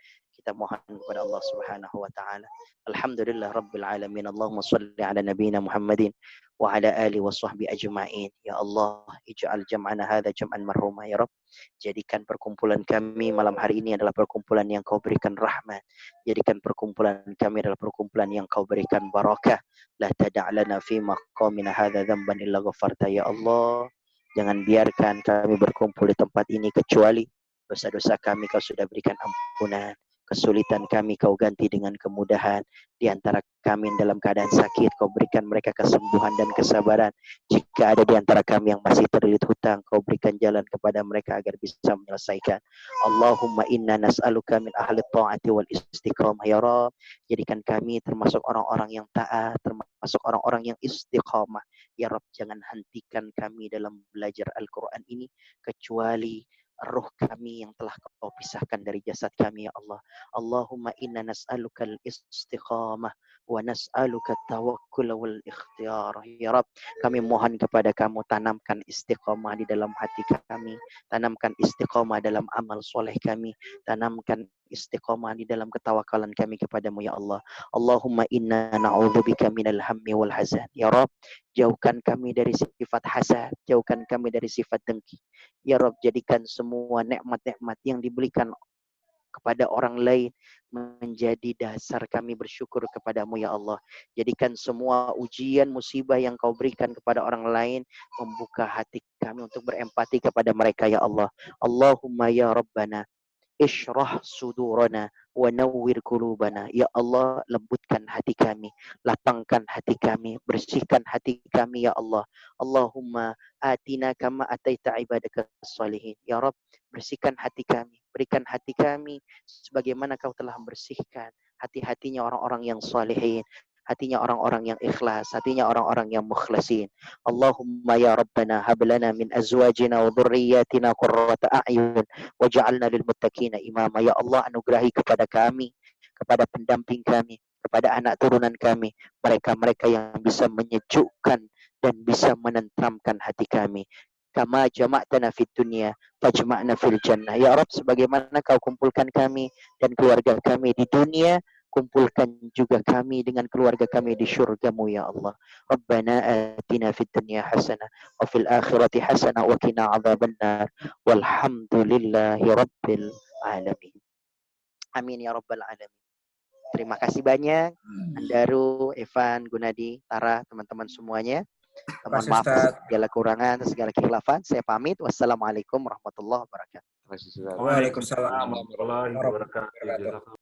Speaker 2: mohon kepada Allah Subhanahu wa taala. Alhamdulillah rabbil alamin. Allahumma shalli ala nabiyyina Muhammadin wa ala alihi wa sahbihi ajma'in. Ya Allah, ij'al jam'ana hadza jam'an marhuma ya Rabb. Jadikan perkumpulan kami malam hari ini adalah perkumpulan yang Kau berikan rahmat. Jadikan perkumpulan kami adalah perkumpulan yang Kau berikan barakah. La tada' lana fi maqamina hadza dzamban illa ghafarta ya Allah. Jangan biarkan kami berkumpul di tempat ini kecuali dosa-dosa kami Kau sudah berikan ampunan. Kesulitan kami Kau ganti dengan kemudahan. Di antara kami yang dalam keadaan sakit, Kau berikan mereka kesembuhan dan kesabaran. Jika ada di antara kami yang masih terlilit hutang, Kau berikan jalan kepada mereka agar bisa menyelesaikan. Allahumma inna nas'aluka min ahli ta'ati wal istiqamah ya Rabb. Jadikan kami termasuk orang-orang yang taat, termasuk orang-orang yang istiqamah. Ya Rabb, jangan hentikan kami dalam belajar Al-Quran ini kecuali roh kami yang telah Kau pisahkan dari jasad kami, ya Allah. Allahumma inna nas'aluka al-istiqamah wa nas'aluka tawakkul wal ikhtiyar. Ya Rabb, kami mohon kepada Kamu, tanamkan istiqamah di dalam hati kami, tanamkan istiqamah dalam amal soleh kami, tanamkan istiqamah di dalam ketawakalan kami kepadamu, ya Allah. Allahumma inna na'udzubika minal hammi wal hazan. Ya Rabb, jauhkan kami dari sifat hasad, jauhkan kami dari sifat dengki. Ya Rabb, jadikan semua nikmat-nikmat yang diberikan kepada orang lain menjadi dasar kami bersyukur kepadamu, ya Allah. Jadikan semua ujian musibah yang Kau berikan kepada orang lain membuka hati kami untuk berempati kepada mereka, ya Allah. Allahumma ya Rabbana Ishrah sudurana wa nawwir qulubana. Ya Allah, lembutkan hati kami, lapangkan hati kami, bersihkan hati kami, ya Allah. Allahumma atina kama ataita ibadaka salihin. Ya Rabb, bersihkan hati kami, berikan hati kami sebagaimana Kau telah membersihkan hati-hatinya orang-orang yang salihin, hatinya orang-orang yang ikhlas, hatinya orang-orang yang mukhlasin. Allahumma ya Rabbana hablana min azwajina wa dhurriyyatina qurrata a'yun waj'alna lil muttaqina imama. Ya Allah, anugerahi kepada kami, kepada pendamping kami, kepada anak turunan kami, mereka-mereka yang bisa menyejukkan dan bisa menenteramkan hati kami. Kama jama'tana fid dunya fajma'na fil jannah. Ya Rabb, sebagaimana Kau kumpulkan kami dan keluarga kami di dunia, kumpulkan juga kami dengan keluarga kami di syurga-Mu, ya Allah. Rabbana atina fid dunya hasanah wa fil akhirati hasanah wa qina adzabannar. Walhamdulillahi rabbil alamin. Amin ya rabbal alamin. Terima kasih banyak Andaru, Evan, Gunadi, Tara, teman-teman semuanya. Mohon maaf segala kurangan, segala kekhilafan. Saya pamit. Wassalamualaikum warahmatullahi wabarakatuh.
Speaker 3: Terima kasih, Ustaz.
Speaker 5: Waalaikumsalam
Speaker 1: warahmatullahi wabarakatuh.